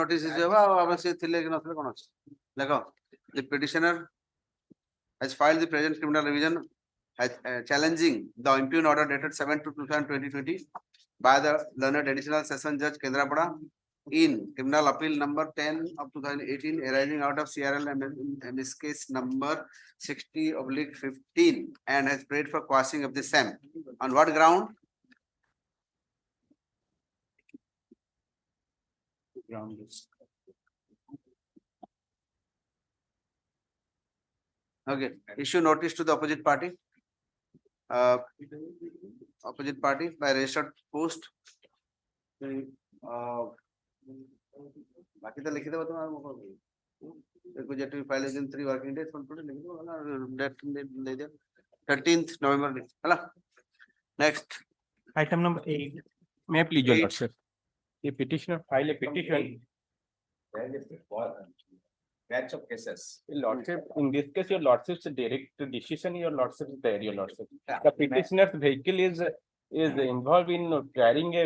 notice is the petitioner has filed the present criminal revision as challenging the impugn order dated 7/2/2020 by the learned additional session judge Kendrapada in criminal appeal number 10 of 2018 arising out of CRL MS case number 60/15 and has prayed for quashing of the same. On what ground? Okay, issue notice to the opposite party. Opposite party by registered post. बाकी तो लिखी दो तुम्हारा file is in 3 working days from today लिख दो date ले दो 13th November है next item number 8 may I please your lordship the petitioner file a petition batch of cases. Your lordship, in this case, your lordship's direct decision, your lordship is there, your lordship. The petitioner's vehicle is involved in carrying a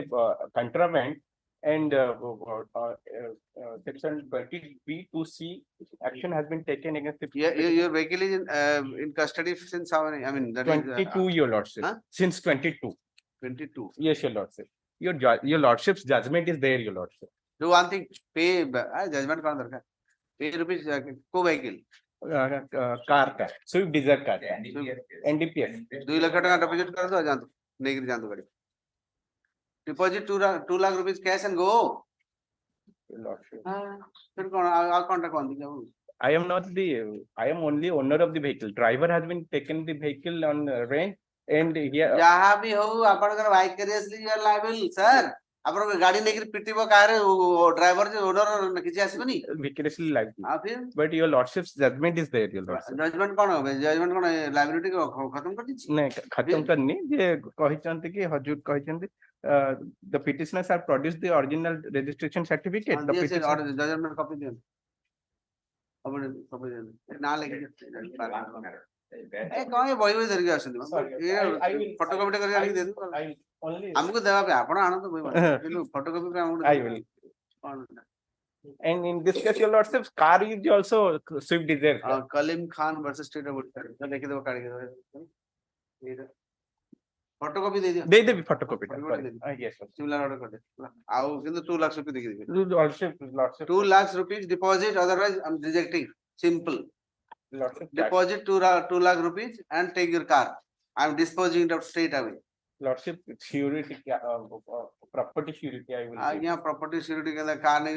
contraband and section 20B2C action has been taken against the your vehicle is in custody since how many? I mean that 22, your lordship. Huh? Since 22. 22. Yes, your lordship. Your lordship's judgment is there, your lordship. Do one thing, pay judgment कौन दरकार? Pay rupees co vehicle. Car का, Swift Desire car. NDPS. 2 lakh टका deposit कर दो जान दो नहीं कर जान दो गाड़ी. Deposit 2 lakh rupees cash and go. Your lordship. फिर कौन और कौन कौन दिया? I am only owner of the vehicle. Driver has been taken the vehicle on rent and here. जहाँ भी हो अपन कर vicariously you are liable, sir. अपन को गाड़ी नहीं कर पिटी वो कार driver जो owner किसी ऐसे बनी. Vicariously liable. हाँ फिर. But your lordship's judgment is there, your lordship. Judgment कौन हो? Judgment कौन liability को खत्म कर दीजिए. नहीं खत्म करनी ये कहिचंती कि हजूर कहिचंती the petitioners have produced the original registration certificate. The petition judgment copy दियो. अब copy दियो. ना लेके ए कौन ये वही धर के आछन ये फोटोकॉपी करके आनी दे दो हमको देवा पे आपण आनो तो वही बात फोटोकॉपी पे हमको I will. And in this case, your lordship's car is also Swift Desire. Kalim Khan versus State of Odisha. तो लेके दो काट के दो फोटोकॉपी दे दियो दे photocopy yes sir similar order कर दे आओ किंतु 2 लाख रुपए देखिए lordship 2 lakhs rupees deposit otherwise I'm rejecting simple lordship deposit 2 lakh rupees and take your car I'm disposing it out straight away lordship security property security I will यहाँ property security के लिए car नहीं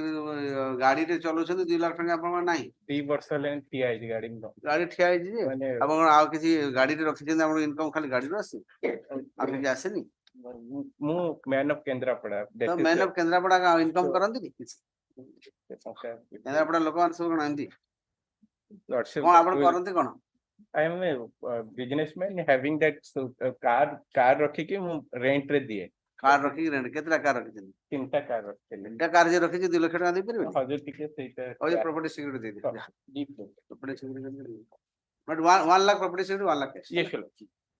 गाड़ी टे चलो चलो 2 लाख टका अपन नहीं 3 वर्ष लेन ठिया है गाड़ी में गाड़ी ठिया है जी अब अगर आओ किसी गाड़ी टे रखी जिंदा अपन इनकम खाली गाड़ी रो आसी आप क्या आसे नहीं मु मैन ऑफ केंद्रापड़ा तो मैन ऑफ केंद्रापड़ा का इनकम करंती नहीं केंद्रापड़ा लोक मान सब करंती lordship कौन अपन करंती कौन I am a businessman having that car रखी के मु रेंट रे दिए कार रखी रेंट कितना कार रखी थी तीनटा कार रखी तीनटा कार जे रखी 2 लाख टका दे परबे हजूर टिके सेटा और ये property security they they deep property security but 1 lakh property security 1 lakh cash yes sir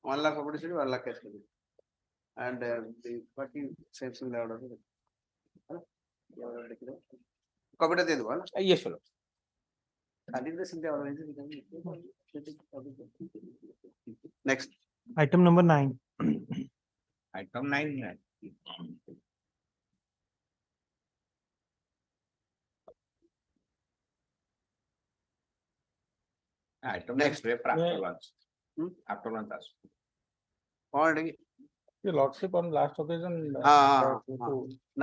1 lakh property security 1 lakh cash and the party same similar order copy दे दो ना yes sir खाली they simple order next item number 9 Item 9. Item next after lunch. After lunch. और देखिए your lordship on last occasion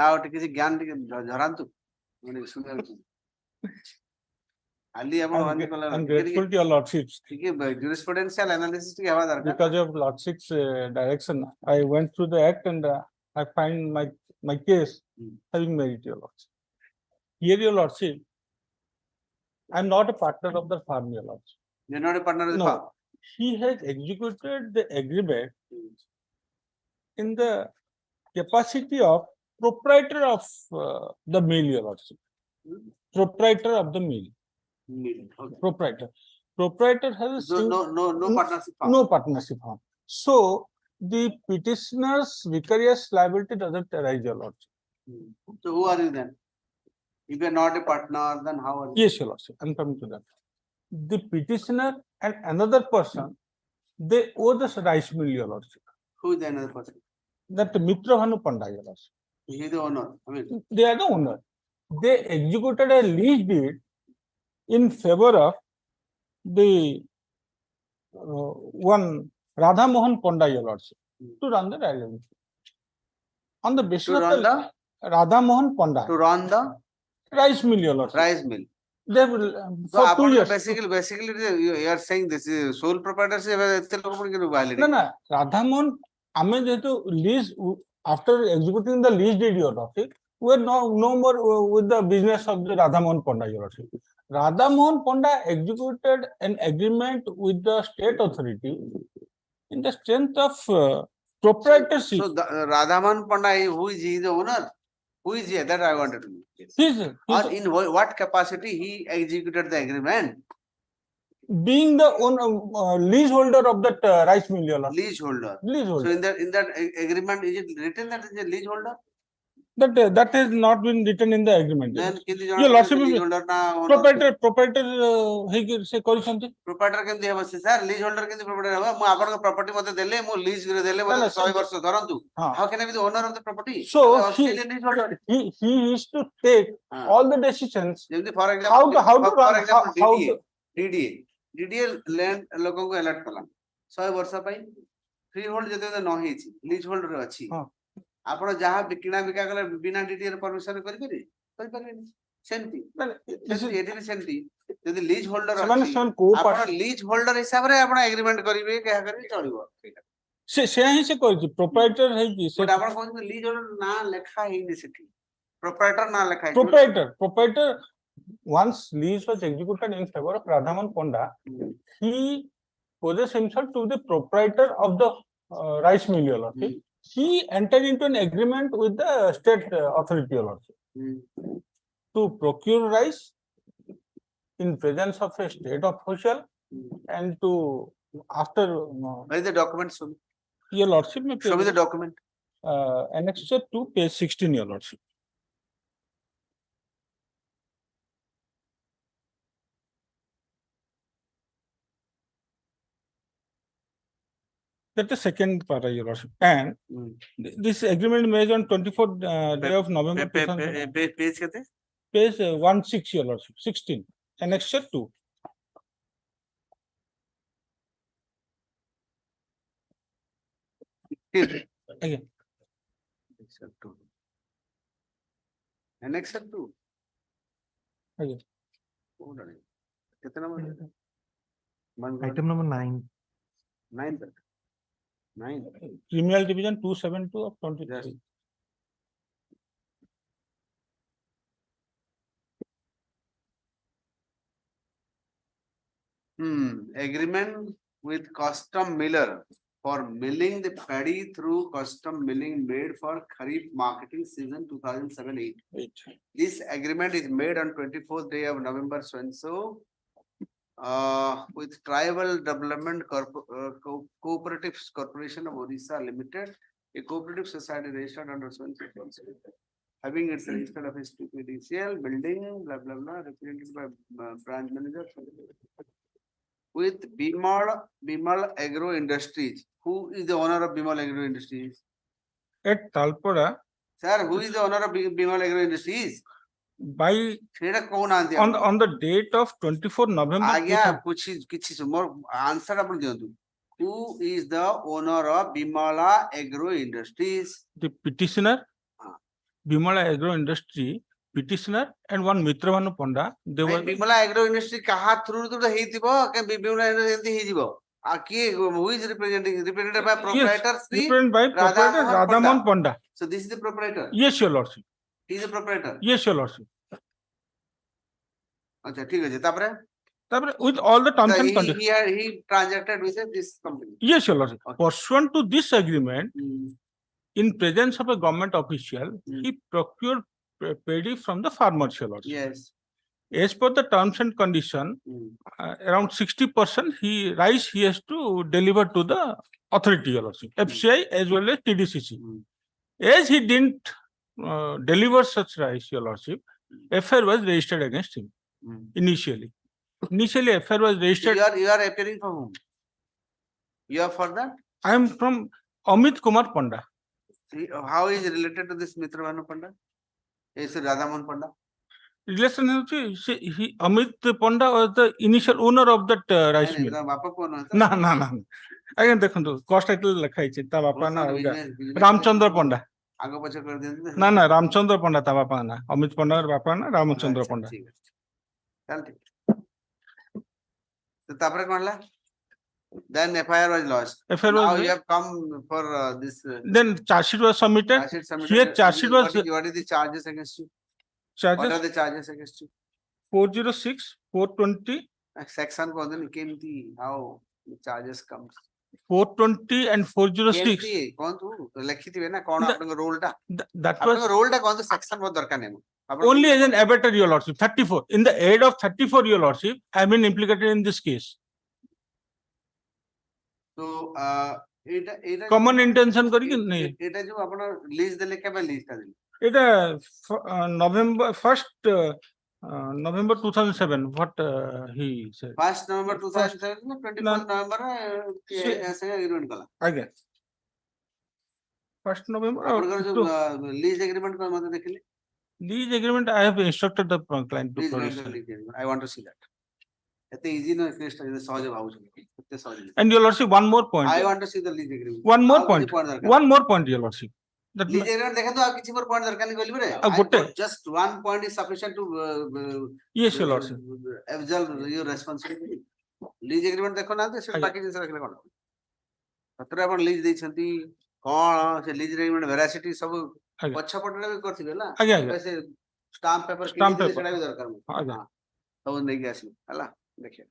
now किसी ज्ञान झरान तू मैंने सुना Ali I'm grateful to your lordships ठीक है jurisprudential analysis की हवा दरकार because of lordship's direction. I went through the act and I find my case having merit, your lordship. Here, your lordship, I'm not a partner of the farm, your lordship. you're not a partner of the No. farm He has executed the agreement in the capacity of proprietor of the mill, your lordship. Proprietor of the mill. okay. Proprietor has a no partnership farm. no partnership farm. So the petitioner's vicarious liability doesn't arise, your lordship. So who are you then? If you are not a partner, then how are you? Yes, your lordship, I'm coming to that. The petitioner and another person, they owe the rice mill, your lordship. Who is the another person? That Mitra Bhanu Panda, your lordship. He is the owner. I mean, They are the owner. They executed a lease deed in favor of the one Radha Mohan Panda, your lordship, to run the railway. On the basis to of run the the Radha Mohan Panda, to run the rice mill, your lordship. rice mill. They will So for 2 upon years. basically you are saying this is sole proprietorship. No, no, Radha Mohan, ଆମେ ଯେହେତୁ lease after executing the lease deed, your lordship, we are no more with the business of the Radha Mohan Panda, your lordship. Radha Mohan Panda executed an agreement with the state authority in the strength of proprietorship. So Radhaman Pandai, who is he the owner? Who is he? That I wanted to know. Or in what capacity he executed the agreement? Being the leaseholder of that rice mill, your lordship. Leaseholder. So Leaseholder. in that agreement, is it written that is a leaseholder? That has not been written in the agreement. Then Your lordship, leaseholder na proprietor ହେଇକି ସେ କରିଛନ୍ତି. proprietor କେମିତି ହେବ ସେ sir leaseholder କେମିତି proprietor ହେବ ମୁଁ ଆପଣଙ୍କ property ମତେ ଦେଲେ ମୁଁ lease ରେ ଦେଲେ ମତେ 100 ବର୍ଷ ଧରନ୍ତୁ. How can I be the owner of the property? So he is to take all the decisions. ଯେମିତି for example How to run DDA land ଲୋକଙ୍କୁ alert କଲା 100 ବର୍ଷ ପାଇଁ free hold ଯେତେବେଳେ ନ ହେଇଛି lease holder ରେ ଅଛି ଆପଣ ଯାହା କିଣା ବିକା କଲେ ବିନା DDA ରେ permission କରିପାରିବେନି ସେମିତି ଏଠି ବି ସେମିତି ଯଦି ଲିଜ୍ ହୋଲ୍ଡର ଅଛି ଆପଣ ଲିଜ୍ ହୋଲ୍ଡର ହିସାବରେ ଆପଣ ଏଗ୍ରିମେଣ୍ଟ କରିବେ କାହା କରିବେ ଚଳିବ ସେ ହିଁ ସେ କହିଛି ପ୍ରୋପ୍ରାଇଟର ହେଇକି ସେ ଆପଣ କହୁଛନ୍ତି ଲିଜ୍ ହୋଲ୍ଡର ନାଁ ଲେଖା ହେଇନି ସେଠି ପ୍ରୋପ୍ରାଇଟର ନାଁ ଲେଖା ହେଇଛି proprietor once lease was executed in favor of Radhaman Panda, he possessed himself to the proprietor of the rice mill. He entered into an agreement with the state authority to procure rice in presence of a state official and to after where is the document? Your lordship, show me the document. Annexure 2, page 16, your lordship. That's the second part, your lordship. And this agreement made on 24th day of November. Page page 16, your lordship. 16. Annexure 2. Again. Annexure 2. Again. Item number 9. 9. 9. Criminal Division 272 of 23. Yes. Agreement with custom miller for milling the paddy through custom milling made for Kharif marketing season 2007-8. This agreement is made on 24th day of November so with Tribal Development Cooperative Corporation of Orissa Limited, a cooperative society registered under having its registered office PDCL building, blah blah blah, represented by branch manager with Bimal Agro Industries. Who is the owner of Bimal Agro Industries? At Talpora. Sir, who is the owner of Bimal Agro Industries? By on the date of 24 November. More answer. Who is the owner of Bimala Agro Industries? The petitioner, Bimala Agro Industry, petitioner, and one Mitra Bhanu Panda. They were Bimala Agro Industry kaha through to the Heitibo, can be Bimala Industry Hijibo. Who is represented by proprietor? Represented by proprietor Radhaman Panda. So this is the proprietor? Yes, your lordship. He is the proprietor? Yes, your lordship. With all the terms and conditions. He transacted with this company? Yes, your lordship. Okay. Pursuant to this agreement, in presence of a government official, he procured paddy from the farmers, your lordship. Yes. As per the terms and condition, around 60% rice he has to deliver to the authority, your lordship, FCI as well as TDCC. As he didn't deliver such rice, your lordship, FIR was registered against him initially. Initially, FIR was registered. You are appearing for whom? You are for that? I am from Amit Kumar Panda. How is related to this Mitra Bhanu Panda? Is Radhamohan Panda? Relation he Amit Panda was the initial owner of that rice mill. Na na na. Again, देखो cost title लिखा है चित्ता बापा ना होगा रामचंद्र पंडा. आगे पीछे कर देंगे ना ना रामचंद्र पंडा था बापा ना अमित पंडा और बापा ना रामचंद्र पंडा. चल ठीक. तो तापरे कौन ला? Then FIR was lodged. FIR was now you have come for this. Then charge sheet was submitted. Here charge sheet was. What is the charges against you? Charges. What are the charges against you? 406, 420. Section को then came the how the charges comes. 420 and 406. कौन तू लिखी थी ना कौन आपने role टा? That was role टा कौन तो section बहुत दरकार नहीं. Only as an abettor, your lordship. 34. In the aid of 34, your lordship, I have been implicated in this case. So, common intention करी कि नहीं? इटा जो अपना लीज दे लेके मैं लीज का दे. इटा November 1st November 2007. What he said. 1st November 2007 में 21st November ऐसे agreement करा. Again. 1st November. अपने जो लीज agreement को मतलब देख ले. Lease agreement, I have instructed the client to produce. I want to see that. It's easy no case to सहज भाव. And your lordship, one more point. I want to see the lease agreement. One more point. One more point, your lordship. That lease agreement देखा तो आप किसी पर point दरकार नहीं बोली बरे. Just one point is sufficient to. Yes, your lordship. Absolve your responsibility. Lease agreement देखो ना तो सिर्फ बाकी जिनसे रखने कौन. पत्र अपन lease दी छंती कौन से lease agreement veracity सब अच्छा पटना भी करती है ना. वैसे स्टाम्प पेपर की भी चढ़ाई दरकार में. हाँ. तो नहीं गया सी. हला देखिए.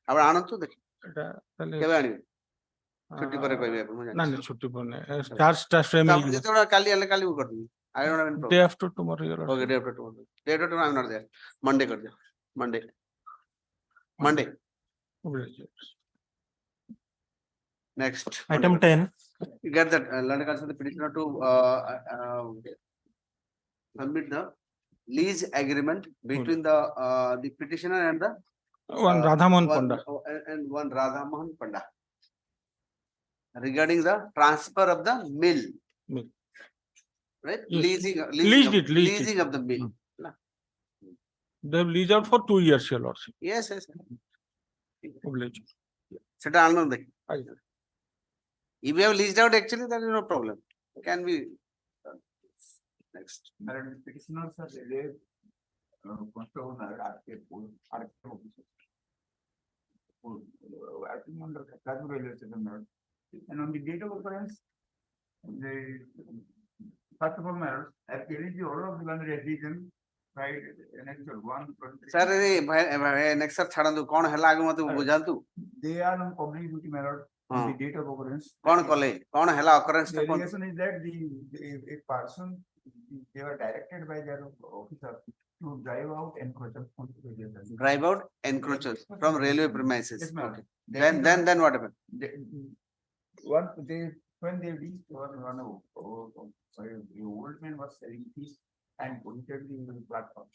अब आनंद तो देखिए. क्या बानी? छुट्टी पर कोई भी अपन. ना नहीं छुट्टी पर नहीं. Charge frame. जितना काली वाले काली वो कर दूँगी. I don't have any problem. Day after tomorrow. Okay, day after tomorrow. Day after tomorrow I'm not there. Monday कर दिया. Monday. Next. Item 10. You get that learned counsel the petitioner to submit the lease agreement between the petitioner and the one Radhamohan Panda and one Radhamohan Panda regarding the transfer of the mill. Right? Yes. Leasing of the mill. They have leased out for 2 years, your lordship. Yes. Sit down. If you have leased out, actually, there is no problem. It can be next. Petitioners are there. Acting under and on the date of occurrence, the first of all matters, appearing the order of the land revision by annexure 1. Sir, next sir, chhadan कौन है लागू मत बुझान तू. They are on public duty matter. On the date of occurrence. कौन है ला occurrence? The allegation is that a person they were directed by their officer to drive out encroachers from the drive out encroachers from railway premises. Yes, ma'am. Okay. Then what happened? When they reached one old man was selling fish and polluted the platform.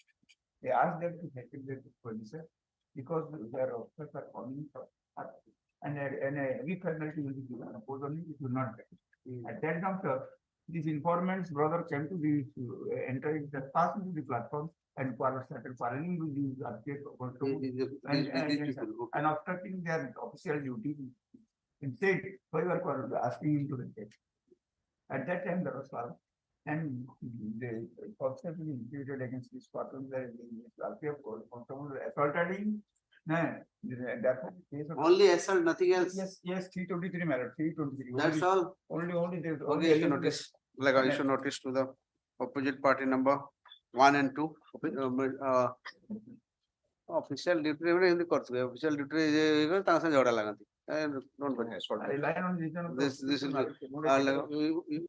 They asked them to settle their producer because their officers are coming from and a heavy penalty will be given. Suppose only it will not get. At that juncture, this informant's brother came to the entering the pass into the platform and started quarreling with the and obstructing their official duty. Instead, we were asking him to retake. At that time, there was quarrel, and the officer was instituted against this platform. There is assaulted him. Only assault, nothing else. Yes, 323 matter. 323. That's all. Only there's Okay, issue notice. Like issue notice to the opposite party number 1 and 2. Official duty in the court. Official duty is झगड़ा लगा थी. Don't rely on this is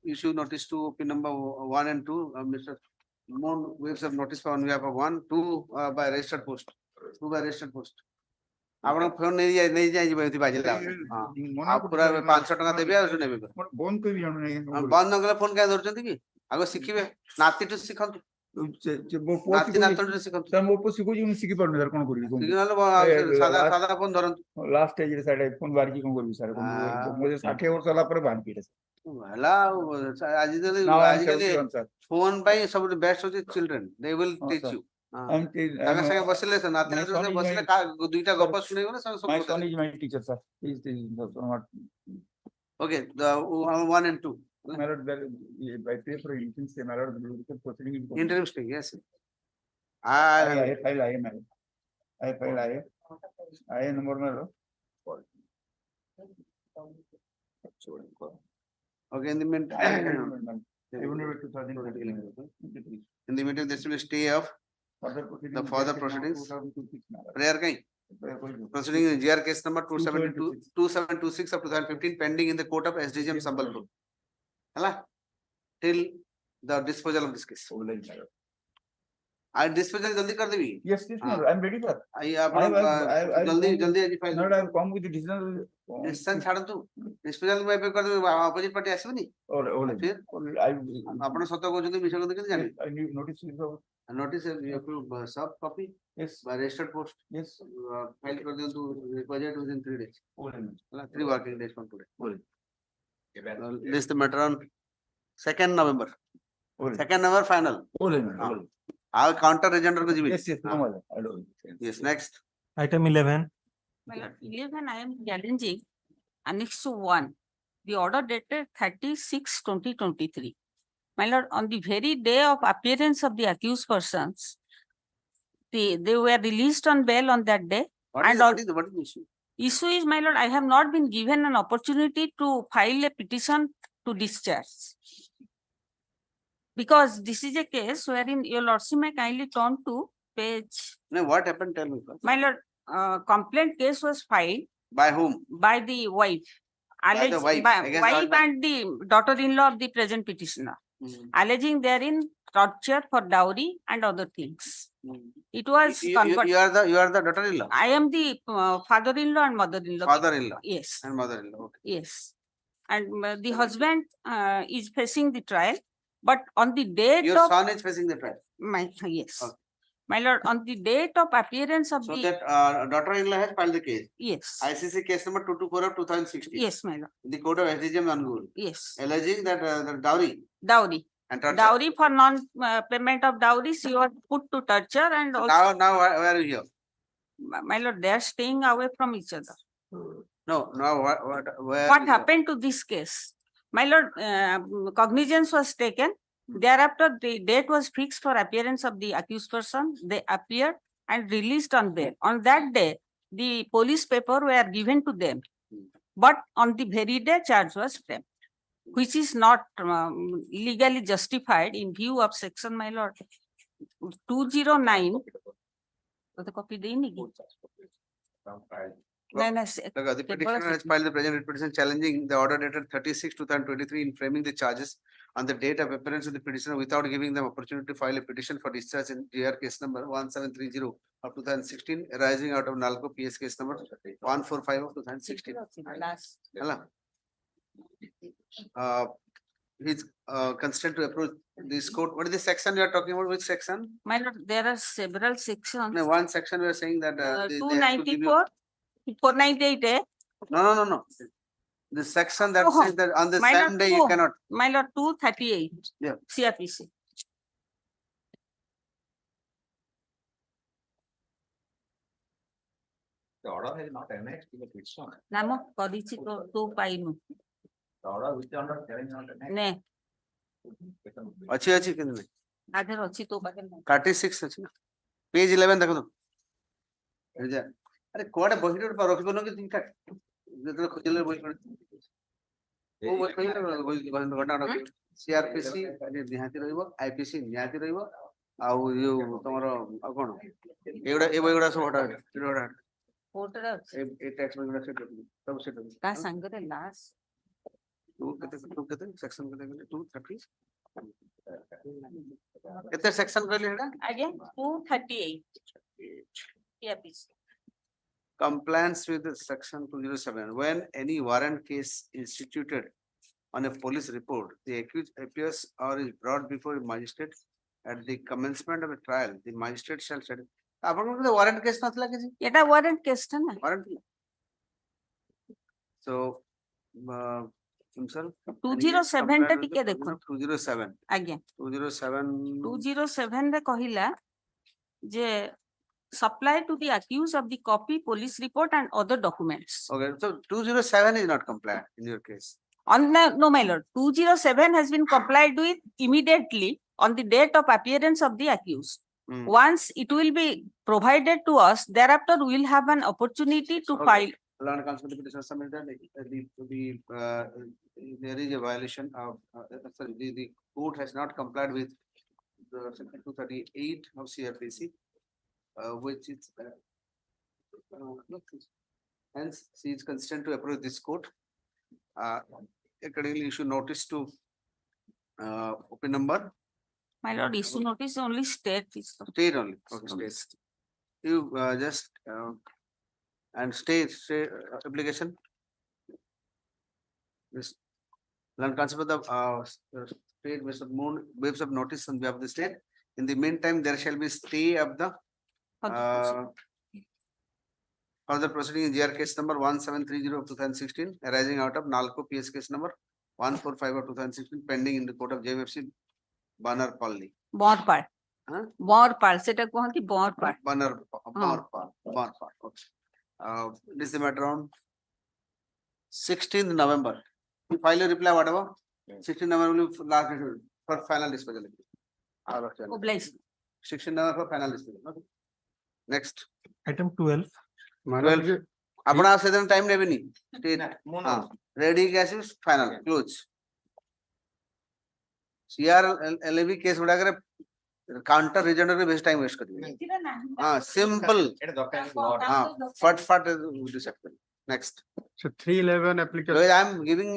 issue notice to OP number 1 and 2. Mr. Moon waves of notice on behalf of 1, 2 by registered post. 2 by registered post. आपने phone नहीं जाएगी बहुत ही बाजिला. आप पूरा 500 टका देबे और नेबे. बंद कोई भी जानो नहीं. बंद नगले फोन क्या धरचंती की? आगो सिखिबे. नाती टू सिखंतु. ମୋ ପୁଅ ନାତି ଶିଖୁଛି ନାତୁଣୀରେ ଶିଖନ୍ତୁ। ସାର୍ ମୋ ପୁଅ ଶିଖୁଛି ମୁଁ ଶିଖି ପାରୁନି ସାର୍ କଣ କରିବି ଟିକେ ନହେଲେ ସାଧା ସାଧା ଫୋନ ଧରନ୍ତୁ। ଲାଷ୍ଟ ଷ୍ଟେଜରେ ସାର୍ ଫୋନ୍ ବାହାରିକି କଣ କରିବି ସାର୍ ଆ- ମୋ 60 ବର୍ଷ ହେଲା ପରେ ବାହାରିକି ଏଇଟା ହେଲା ଆଉ ଆଜିକାଲି Now I am ଆଜିକାଲି 71 sir. ଫୋନ ପାଇଁ ସବୁଠୁ ବେଷ୍ଟ ହଉଛି ଚିଲଡ୍ରେନ ଦେ ୱିଲ୍ ହଁ, ଟିଚ୍ sir. ୟୁ। I'm ତାଙ୍କ ସାଙ୍ଗେ ବସିଲେ ନାତି my ନାତୁଣୀ son ସାଙ୍ଗେ is ବସିଲେ ଦୁଇଟା sir, ଗପ ଶୁଣେଇବ ନା ସବୁ my କଥା son is my teacher sir. He is the not okay 1 and 2 my lord by pay for instance my lord the proceeding is interim stay yes I file I my lord. I file I number my lord. okay in the meantime in the meantime this will be stay of the further proceedings prayer kai proceeding in GR case number 2726 of 2015 pending in the court of SDGM Sambalpur hala till the disposal of this case I disposal jaldi kar debi Yes, yes, my lord. I'm ready sir. I jaldi jaldi aji file My lord, I have come with the decision. decision ଛାଡ଼ନ୍ତୁ disposal ମୁଁ ଏବେ କରିଦେବି opposite party ଆସିବନି फिर ଆପଣ ସତ କହୁଛନ୍ତି ମିଛ କହୁଛନ୍ତି କେମିତି ଜାଣିବେ I need notice. notice you have to soft copy Yes, by registered post yes. file କରିଦିଅନ୍ତୁ budget within 3 days ହେଲା 3 working days from today list the matter on 2nd November 2nd November final ଆଉ counter agenda को ଯିବି Yes, yes, no, my lord. I don't. yes next Item 11, My lord, 11, I am challenging annex to 1, the order dated 30/6/2023. My lord, on the very day of appearance of the accused persons, they were released on bail on that day. what And is what is what is the issue Issue is, my lord, I have not been given an opportunity to file a petition to discharge. Because this is a case wherein your lordship may kindly turn to page. no what happened tell me first My lord, complaint case was filed by whom by the wife. the wife, against Wife husband? and the daughter-in-law of the present petitioner, alleging therein torture for dowry and other things. It was you are the daughter-in-law I am the father-in-law and mother-in-law. father-in-law Yes, and mother-in-law okay yes. And the husband is facing the trial, but on the date your of son is facing the trial my yes, Okay. my lord, on the date of appearance of so the that daughter-in-law has filed the case yes, ICC case number 224 of 2016 yes, my lord, in the court of SDGM Nangul yes, alleging that the dowry dowry. and torture. Dowry for non-payment of dowry, she was put to torture and also, now where are you here my lord, they are staying away from each other. no now where What is your- happened to this case? My lord, cognizance was taken. Thereafter, the date was fixed for appearance of the accused person. They appeared and released on bail. On that day, the police paper were given to them. But on the very day, charge was framed, which is not legally justified in view of section, my lord, 209. The copy देनी की? नहीं, नहीं, Look, the petitioner has filed the present petition challenging the order dated 36/2023 in framing the charges on the date of appearance of the petitioner without giving them opportunity to file a petition for discharge in GR case number 1730 of 2016 arising out of NALCO PS case number 145 of 2016. Last. Hello. He's constant to approach this court. What is the section you are talking about? Which section? My lord, there are several sections. No, one section we are saying that they have to give you. 294, 498, No. The section that Oh, says that on the my same lord, day you oh. cannot. my lord, 238. Yeah. CRPC. The order has not annexed to the petition. ନାମ କରିଛି ତୁ ପାଇନୁ The order which under challenge not annexed. ନେ अच्छी अच्छी कितने में? ଆଧାର ଅଛି ତୋ ପାଖରେ ନାହିଁ। 36 अच्छी ना? Page 11 देखो तो. अरे कोड़े बही रे पर रखी बनो कि ठीक ठाक. जेतले खोजले बही पड़े. ओ बही खोजले घंटा रखी. CRPC निहाती रहइबो, IPC निहाती रहइबो. ଆଉ ଯୋଉ ତମର ଆଉ କଣ ଏଗୁଡା ଏ ବହିଗୁଡା ସବୁ ହଟା ହଟା କୋର୍ଟରେ ଅଛି ଏ ଟ୍ୟାକ୍ସ ବହିଗୁଡା ସେଟ ସବୁ ସେଟ ତା ସାଙ୍ଗରେ ଲାଷ୍ଟ ତୁ କେତେ ସେକ୍ସନ କେତେ 230 କେତେ ସେକ୍ସନ କହିଲେ ହେଟା ଆଜ୍ଞା 238 CRPC. compliance with section 207 when any warrant case instituted on a police report the accused appears or is brought before a magistrate at the commencement of a trial, the magistrate shall set. आपन warrant case नथला किसी এটা warrant কেসটা না warrant ଥିଲା. So himself 207 টা ଟିକେ দেখুন 207 ଆଜ୍ଞା 207 207 ରେ କହିଲା ଯେ supply to the accused of the copy, police report and other documents. okay, so 207 is not compliant in your case. No, my lord, 207 has been complied with immediately on the date of appearance of the accused. Hmm. Once it will be provided to us, thereafter we will have an opportunity to Okay. file. Learned consequence petition submitted, there is a violation of, sorry, the court has not complied with the section 238 of CRPC, which is, hence she is consistent to approve this court. Accordingly, you should notice to open number, My lord, issue notice only state is. state only, okay, state. You just and state application. This learn concept of state waves of notice on behalf of the state. In the meantime, there shall be stay of the further proceeding in GR case number 1730 of 2016 arising out of NALCO PS case number 145 of 2016 pending in the court of JMFC Banarpalli. Borpal. Huh? Borpal, সেটা কোহান্তি Borpal. Banarpal. Okay. This is the matter on 16th November. You file your reply, whatever. 16th November will be last date for final disposal. Obliged. 16th November for final disposal. Okay. Next. Item 12. 12. अपना Seddon time नेबे नी ready कैसे final close CR एलएबी case गुडा करे counter रिजनर के best time waste कर दिए हां simple हां फट receptor next So 311 application. because I am giving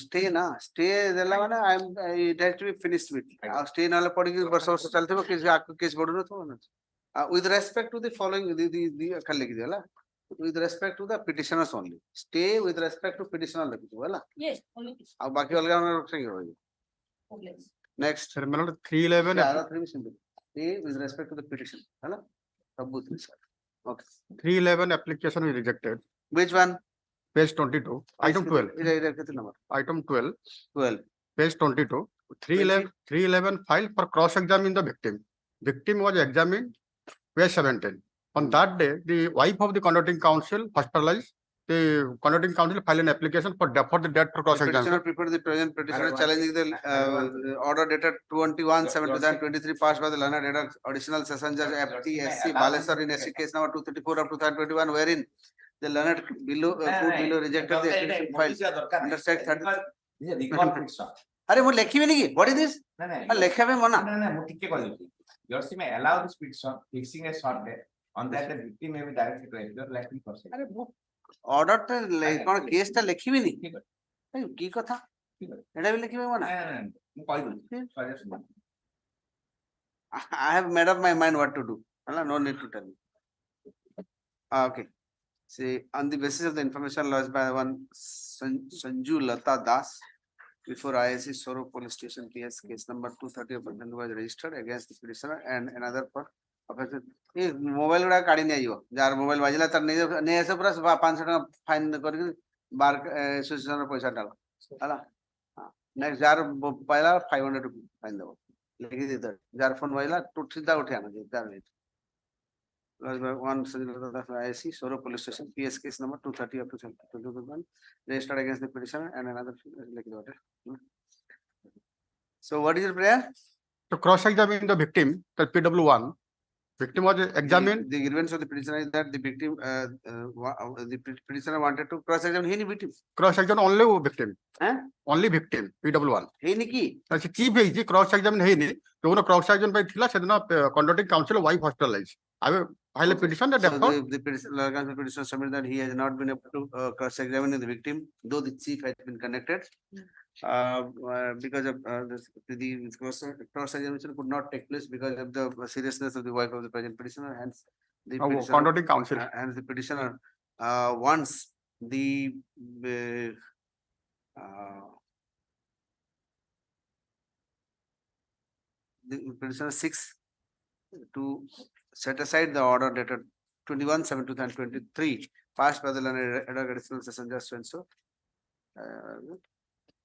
stay na stay देला माने I am it has to be finished with stay नाले पड़ी कि वर्ष वर्ष चलते हो किसी आपको केस बढ़ो तो ना with respect to the following the खल लिख दिया with respect to the petitioners only stay with respect to petitioner लिख दो है ना Yes, only. अब बाकी वाले हम लोग से होगी Obliged. next Sir, my lord, 311. ज्यादा three simple stay with respect to the petition है ना सब बुत okay 311 application is rejected. which one Page 22. Item 12. इधर कितने number Item 12. 12 Page 22. 311 filed for cross-examine the victim. Victim was examined. Page 17. On that day, the wife of the conducting counsel hospitalized. The conducting counsel filed an application for defer the date for petitioner cross-examination. prepared the present petitioner challenging the order dated 21/7/2023 passed by the learned head of additional session judge FTSC Balesar in SC case number 234 of 2021 wherein the learned below court below rejected the application filed under section 30 अरे वो लिखी भी नहीं की what is this लिखा भी मना Your may allow this fixing a short date on that the victim may be directly to your likely person. अरे वो ऑर्डर टा कौन केस टा लिखी भी नहीं की कथा एटा भी लिखी भी मना ମୁଁ କହିଦଉଛି I have made up my mind what to do no need to tell me okay see on the basis of the information lodged by one Sanju Lata Das before ISC Soro police station PS case number 230 of was registered against the petitioner and another for offense ये mobile गुडा काढी नहीं आइयो jar mobile बाजिला तर नहीं ऐसे पूरा 500 टका fine करके बार एसोसिएशन पैसा डालो हला हां नेक्स्ट जार पहला 500 रुपए फाइन दो लिखि दे दर जार फोन बाजिला टू सीधा उठे आना jar one ISC Soro police station PS case number 230 of 2021 registered against the petitioner and another so what is your prayer To cross-examine the victim, the PW1. Victim was examined. the grievance of the petitioner is that the victim the petitioner wanted to cross-examine any victim Cross-examine only victim. हैं Only victim. PW1. हे नहीं की अच्छा chief है जी cross-examine है नहीं तो उन्होंने cross-examine पे थिला सेदिन conducting counsel wife hospitalized. I will file a petition that so defer. the petitioner submitted that he has not been able to cross-examine the victim though the chief has been connected because of the cross-examination could not take place because of the seriousness of the wife of the present petitioner hence the petitioner, Conducting counsel. hence the petitioner wants the the petitioner seeks to set aside the order dated 21/7/2023 passed by the learned additional session just so and so.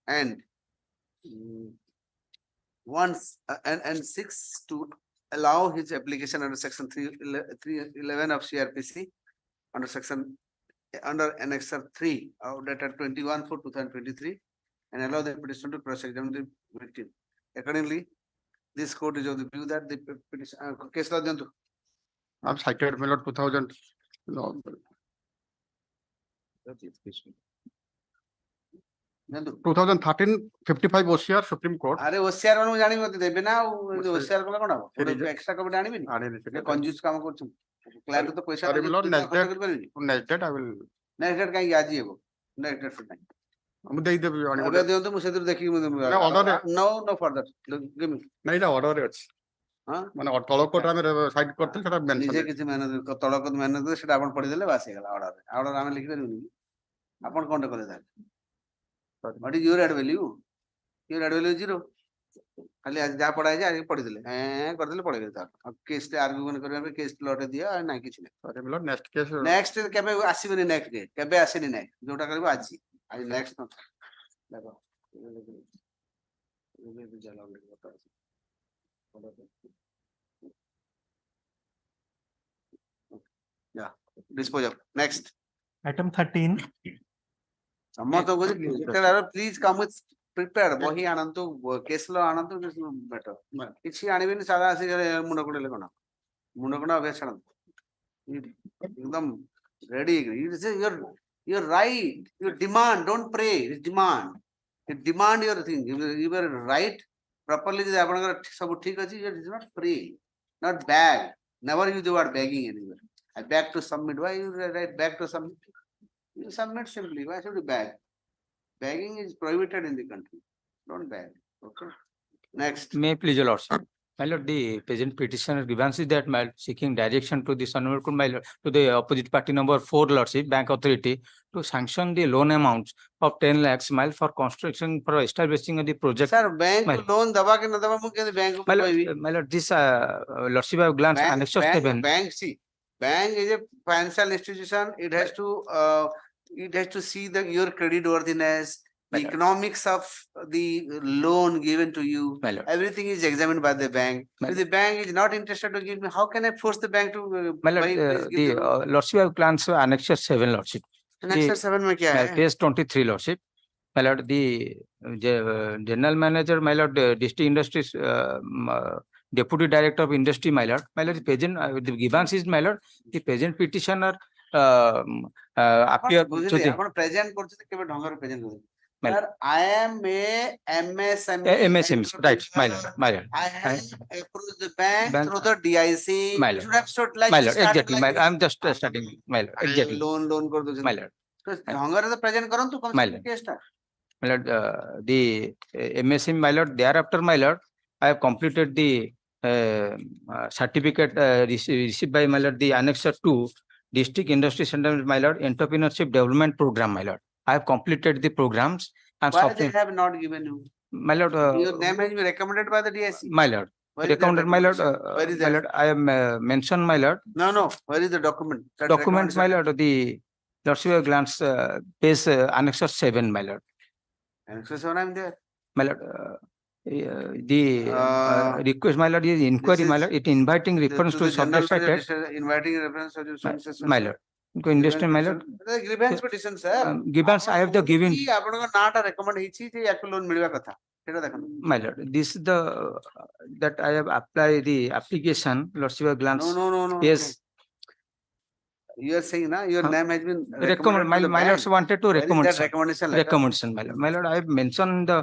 And once and seeks to allow his application under section 311 of CRPC under annexure 3 of dated 21/4/2023 and allow the petitioner to cross-examine the victim. Accordingly, this court is of the view that the petition case law diyantu. I've cited my lord 2000. No, ଦିଅନ୍ତୁ। 2013 55 OCR Supreme Court. ଆରେ OCR ମାନଙ୍କୁ ଜାଣିବି ମତେ ଦେବେ ନା ଆଉ OCR କଲେ କଣ ହବ ସେଠି ଯେ- ଏକ୍ସଟ୍ରା କପି ଆଣିବିନି ଆଣିନି ସେଟା। କଞ୍ଜୁସ କାମ କରୁଛନ୍ତି କ୍ଲାଏଣ୍ଟ ତ ପଇସା Sorry, ଦେଉଛି, Lord, ଦୁନିଆ next ଖର୍ଚ୍ଚ date- କରିପାରିବିନି Next date I will. Next date କାହିଁକି ଆଜି ହେବ ନେକ୍ସଟ ଡେଟ୍ ନାହିଁ ମୁଁ ଦେଇଦେବି ଏବେ ଆଣିବି। ଦିଅନ୍ତୁ ମୁଁ ସେଥିରୁ ଦେଖିକି ମୁଁ ନା, order ରେ- ନୋ ନୋ ଫର୍ଦର ଗିଭ୍ ନାଇଁ ନା ଅର୍ଡରରେ ଅଛି। ହଁ ମାନେ ତଳ କୋର୍ଟ ଆମେ ସାଇଡ କରିଥିଲେ ସେଟା ନିଜେ ମେନସନ। କିଛି ମେହନତ ତଳକ ମେହନତ ଦେବେ ସେଟା ଆପଣ ପଢିଦେଲେ ବାସ ହେଇଗଲା ଅର୍ଡର ଆମେ ଲେଖିପାରିବୁନି କି? ଆପଣ କଣଟେ କଲେ ତାହେଲେ what is your add value? Your add value is 0 ଖାଲି ଆଜି ଯାହା ପଢା ହେଇଛି ଆଜି ପଢିଦେଲେ କରିଦେଲେ ପଳେଇବେ ତାର କେସ୍ ଟେ ଆର୍ଗୁମେଣ୍ଟ କରିବା ପାଇଁ କେସ୍ ଲଟେ ଦିଅ ନାଇଁ କିଛି ନାହିଁ ସରି ମିଲର ନେକ୍ସଟ କେସ୍ ନେକ୍ସଟ କେବେ ଆସିବନି ନେକ୍ସଟ ଡେ କେବେ ଆସିନି ନେକ୍ସଟ ଯୋଉଟା କରିବ ଆଜି ଆଜି ନେକ୍ସଟ ଦେଖ yeah dispose of next Item 13, ସମସ୍ତଙ୍କୁ କହୁଛି ପ୍ଲିଜ କମ୍ ୱିଥ୍ ପ୍ରିପେୟାର୍ଡ ବହି ଆଣନ୍ତୁ କେସ୍ ଲ ଆଣନ୍ତୁ ବେଟର କିଛି ଆଣିବେନି ସାରା ଆସି ମୁଣ୍ଡ କୁଣ୍ଡେଇଲେ କଣ ମୁଣ୍ଡ କୁଣ୍ଡା ଅଭ୍ୟାସ ଛାଡ଼ନ୍ତୁ ଏକଦମ ready you're right your demand don't pray demand you demand your thing you were right properly ଯଦି ଆପଣଙ୍କର ସବୁ ଠିକ ଅଛି you did not pray not beg never use the word begging anywhere I beg to submit why you write beg to submit you submit simply why should you beg begging is prohibited in the country don't beg okay next May I please your lordship. My lord, the present petitioner grievance is that my lord, seeking direction to the Honorable Court, my lord, to the opposite party number 4 lordship bank authority to sanction the loan amounts of 10 lakhs mile for construction for establishing of the project. sir bank My- loan daba ke na daba mu ke bank ko koibi My lord, this lordship I have glanced annexure 7. bank see bank is a financial institution it has to see your credit worthiness the My lord. economics of the loan given to you My lord. everything is examined by the bank My if the bank is not interested to give me how can I force the bank to My lord, please give the the loan? lordship I have glanced annexure 7 lordship. Annexure 7 mein kya hai Page 23 lordship. My lord, the general manager, my lord, district industries, deputy director of industry, my lord, the present, the grievance is, my lord, the present petitioner appear to the ଆପଣ present କରୁଛନ୍ତି କେବେ ଢଙ୍ଗରେ present କରୁଛନ୍ତି Well- sir I am a MSME MSME, right, my lord, my lord. I have approached the bank Bank- through the DIC My you lord. should have started like My this, lord, started exactly, like my, this. I am just starting, my lord, exactly, loan କରି my ଦଉଛନ୍ତି lord. ଢଙ୍ଗରେ ତ present କରନ୍ତୁ କମ My ସେ lord. Case ଟା My lord, the MSME, my lord, thereafter, my lord, I have completed the certificate received by, my lord, the annexure 2 district industry center, my lord, entrepreneurship development program, my lord. I have completed the programs and why they software, have not given you my lord, your name has been recommended by the DIC my lord, where is that recommended, my lord, documentation? Where is my that? lord, I am mentioned, my lord, no where is the document that document, my recommendation? lord, the lordship I have glanced page annexure 7, my lord. Annexure 7 I'm there My lord, the request, my lord, is inquiry, my is- lord, it inviting reference to the general subject manager cited, inviting reference to my lord. To industry, my lord, grievance petition sir grievance, I have the given, ଆପଣଙ୍କ ନାଁଟା recommend ହେଇଛି ଯେ ୟାକୁ loan ମିଳିବା କଥା ସେଇଟା ଦେଖନ୍ତୁ my lord, this is the, that I have applied the application, lordship I glance. no Yes, you are saying na your name has been recommend, recommended to the my bank. lords wanted to Where is recommend, that sir. recommendation letter? Recommendation, my lord, I have mentioned the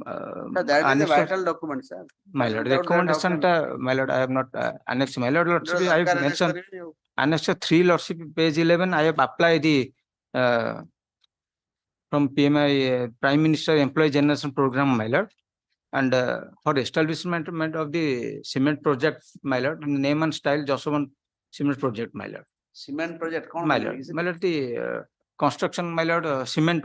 Sir, that is a annexure, vital document sir my lord, Without that, how recommendation, can- my lord, I have not annexed, my lord, lordship, I have ସରକାର annex mentioned. କରିବେନି ଆଉ। Annexure 3 lordship page 11 I have applied the from PMI Prime Minister Employee Generation Program, my lord, and for establishment of the cement project, my lord, in name and style Joshua cement project, my lord, cement project କଣ my କରିବେ? lord, Is it my lord, the construction, my lord, cement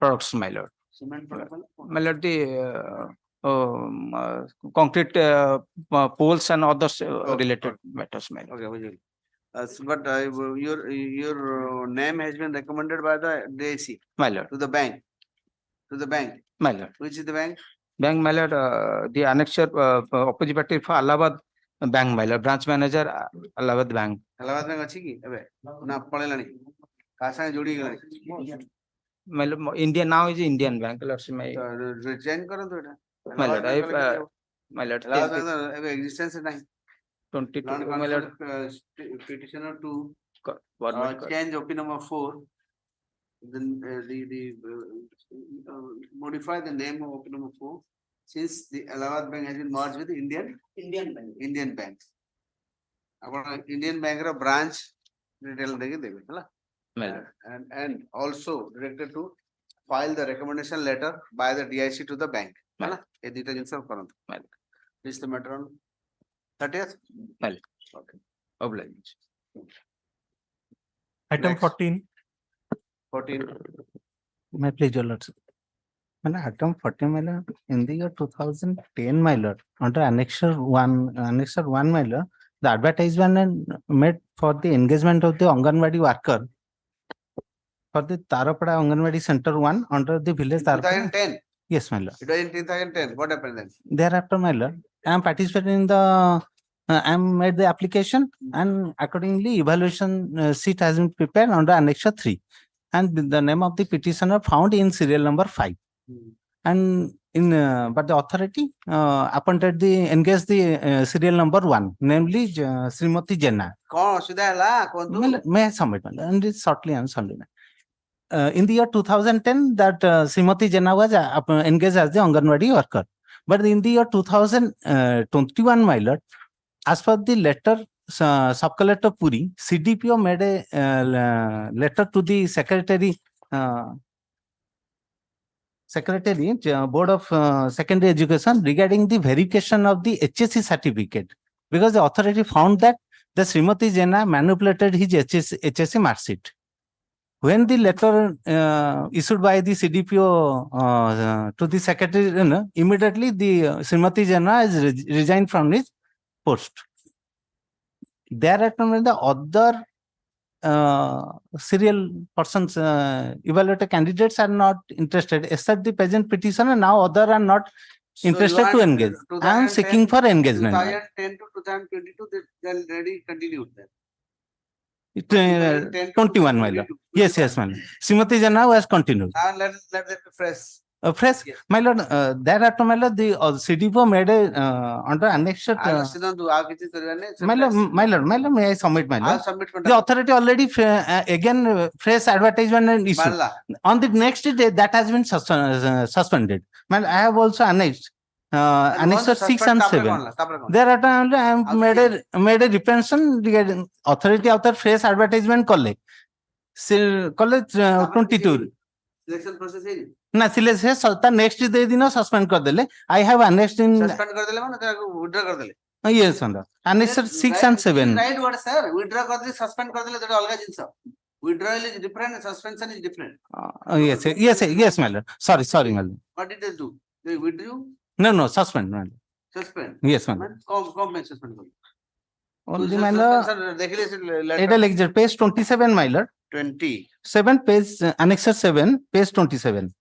products, my lord, cement project ମାନେ କଣ? my lord, the concrete poles and others related matters, my lord. Okay, Vijay. But your name has been recommended by the DIC My lord, to the bank. To the bank. my lord. Which is the bank? Bank, my lord, the annexure opposite party for Allahabad Bank, my lord, branch manager, Allahabad Bank. Allahabad bank ଅଛି କି ଏବେ ନା ପଳେଇଲାଣି କାହା ସାଙ୍ଗେ ଯୋଡି ଗଲାଣି My lord, Indian now is Indian Bank, lord, my change କରନ୍ତୁ ଏଟା my lord, Allahabad bank କଲେ କେମିତି ହବ? my lord, Allahabad bank ଏବେ existence ନାହିଁ 22, my lord, petitioner to government code. change OP number 4 then modify the name of OP number 4 since the Allahabad bank has been merged with Indian bank ଆପଣ Indian bank ର branch detail ଦେଇକି ଦେବେ ହେଲା My lord, and also directed to file the recommendation letter by the DIC to the bank ହେଲା ଏ ଦୁଇଟା ଜିନିଷ କରନ୍ତୁ my lord, this the matter on 30th my lord. Okay, obliged. Item Next. 14, 14 may I please your lordship. Well, item 14, my lord, in the year 2010, my lord, under annexure 1, my lord, the advertisement made for the engagement of the Anganwadi worker for the Tarapada Anganwadi Center 1 under the village Tarapada. 2010 Yes, my lord. it was in 2010 what happened then Thereafter, my lord, I am participating in the, I am made the application and accordingly evaluation sheet has been prepared under annexure 3. And the name of the petitioner found in serial number 5. And in, but the authority appointed the, engaged the serial number 1, namely Srimati Jena. କଣ ଅସୁବିଧା ହେଲା କୁହନ୍ତୁ May I submit, my lord? And it's shortly and shortly. In the year 2010, that Srimati Jena was engaged as the Anganwadi worker. But in the year 2021, my lord, as per the letter, Sub-Collector Puri, CDPO made a letter to the Secretary, Board of Secondary Education regarding the verification of the HSC certificate. Because the authority found that the Srimati Jena manipulated his HSC mark sheet. When the letter issued by the CDPO to the secretary, immediately the Srimati Jena is resigned from his post. Thereafter, the other serial persons, evaluated candidates are not interested, except the present petitioner. Now other are not interested to engage. I am seeking for engagement. 2010 to 2022 they already continued then 21, my lord. Yes, my lord. Srimati Jena has continued. now let that be fresh Fresh, Yes. my lord, thereafter, my lord, the CDPO made a under annexure. ଆସିନ୍ତୁ ଆଉ କିଛି କରିବାନି My lord, may I submit, my ଆଉ lord? submit The authority already again fresh advertisement and issue. ମାରିଲା On the next day, that has been suspended. My lord, I have also annexed annexure 6 and 7. Thereafter, I have made a representation regarding authority after fresh advertisement college. College 22. Selection process ହେଇନି Na selection ता next day दिन suspend कर देले. I have annexed in suspend କରିଦେଲେ ମାନେ ତାକୁ withdraw କରିଦେଲେ yes sir. Annexure 6 and 7. right word sir withdraw କରିଦେଲେ suspend କରିଦେଲେ ସେଟା ଅଲଗା ଜିନିଷ withdrawal is different suspension is different Yes, my lord. Sorry, my lord. what did they do they withdrew No, suspend, my lord. suspend Yes, my lord. कौन में suspend कर Only, my lord. देखिले से It lecture page 27, my lord. 7 page annexure 7 page 27.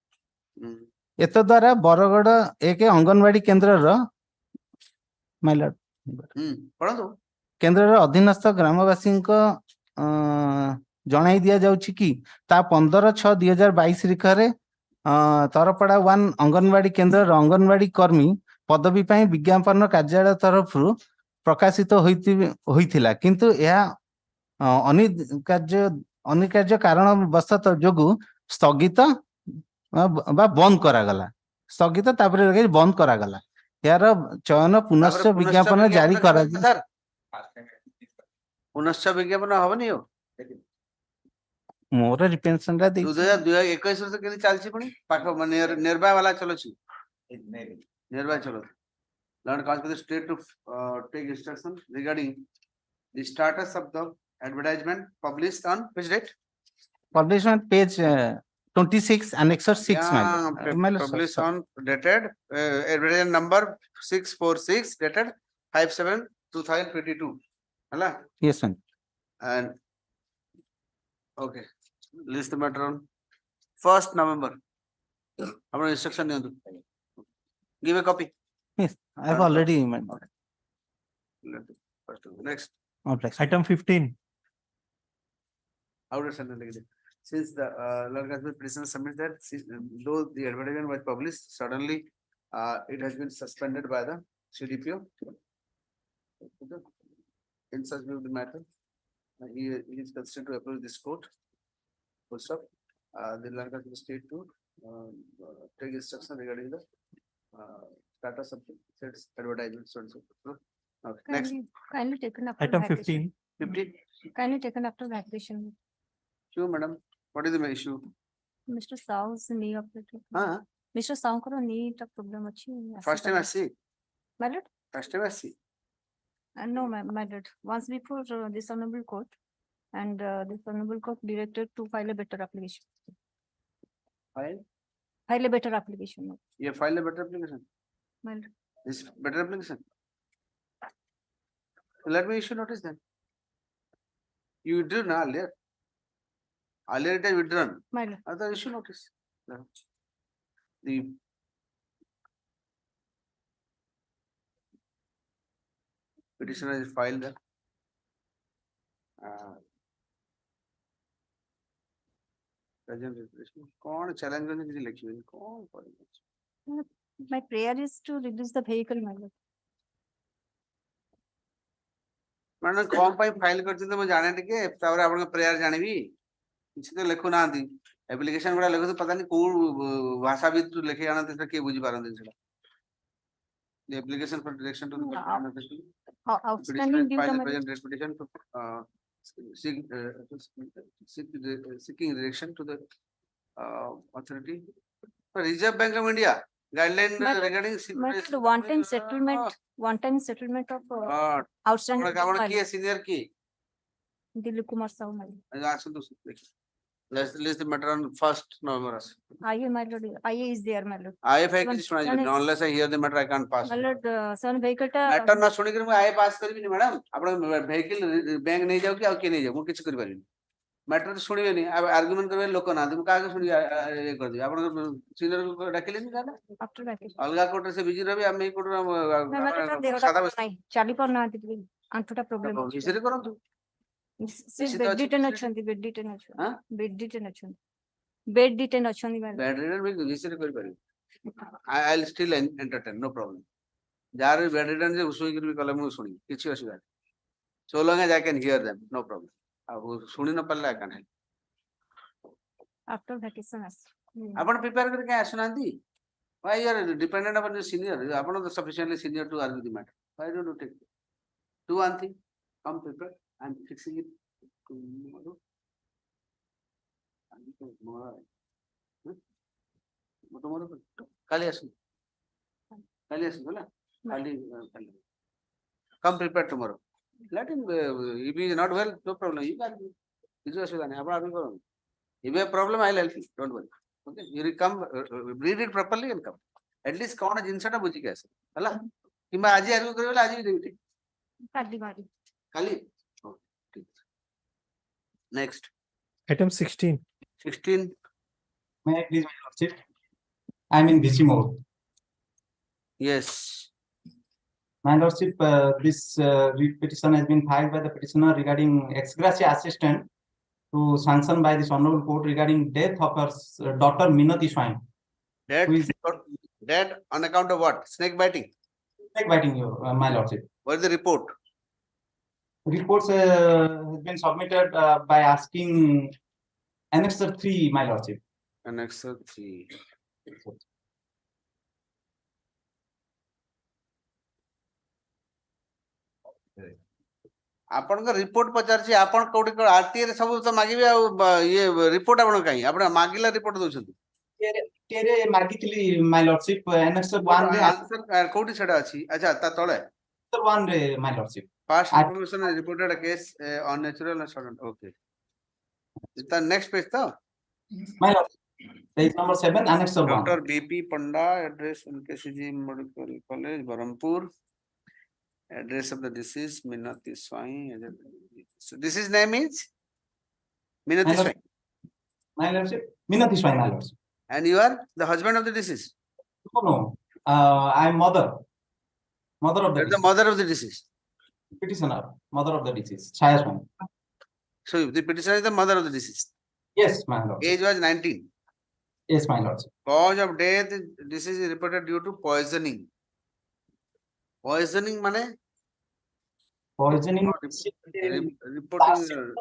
एत द्वारा बरगड़ एक अंगनवाड़ी केंद्र my lord पढ़ନ୍ତୁ केंद्र अधीनस्थ ग्रामवासी जणाई दिया जाउछि कि ता 15/6/2022 रिखरे तरपड़ा 1 अंगनवाड़ी केंद्र अंगनवाड़ी कर्मी पदवी ପାଇଁ विज्ञापन कार्यालय तरफ प्रकाशित होइथिला किंतु यह अनिकार्य कारण वशत जोगु स्थगित बा बंद करागला स्थगित तापरे बंद करागला यार चयन पुनश्च विज्ञापन जारी करा पुनश्च विज्ञापन हबनी हो मोर रिपेंशन रा दे 2021 से केनी चालछि पुनी पाख निर्भय वाला चलोछि निर्भय चलो learned counsel state to take instruction regarding the status of the advertisement published on which date publishment page 26 annexure 6, my lord. My lord, sir, Published sir. on dated, advertisement number 646 dated 5/7/2022. Hala? Yes, ma'am. And, okay, list the matter on 1st November. Our instruction, give a copy. Yes, I have already, my lord. Next, Objection. Item 15. how to send the negative. Since the Lord Gasper petitioner submits that, though the advertisement was published, suddenly it has been suspended by the CDPO. In such view of the matter, he is considered to approach this court. Full stop. The Lord Gasper state to take instruction regarding the status of the said advertisement. So and so. Okay, next, Kindly taken after Item vacation. 15. 50. Kindly taken after vacation. Sure, madam. What is the issue? Mr. Sao's knee operated. Mr. Sao karo knee ta problem achi. First time I see. My lord? First time I see. No, my lord. Once before this honorable court, and this honorable court directed to file a better application. File? File a better application. You file a better application. My lord. This better application. Let me issue notice then. You withdrew na earlier. Earlier it is withdrawn. My lord. Other issue notice. No. The petitioner is filed there. Present representation. कौन challenge करने के लिए लिखी हुई है? कौन पढ़ेगा? My prayer is to release the vehicle, my lord. मैंने कौन पाई फाइल करती तो मैं जाने टिके तावर आपन प्रेयर जानिबी କିଛି ତ ଲେଖୁ ନାହାନ୍ତି ଆପ୍ଲିକେସନ ଗୁଡା ଲେଖୁଛନ୍ତି ପତା ନାହିଁ କୋଉ ଭାଷା ଭିତରୁ ଲେଖି ଆଣନ୍ତି ସେଟା କିଏ ବୁଝି ପାରନ୍ତି ସେଟା the application for direction to the Outstanding due file to the my present petition to seeking direction to the authority for Reserve Bank of India guideline regarding one-time settlement of outstanding. ଆପଣ କିଏ senior କିଏ Dilip Kumar Sao, my lord. ଆସନ୍ତୁ let's list the matter on 1st November. IA, my lord. IA is there, my lord. IFI କିଛି ଶୁଣାଯିବନି unless I hear the matter I can't pass. My lord, son vehicle ta. Matter ନା ଶୁଣିକିରି ମୁଁ I pass କରିବିନି madam ଆପଣ vehicle bank ନେଇଯାଉ କି ଆଉ କିଏ ନେଇଯାଉ ମୁଁ କିଛି କରିପାରିବିନି ମ୍ୟାଟର ତ ଶୁଣିବେନି ଆର୍ଗୁମେଣ୍ଟ କରିବେ ଲୋକ ନାହାନ୍ତି ମୁଁ କାହାକୁ ଶୁଣି ଇଏ କରିଦେବି ଆପଣଙ୍କ ସିନିୟରକୁ ଡାକିଲେନି ତାହେଲେ After vacation. ଅଲଗା କୋର୍ଟରେ ସେ ବିଜି ରହିବେ ଆମେ ଏଇ କୋର୍ଟରେ ସାଧା ଚାଲି ପାରୁନାହାନ୍ତି ଟିକେ ଆଣ୍ଠୁଟା ପ୍ରୋବ୍ଲେମ ଅଛି ବିଷୟରେ କରନ୍ତୁ ସେ ବେଡ୍ ଡିଟେନ୍ ଅଛନ୍ତି ବେଡ୍ ଡିଟେନ୍ ଅଛନ୍ତି ବେଡ୍ ଡିଟେନ୍ ଅଛନ୍ତି ବ୍ୟାଡ୍ ରିଟର୍ନ ବିଷୟରେ କରିପାରିବେ I will still entertain no problem ଯାହାର ବ୍ୟାଡ୍ ରିଟର୍ନ ଯେ ଶୋଇକିରି ବି କଲେ ମୁଁ ଶୁଣିବି କିଛି ଅସୁବିଧା ନାହିଁ so long as I can hear them no problem ଆଉ ଶୁଣି ନ ପାରିଲେ I can't help after vacation ଆପଣ ପ୍ରିପେୟାର କରି କାଇଁ ଆସୁନାହାନ୍ତି why you are dependent upon your senior ଆପଣ ତ sufficiently senior to argue the matter why don't you take do one thing come prepare I'm fixing it tomorrow କାଲି ଆସନ୍ତୁ ହେଲା କାଲି come prepare tomorrow let him if he is not well no problem you can କିଛି ଅସୁବିଧା ନାହିଁ ଆପଣ argue କରନ୍ତୁ if you have problem I'll help you don't worry okay you will come read it properly and come at least କଣ ଜିନିଷଟା ବୁଝିକି ଆସ ହେଲା କିମ୍ବା ଆଜି ଆର୍ଗ୍ୟୁ କରିବେ ଆଜି ବି ଦେବି କାଲି next Item 16. 16 May I please, my lordship? I'm in VC mode. yes My lordship, this writ petition has been filed by the petitioner regarding ex gratia assistant to sanction by this honorable court regarding death of her daughter Minati Swain. Who is dead on account of what snake biting snake biting you, my lordship. what is the report Reports has been submitted by asking Annexure 3, my lordship. Annexure 3 ଆପଣଙ୍କ report ପଚାରୁଛି ଆପଣ କୋଉଠି ଆରଟିଏ ରେ ସବୁ ତ ମାଗିବେ ଆଉ ଇଏ ରିପୋର୍ଟ ଆପଣ କାହିଁ ଆପଣ ମାଗିଲା ରିପୋର୍ଟ ଦଉଛନ୍ତି ତେରେ ମାଗିଥିଲି my lordship Annexure 1 ରେ ଆନ୍ସର କୋଉଠି ସେଟା ଅଛି ଆଚ୍ଛା ତା ତଳେ Annexure 1 ରେ my lordship. past information reported a case unnatural and sudden okay the next page to My lordship, Page number 7, Annex 1. Dr. BP Panda, address NKCG Medical College, Barampur. Address of the deceased, Minati Swai. So this is name is Minati Swai. My lordship, Minati Swai, my lordship. And you are the husband of the deceased. No. I am mother. Mother of the That's the deceased. mother of the deceased. Petitioner, mother of the deceased. Chaya Swami. So the petitioner is the mother of the deceased. Yes, my lordship. Age was 19. Yes, my lordship. Cause of death, disease is reported due to poisoning. Poisoning mane? Poisoning. Reporting.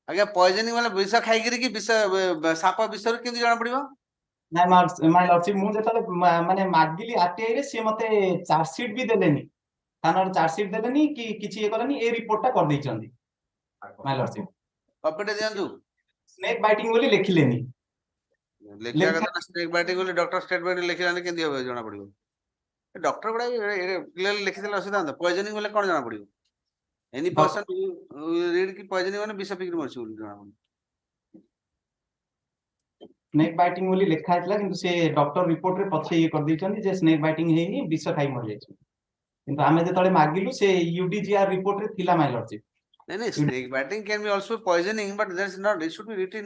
ଆଜ୍ଞା poisoning ମାନେ ବିଷ ଖାଇକିରି କି ବିଷ ସାପ ବିଷୟରେ କେମିତି ଜଣା ପଡିବ? ନାଇଁ ମାଇ ଲର୍ଡସିପ ମୁଁ ଯେତେବେଳେ ମାନେ ମାଗିଲି ଆରଟିଆଇ ରେ ସିଏ ମତେ ଚାର୍ଜ ସିଟ୍ ବି ଦେଲେନି ଥାନାରେ ଚାର୍ଜ ସିଟ୍ ଦେଲେନି କି କିଛି ଇଏ କଲେନି ଏ ରିପୋର୍ଟଟା କରିଦେଇଛନ୍ତି ମାଇ ଲର୍ଡସିପ କପିଟେ ଦିଅନ୍ତୁ ସ୍ନେକ୍ ବାଇଟିଂ ବୋଲି ଲେଖିଲେନି ଲେଖିବା କଥା ନା ସ୍ନେକ୍ ବାଇଟିଂ ବୋଲି ଡକ୍ଟର ଷ୍ଟେଟମେଣ୍ଟ ଲେଖିଲାନି କେମିତି ହବ ଜଣା ପଡିବ ଡକ୍ଟର ଗୁଡା କ୍ଲିୟରଲି ଲେଖିଦେଲେ ଅସୁବିଧା ହନ୍ତା ପଏଜନିଂ ବୋଲେ କଣ ଜଣା ପଡିବ ଏନି ପର୍ସନ ରିଡ୍ କି ପଏଜନିଂ ମାନେ ବିଷ ପିକିରି ମରିଛି ବୋଲି ଜଣା ପଡିବ स्नेक बाइटिंग बोली लिखा है किंतु से डॉक्टर रिपोर्ट रे पछे ये कर देछन जे स्नेक बाइटिंग हेनी विष खाई मर जाय किंतु आमे जेतले मागिलु से यूडीजीआर रिपोर्ट रे थिला माय लॉर्डशिप नहीं snake biting can be also poisoning but there is not it should be written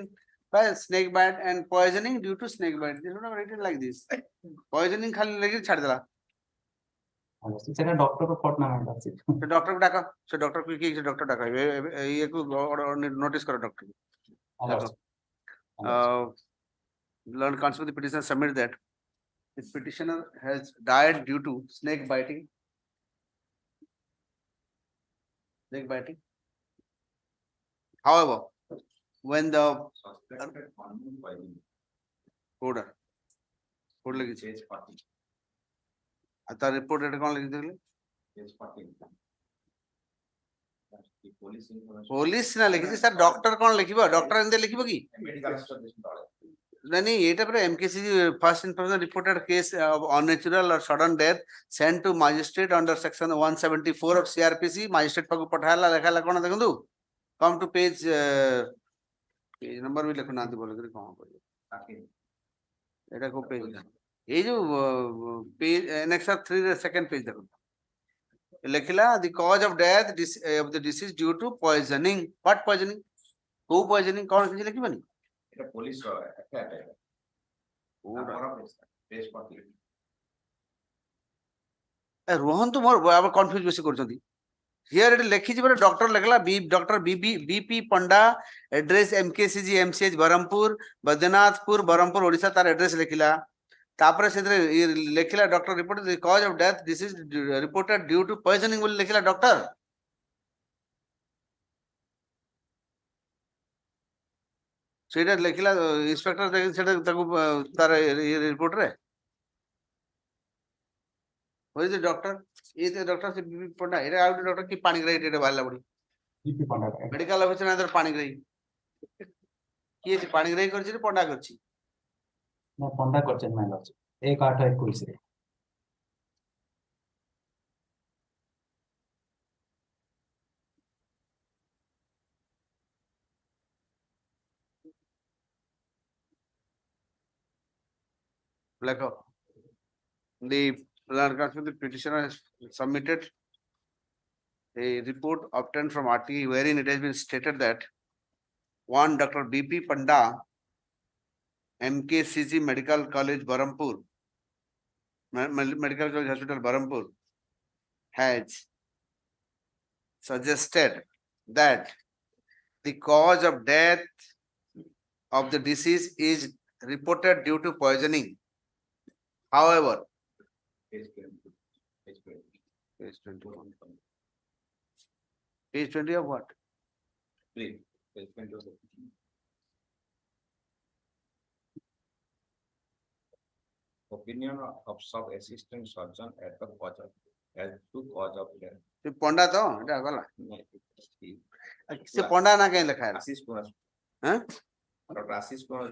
by snake bite and poisoning due to snake bite they should not written like this poisoning खाली लेके छाड़ देला सेना doctor को फट ना my lordship तो doctor को डाका से डॉक्टर को की डॉक्टर डाका ये को नोटिस करो doctor learned counsel the petitioner submit that the petitioner has died due to snake biting however when the order lagi che ata report ete kon lagi dele police na likhi sir doctor kon likhibo doctor ende likhibo ki नहीं ये पर MKCG first information reported case of unnatural और sudden death send to magistrate under section 174 of CrPC magistrate पाको पठाला लेखाला कोन देखंदु come to page page number भी लिखना आंती बोल करी कोन करियो एटा को पेज ये जो पेज एनेक्सर 3 रे सेकंड पेज देखो लिखला the cause of death of the disease due to poisoning what poisoning को पॉइजनिंग कोन किछ लिखिबनी এটা পুলিশ একটা रोहन तो मोर कन्फ्यूज बेसी करछंती हियर इट लिखि जे डॉक्टर लिखला doctor BP Panda address MKCG MCH Berhampur Baidyanathpur Berhampur Odisha तार एड्रेस लिखिला तापर से लिखिला doctor report the cause of death this is reported due to poisoning बोली लिखिला डॉक्टर सेटा लिखिला इंस्पेक्टर सेटा ताको तार रिपोर्ट रे Who is the doctor? Is the doctor से बीपी पंडा एरे आउट डॉक्टर की पानीग्राही एटे बाहला बडी बीपी पंडा मेडिकल ऑफिसर ना पानीग्राही की छै पानीग्राही करछि रे पंडा करछि ना पंडा करछन माय लॉर्डशिप 1/8/21 रे Black the petitioner has submitted a report obtained from RTE wherein it has been stated that one Dr. BP Panda, MKCG Medical College Barampur, Medical College Hospital Barampur, has suggested that the cause of death of the disease is reported due to poisoning. However, page 21. Page 20 of what? Page 20 of opinion of sub-assistant surgeon at the cause of as to cause of death. ये पंडा तो এটা গলা से पंडा ना कहीं लिखा है आशीष कुमार हैं डॉक्टर आशीष कुमार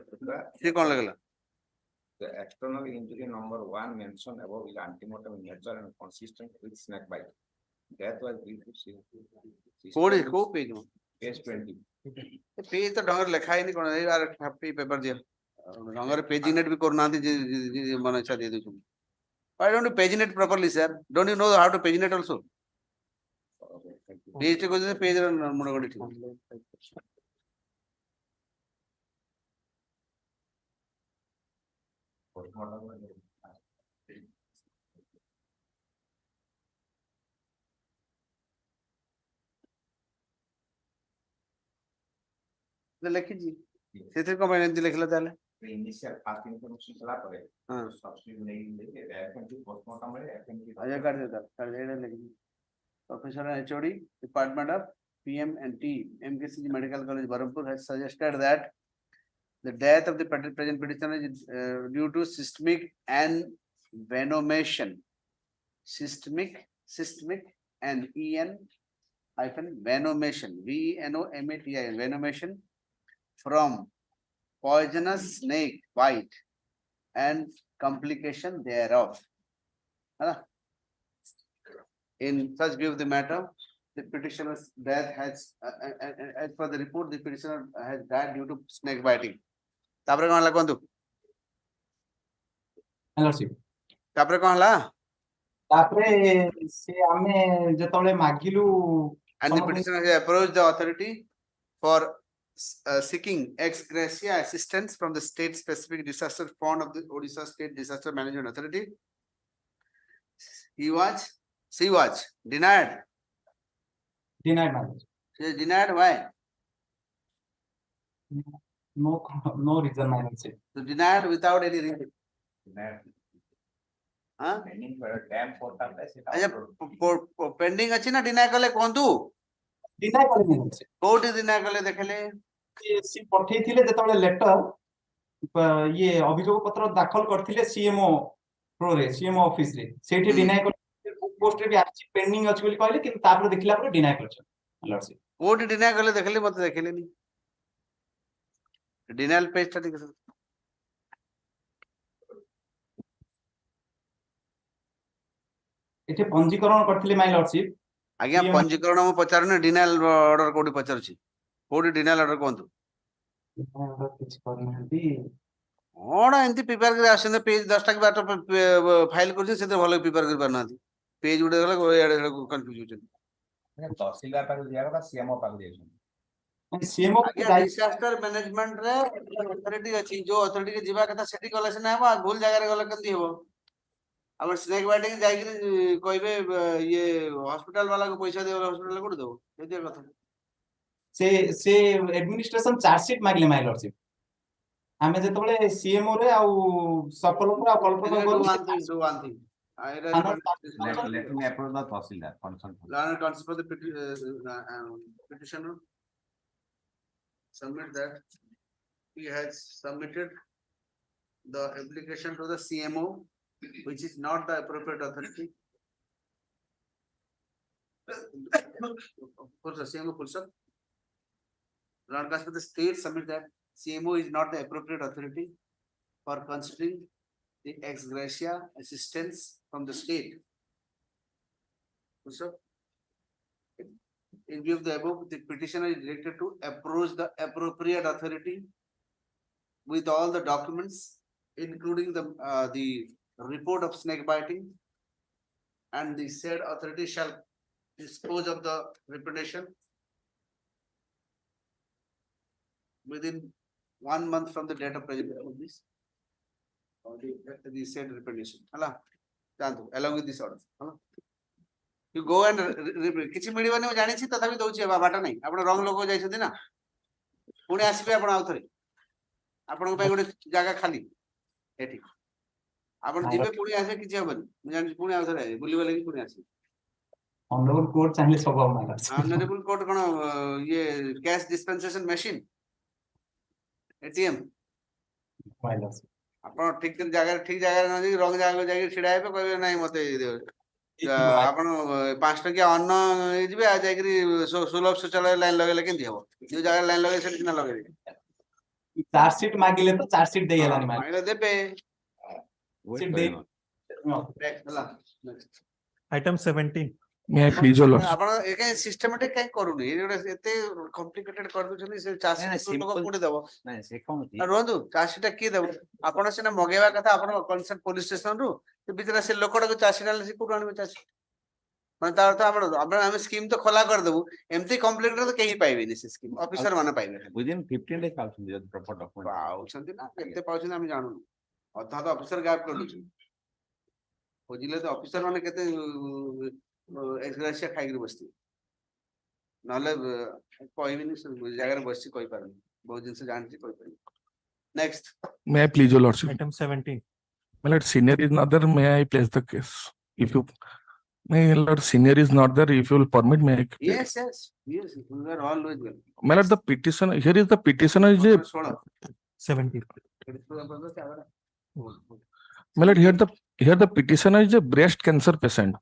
ये कौन लगला the external injury number 1 mentioned above is antemotum in nature and consistent with snake bite. Death was due to code को पेज में page 20. पेज तो ढंगर लिखा ही नहीं कोन यार हैप्पी पेपर दिया ढंगर पेजिनेट भी करना थी मन इच्छा दे दे why don't you paginate properly sir don't you know how to paginate also page को जो पेज मन गडी ठीक लिखी जी से को मैंने लिखला ताले initial first information चला करे हां substitute नहीं लेके एफएनटी पोस्टमार्टम में एफएनटी आया कर देता कर देने लगी प्रोफेसर एचओडी डिपार्टमेंट ऑफ पीएम&टी MKCG medical college Berhampur has suggested that the death of the present petitioner is due to systemic envenomation systemic and venomation venomation from poisonous snake bite and complication thereof. In such view of the matter, the petitioner's death has, as per the report, the petitioner has died due to snake biting. तापरे कौन ला कौन तू? Hello, sir. तापरे कौन ला? तापरे से आमे जतले मागिलु And the petitioner has approached the authority for seeking ex gratia assistance from the state specific disaster fund of the Odisha State Disaster Management Authority. She was denied. denied my lord. She is denied. Why? No reason my lord, sir. So denied without any reason. हाँ? pending for damn portal है सेटा अच्छा pending अच्छी ना deny कले कौन तू deny कले my lord, sir. Court deny कले देखले सी पठेइथिले जतले लेटर ये अभियोग पत्र दाखल करथिले सीएमओ प्रो रे सीएमओ ऑफिस रे सेठी डिनाय कर पोस्ट रे भी आछि पेंडिंग अछि बोली कहले कि तापर देखला पर डिनाय करछ लॉर्ड सर कोर्ट डिनाय कले देखले मत देखले नहीं डिनायल पेज था ठीक है एठे पंजीकरण करथिले माय लॉर्डशिप आज्ञा पंजीकरण मो पचारने डिनायल ऑर्डर कोडी पचारछि कोडी डिनायल ऑर्डर कोंतु किछ करनांती ओण एंती प्रिपेयर कर आछन पेज 10 टा के बात फाइल करछि सेते भलो प्रिपेयर कर परनांती पेज उडे गला एडे कंफ्यूज होछन तहसीलदार पाक दिया का सीएमओ पाक दिया सीएमओ डिजास्टर मैनेजमेंट रे अथॉरिटी अछि जो अथॉरिटी के जीवा कथा सेठी कले से ना बा भूल जगह रे गले केंती हेबो अगर स्नेक बाइटिंग जाई कि कहबे ये हॉस्पिटल वाला को पैसा देबो हॉस्पिटल कोड देबो एते कथा से एडमिनिस्ट्रेशन चार्जशीट मागले माय लॉर्डशिप आमे जतबले सीएमओ रे आ सफलपुर आ कल्पना do कर one thing let me approach the tehsildar consent learn consent for the petitioner submit that he has submitted the application to the CMO which is not the appropriate authority for the CMO full learn consent for the state submit that CMO is not the appropriate authority for considering the ex gratia assistance from the state. So, in view of the above, the petitioner is directed to approach the appropriate authority with all the documents, including the report of snake biting, and the said authority shall dispose of the reputation within 1 month from the date of presentation of this. The said reputation. Allah, along with this order. You go and किछि मिलिबा नै जानि छि तथापि दउछि बाटा नै आपण रंग लोक जाय छथि ना पुणी आसीबे आपण आउथरे आपण पय गोटे जागा खाली एठी आपण जिबे पुणी आसे किछि हबन मु जानि पुणी आउथरे बुलिबा लागि पुणी आसी ऑनरेबल कोर्ट चाहले सब माला ऑनरेबल कोर्ट कोन ये कैश डिस्पेंसेशन मशीन एटीएम माला आपण ठीक जगह न रंग जगह जाई छिडा हेबे कहबे नै मते आपण 5 टकिया अन्न जिबे आ जाई करी सुलभ शौचालय लाइन लगेले केंती हबो जो जगह लाइन लगे सेठी ना लगे चार्जशीट मागिले तो चार्जशीट देय लानी माइले देबे सीट दे हला Item 17. May I please your lordship? ଆପଣ ଏ କାଇଁ ସିଷ୍ଟମାଟିକ କାଇଁ କରୁନି ଏ ଗୋଟେ ଏତେ କମ୍ପ୍ଲିକେଟେଡ କରିଦଉଛନ୍ତି ସେ ଚାଷୀ ଲୋକ କୋଉଠି ଦବ ରୁହନ୍ତୁ ଚାଷୀଟା କିଏ ଦବ ଆପଣ ସିନା ମଗେଇବା କଥା ଆପଣ କନସର୍ନ ପୋଲିସ ଷ୍ଟେସନ ରୁ ବିଚରା ସେ ଲୋକଟାକୁ ଚାଷୀ ନେଲେ ସେ କୋଉଠୁ ଆଣିବେ ଚାଷୀ ମାନେ ତାର ତ ଆପଣ ଆମେ ସ୍କିମ ତ ଖୋଲା କରିଦେବୁ ଏମିତି କମ୍ପ୍ଲିକେଟେଡ ତ କେହି ପାଇବେନି ସେ ସ୍କିମ ଅଫିସର ମାନେ ପାଇବେ Within 15 days ପାଉଛନ୍ତି ଯଦି proper document. ପାଉଛନ୍ତି ନା କେତେ ପାଉଛନ୍ତି ଆମେ ଜାଣୁନୁ ଅଧା ତ ଅଫିସର ଗାୟବ କରିଦଉଛନ୍ତି ଖୋଜିଲେ ତ ଅଫିସର ମାନେ କେତେ ଏକ୍ସଗ୍ରେସିଆ ଖାଇକିରି ବସିଥିବେ ନହେଲେ କହିବିନି ସେ ଜାଗାରେ ବସିଛି କହିପାରୁନି ବହୁତ ଜିନିଷ ଜାଣିଛି କହିପାରିବି next May I please your lordship? Item 17. My lord, senior is not there. May I place the case? If you, my lord, senior is not there. If you will permit, may I? yes we are always well My lord, the petition here is the petitioner is a. 17. My lord, here the petitioner is a breast cancer patient.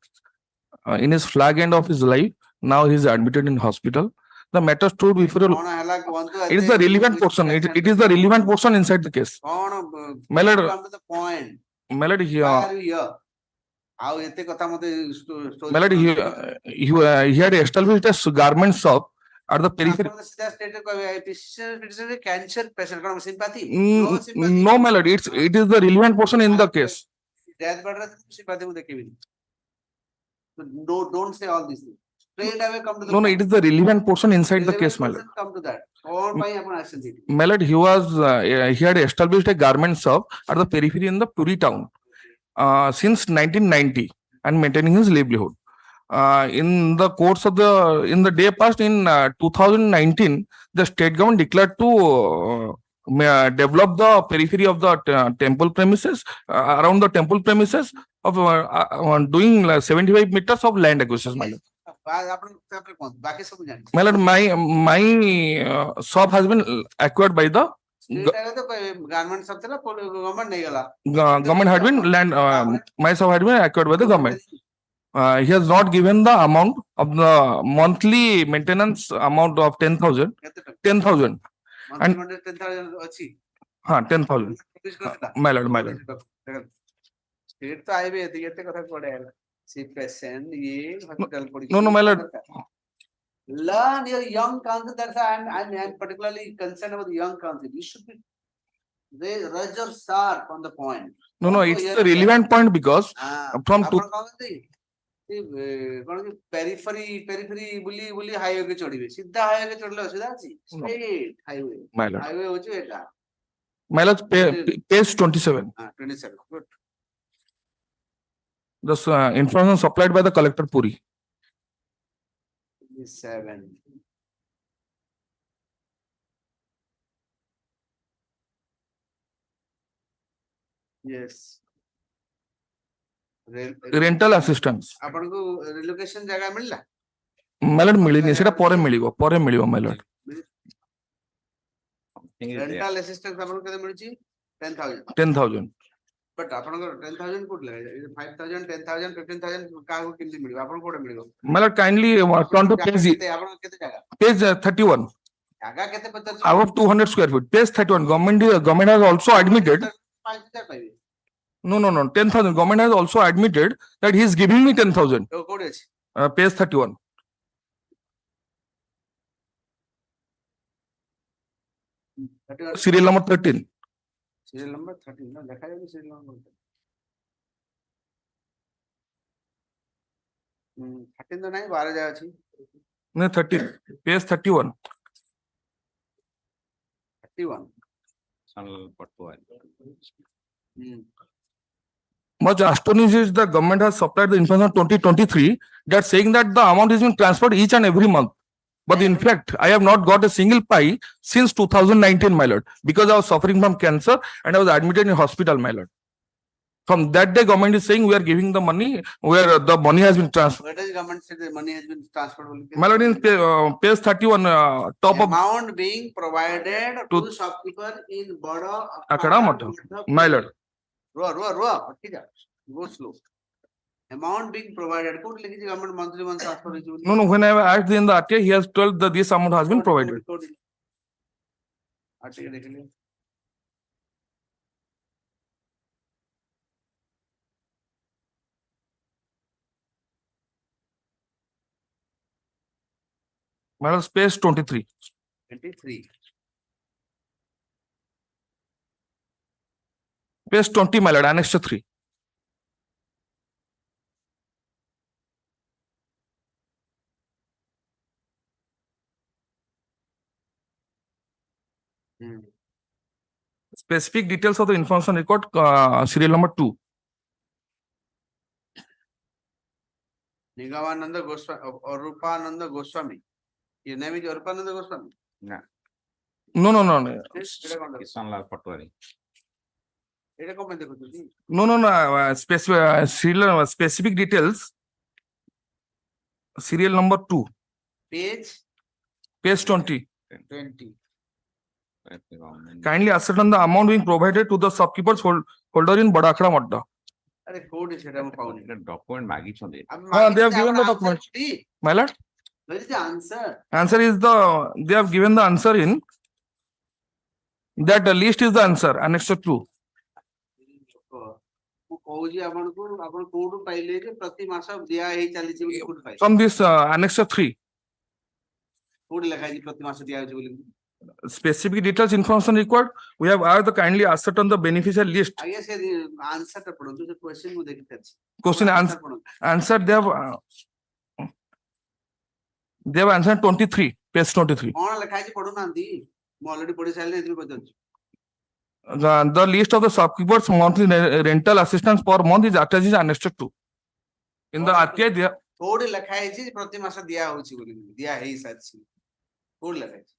In his flag end of his life, now he is admitted in hospital. The matter stood before. କଣ ହେଲା କୁହନ୍ତୁ It is the relevant portion. It is the relevant portion inside the case. କଣ My lord, come to the point my lord, why are you here ଆଉ ଏତେ କଥା ମତେ my lord, he had established a garment shop at the periphery. ସିଧା state କହିବେ petitioner cancer patient କଣ sympathy No, my lord, it is the relevant portion in the case. death bed ରେ sympathy ମୁଁ ଦେଖିବିନି don't say all these things straight away come to the No, it is the relevant portion inside the case, my lord. come to that କଣ ପାଇଁ ଆପଣ ଆସିଛନ୍ତି My lord, he had established a garment shop at the periphery in the Puri town since 1990 and maintaining his livelihood. In the course of in the day past in 2019, the state government declared to develop the periphery of the temple premises around the temple premises of doing 75 meters of land acquisition, my lord. ଆପଣ ତାପରେ କୁହନ୍ତୁ ବାକି ସବୁ ଜାଣିଛି My lord, my shop has been acquired by the ସେଇଟା ତ garment ସବ ଥିଲା ଗଭର୍ଣ୍ଣମେଣ୍ଟ ନେଇଗଲା government had been land. My shop had been acquired by the government. He has not given the amount of the monthly maintenance amount of 10,000. 10,000. And 10,000 ଅଛି 10,000. My lord, my lord. State तो आइबे एते କଥା पड़े सी patient ये hospital पड़ी No, my lord. learn your young council that's why I'm particularly concerned about the young council you should be they razor sharp on the point No, it's a relevant point because from ଆପଣ କହନ୍ତି କଣ କି periphery बुली highway के चढ़िबे सीधा highway के चढ़ले असुविधा अछि straight highway My lord. Highway होची एटा My lord, page 27. 27 good The information supplied by the collector Puri. 27 yes Rental assistance. ଆପଣଙ୍କୁ ରିଲୋକେସନ ଜାଗା ମିଳିଲା My lord, ମିଳିନି ସେଟା ପରେ ମିଳିବ my lord. ରେଣ୍ଟାଲ ଆସିଷ୍ଟାନ୍ସ ଆପଣଙ୍କୁ କେତେ ମିଳୁଛି 10,000 10,000. ବଟ୍ ଆପଣଙ୍କର 10,000 କୋଉଠି ଲାଗେ 5,000 10,000 15,000 କାହାକୁ କେମିତି ମିଳିବ ଆପଣ କୋଉଠି ମିଳିବ My lord, kindly turn to page ଆପଣ କେତେ ଜାଗା 31. ଜାଗା କେତେ ପଚାରୁଛି Out of 200 square feet. Page 31. Government has also admitted. 5,000 ପାଇବେ No. 10,000. Government has also admitted that he is giving me 10,000. କୋଉଠି ଅଛି Page 31. Serial number 13. serial number 13 ନା ଦେଖାଯାଉଛି serial number 13 ତ ନାହିଁ 12 ଜାଗା ଅଛି No, 13. Page 31. 31 Much astonished is the government has supplied the information 2023 that saying that the amount is being transferred each and every month. But in fact, I have not got a single pie since 2019, my lord, because I was suffering from cancer and I was admitted in hospital, my lord. From that day, government is saying we are giving the money where the money has been transferred. where does government say the money has been transferred My lord, in page 31, top of amount being provided to shopkeeper in Bodo Akada Mata. My lord. Ruh, okay, go slow. Amount being provided. Could like government monthly one transfer. No. When I asked in the RTA, he has told that this amount has been provided. RTA देख लिया my lord, space 23. 23. Page 20, my lord, annex 3. Hmm. Specific details of the information record, serial number 2. Nigavananda Goswami, Arupananda Goswami. Your name is Arupananda Goswami? No, no, no, no. এটা কোন pen দেখুছি? No, no, no. Serial specific details. Serial number 2. Page Page 20. 20. Kindly ascertain the amount being provided to the shopkeepers holder in Badakra Madda. আরে code সেটা আমি পাউনি। Document মাগিছন্তি। They have given the document. My lord, Where is the answer? answer is they have given the answer in that the list is the answer, annex 2. ମୁଁ କହୁଛି ଆପଣଙ୍କୁ ଆପଣ କୋଉଠୁ ପାଇଲେ ଯେ ପ୍ରତି ମାସ ଦିଆ ହେଇ ଚାଲିଛି ବୋଲି କୋଉଠୁ ପାଇଲେ? From this annex 3. କୋଉଠି ଲେଖା ହେଇଛି ପ୍ରତି ମାସ ଦିଆ ହେଉଛି ବୋଲି? Specific details information required. We have asked the kindly ascertain the beneficiary list. ଆଜ୍ଞା ସେ ଆନ୍ସର ଟା ପଢନ୍ତୁ ସେ କ୍ୱେଶ୍ଚନ ମୁଁ ଦେଖିଛି। Question answer they have answered 23, page 23. କଣ ଲେଖା ହେଇଛି ପଢୁନାହାନ୍ତି? ମୁଁ ଅଲରେଡି ପଢି ସାରିଲି ଏଥିପାଇଁ ପଚାରୁଛି। The list of the shopkeepers monthly rental assistance per month is attached in annex 2. In the RTI they କୋଉଠି ଲେଖା ହେଇଛି ପ୍ରତି ମାସ ଦିଆ ହଉଛି ବୋଲି? ଦିଆ ହେଇ ସାରିଛି। କୋଉଠି ଲେଖା ହେଇଛି?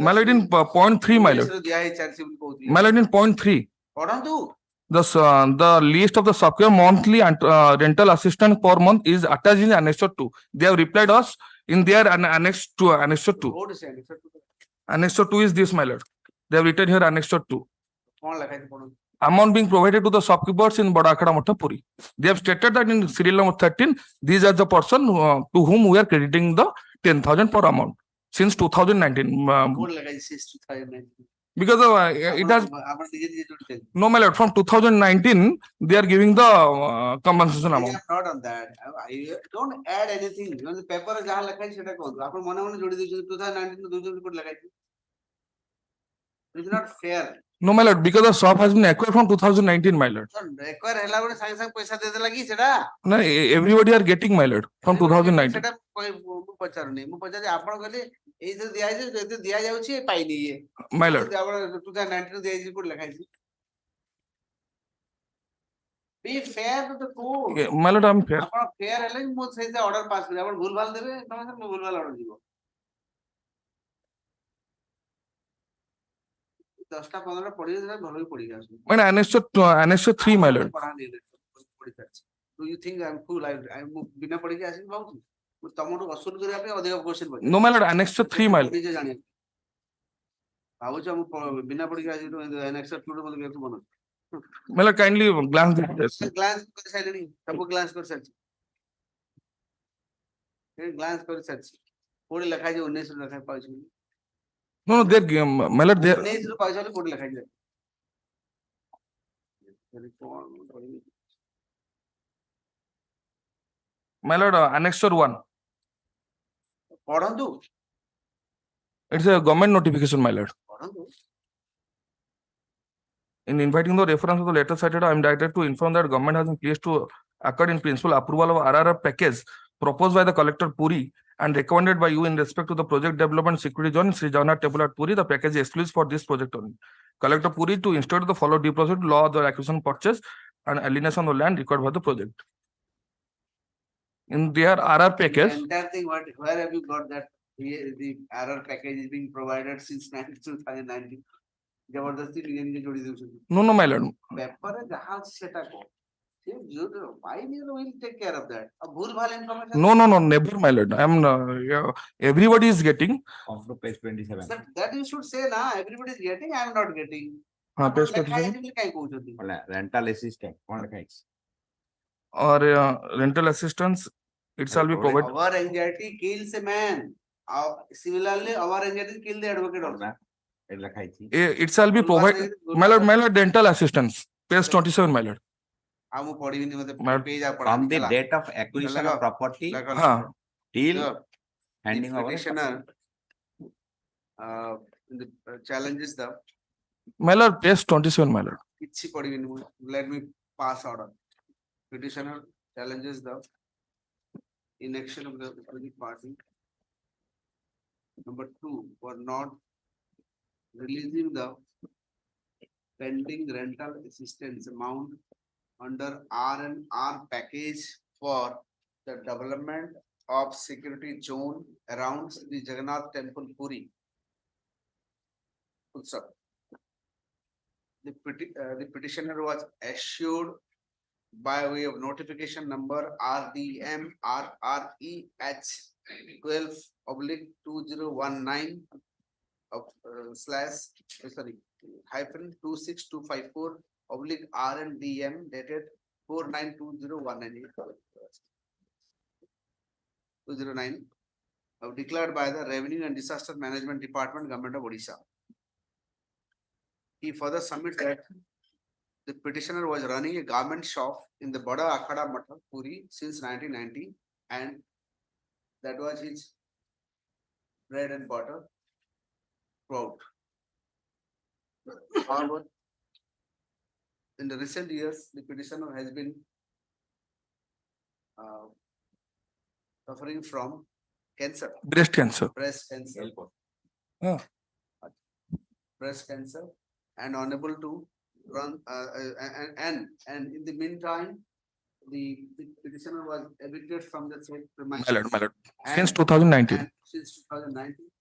my lord in point 3, my lord. ଦିଆ ହେଇ ସାରିଛି ବୋଲି କହୁଛି। My lord in point 3. ପଢନ୍ତୁ। The list of the shopkeeper monthly and rental assistance per month is attached in annex 2. They have replied us in their annex 2. Annex 2. କୋଉଠି ସେ answer ଟା? Annex 2 is this, my lord. They have written here annex 2. କଣ ଲେଖା ହେଇଛି ପଢନ୍ତୁ। Amount being provided to the shopkeepers in Badakara Matta Puri. They have stated that in serial number 13, these are the person to whom we are crediting the 10,000 per amount since 2019. କୋଉଠି ଲେଖା ହେଇଛି 6,590? Because it has ଆପଣ ନିଜେ ନିଜେ ଯୋଡିଛନ୍ତି। no, my lord, from 2019 they are giving the compensation I amount. am not on that. I don't add anything. On the paper ଯାହା ଲେଖା ହେଇଛି ସେଟା କୁହନ୍ତୁ। ଆପଣ ମନେ ମନେ ଯୋଡି ଦେଇଛନ୍ତି 2019 ରୁ 2020 କୋଉଠି ଲେଖା ହେଇଛି? It is not fair. No, my lord, because the shop has been acquired from 2019, my lord. Acquire ହେଲା ବେଳେ ସାଙ୍ଗେ ସାଙ୍ଗେ ପଇସା ଦେଇଦେଲା କି ସେଟା? No, everybody are getting, my lord, from 2019. ସେଟା ମୁଁ ପଚାରୁନି। ମୁଁ ପଚାରୁଛି ଆପଣ କହିଲେ ଏଇ ଯୋଉ ଦିଆ ହେଇଛି ଯଦି ଦିଆ ଯାଉଛି ପାଇନି ଇଏ। My lord. ଆପଣ 2019 ରୁ ଦିଆ ହେଇଛି କୋଉଠି ଲେଖା ହେଇଛି? Be fair to the court. My lord, I am fair. ଆପଣ fair ହେଲେ ମୁଁ ସେଇଟା ଅର୍ଡର ପାସ୍ କରିବି। ଆପଣ ଭୁଲ ଭାଲ ଦେବେ ତମେ ମୁଁ ଭୁଲ ଭାଲ ଅର୍ଡର ଯିବ। 10ଟା 15ଟା ପଢିବେ ସେଟା ଭଲ ବି ପଢିକି ଆସୁନି। When annex 3, my lord. Do you think I'm fool? I ବିନା ପଢିକି ଆସିକି ଭାବୁଛି ମୁଁ ତମଠୁ ଅସୁଲ କରିବା ପାଇଁ ଅଧିକ କ୍ୱେଶ୍ଚନ ପଚାରୁଛି। No, my lord, annex 3, my lord. ନିଜେ ଜାଣିବା ଭାବୁଛ ମୁଁ ବିନା ପଢିକି ଆସିକି annex 2 ରେ ମୋତେ ବିରକ୍ତ ବନଉଛି। My lord, kindly glance this. Glands କରି ସାରିଲେଣି ସବୁ ଗ୍ଲାନ୍ସ କରି ସାରିଛି। ଗ୍ଲାନ୍ସ କରି ସାରିଛି। କୋଉଠି ଲେଖା ହେଇଛି 19 ରୁ ଲେଖା ପାଉଛି? No, no, they're my lord, they're 19 ରୁ ପାଉଛି ବୋଲି କୋଉଠି ଲେଖା ହେଇଛି? my lord, annex 1. ପଢନ୍ତୁ। It's a government notification, my lord. ପଢନ୍ତୁ। In inviting the reference of the letter cited, I am directed to inform that government has been pleased to accord in principle approval of RRF package proposed by the collector Puri and recommended by you in respect to the project development security zone Sri Jagannath Temple at Puri. The package is exclusive for this project only. Collector Puri to instruct the follow due process law of the acquisition, purchase and alienation of land required for the project. In their RR package, The entire thing, where have you got that the RR package is being provided since 2019? जबरदस्ती ନିଜେ ନିଜେ ଯୋଡି ଦେଉଛନ୍ତି। no, no, my lord. Paper ରେ ଯାହା ଅଛି ସେଟା କହ। ସେ pioneer will take care of that. ଆଉ ଭୁଲ ଭାଲ information No, no, no, never, my lord. I am everybody is getting. On to page 27. that you should say na everybody is getting, I am not getting. Page ଲେଖା ହେଇଛି ବୋଲି କାଇଁ କହୁଛନ୍ତି? Rental assistant କଣ ଲେଖା ହେଇଛି? Or rental assistance, it shall be provided. Our anxiety kills a man. Similarly, our anxiety kills the advocate also. ଏଠି ଲେଖା ହେଇଛି। It shall be provided. My lord, dental assistance, page 27, my lord. ଆଉ ମୁଁ ପଢିବିନି ମତେ Madam, ପେଜ ଆଉ From the ପଢା date of acquisition of property हाँ, till The petitioner challenges the My lord, page 27, my lord. Itchy Podivin, let me pass order. Petitioner challenges the inaction of the opposing party. Number 2, for not releasing the pending rental assistance amount under R&R package for the development of security zone around the Jagannath Temple, Puri. Full stop. The petitioner was assured by way of notification number RDM RREH 12/2019 of hyphen 26254 RNDM dated 492019 declared by the Revenue and Disaster Management Department, Government of Odisha. He further submits that the petitioner was running a garment shop in the Bada Akhada Matha, Puri since 1990, and that was his bread and butter throughout. However, in the recent years, the petitioner has been suffering from cancer, Breast cancer. breast cancer, Ah. breast cancer, and unable to run. And in the meantime, the petitioner was evicted from the said premises. My lord. And- Since 2019. and since 2019,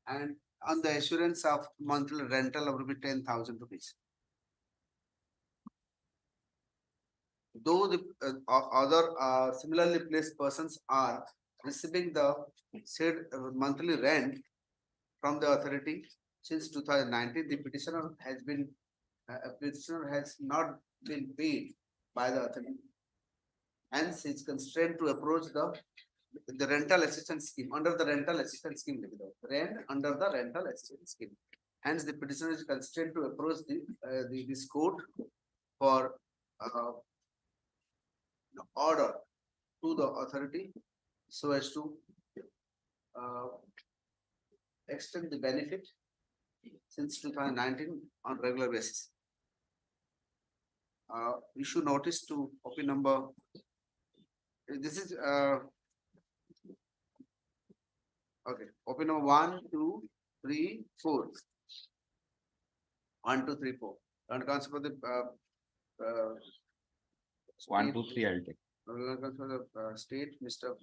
and on the assurance of monthly rental of rupees 10,000 rupees. Though the other similarly placed persons are receiving the said monthly rent from the authority since 2019, the petitioner has not been paid by the authority. Hence, is constrained to approach the rental assistance scheme under the rental assistance scheme. Rent under the rental assistance scheme. Hence, the petitioner is constrained to approach this court for order to the authority so as to extend the benefit since 2019 on regular basis. Issue notice to OP number. This is okay. OP number 1, 2, 3, 4. 1, 2, 3, 4. And concept of the 1, 2, 3, I'll take. State, Mr.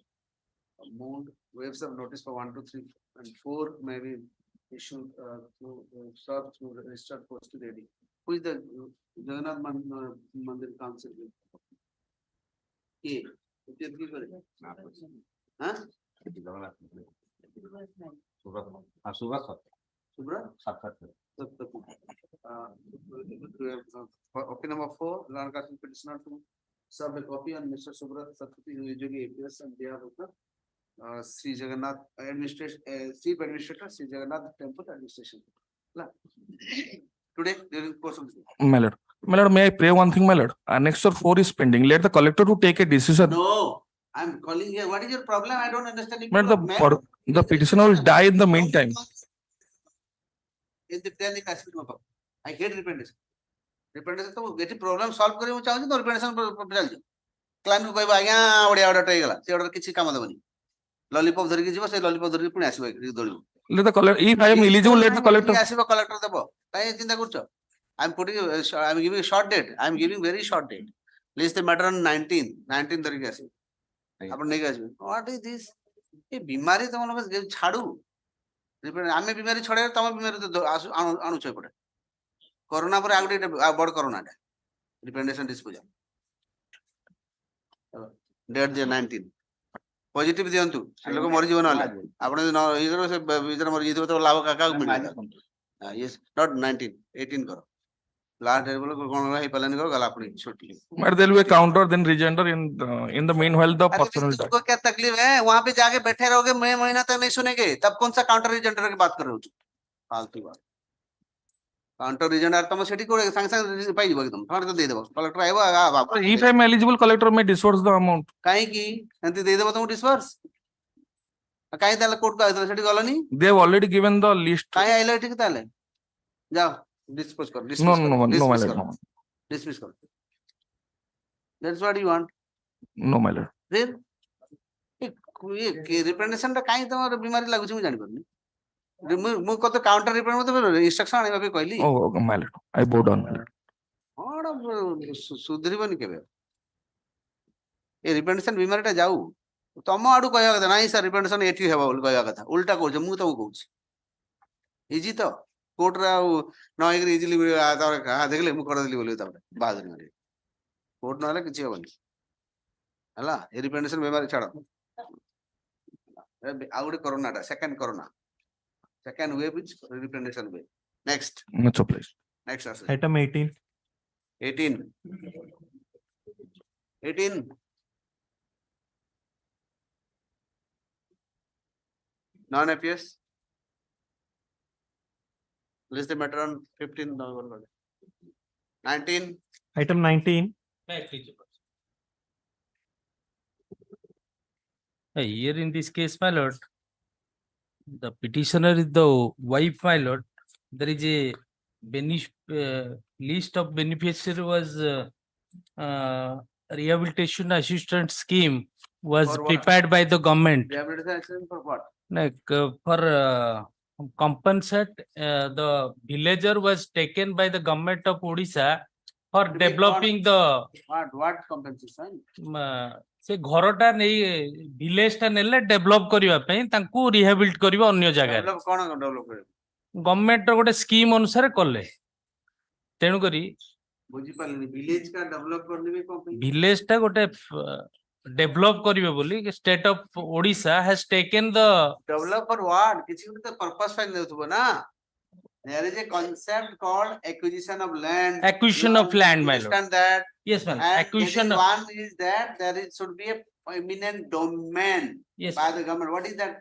Moon waves of notice for 1, 2, 3, and 4 may be issued to serve through the registered postal lady. Who is the Jagannath Mandir Council? A. Huh? Subra? Copy number 4, Land Council petitioner to serve a copy on Mr. Subra Satpathy, who usually appears on behalf of the Sri Jagannath administration, Chief Administrator, Sri Jagannath Temple Administration. Today, during the course of this. My lord, may I pray one thing, my lord? Annexure 4 is pending. Let the collector to take a decision. No, I'm calling here. What is your problem? I don't understand. My lord, the petitioner will die in the meantime. I hate repentation. Repentation to get a problem solved kare chahunchi to repentation chalji. Client ko kaiba agya odia order to egala. Se order kichi kama dabani. Lollipop dhari ki jibo se lollipop dhari puni asibo dolibo. Let the collector, if I am eligible, let the collector. Asibo collector debo. Kai chinta kurcho. I'm giving a short date. I'm giving very short date. List the matter on 19 dhari ki asibo. Apan nei asibo. What is this? ए बीमारी तम लोग छाड़ू आमे बीमारी छड़े तम बीमारी तो आणुछ एपटे corona पर आगुटे बड़ कोरोना रिप्रेजेंटेशन डिस्पोजल डेट जे 19 पॉजिटिव दियंतु से लोग मरि जीवन वाला आपण इधर से इधर मरि जीतो तो लाभ का मिल यस नॉट 19 18 करो लास्ट डेट बोलो कोन है पलानी करो गला अपनी छुट्टी But there will be a counter then regender in the meanwhile the personal तुमको क्या तकलीफ है वहां पे जाके बैठे रहोगे मैं महीना तक नहीं सुनेंगे तब कौन सा काउंटर रिजेंडर की बात कर रहे हो फालतू बात काउंटर रिजेंडर तुम सेठी को संग संग पाई जीवो एकदम थोड़ा तो दे देबो कलेक्टर आइबो if I am eligible, collector may disperse the amount. काहे की एंती दे देबो तुम डिस्पर्स काहे ताले कोर्ट को आइतले सेठी गलनी They have already given the list. काहे आइले ठीक ताले जाओ डिस्पोज कर No, डिस्मिस no, no, कर no, my डिस्मिस lord, कर no, डिस्मिस कर that's what you want no, my lord. फिर ये रिप्रेजेंटेशन टा काहे तमर बीमारी लागुची मु जानि परनी मु कत काउंटर रिप्रेजेंट मते इंस्ट्रक्शन आनिबा पे कहली Oh, okay, my lord. I bow down, my lord. कोन सुधरिबनी केबे ए रिप्रेजेंटेशन बीमारी टा जाऊ तम आडू कहया कथा नाही सर रिप्रेजेंटेशन एठी हेबा बोल कहया कथा उल्टा कहछ मु तमु कहूछ इजी तो कोर्ट रा न एक इजीली तार देखले मु कर देली बोली तापर बहादुरी मारी कोर्ट नहले किछि हेबनी हला ए रिप्रेजेंटेशन बीमारी छाड़ आ गुटे कोरोना टा second wave is representation wave next Much obliged. Next Item 18. 18 non-APS list the matter on 15 November 19 Item 19. Here in this case, my lord, the petitioner is the wife, my lord. There is a list of beneficiary was rehabilitation assistance scheme was For what? prepared by the government. rehabilitation accident for what Like for compensate the villager was taken by the government of Odisha for To be developing the what compensation से घरटा नहीं village टा नेले develop करिवा पई तांकू रिहेबिलिट करिवा अन्य जगह develop कोन develop करे government रो गोटे scheme अनुसार कले तेणु करी बुझी पालिनी विलेज का डेवलप करने में कोन विलेज टा गोटे डेवलप करिवे बोली state of Odisha has taken the develop for what किछि गुटे पर्पस फाइल देथबो ना there is a concept called acquisition of land Acquisition You of land, my lord. understand that yes ma'am and acquisition one is that there is should be a eminent domain yes by the government what is that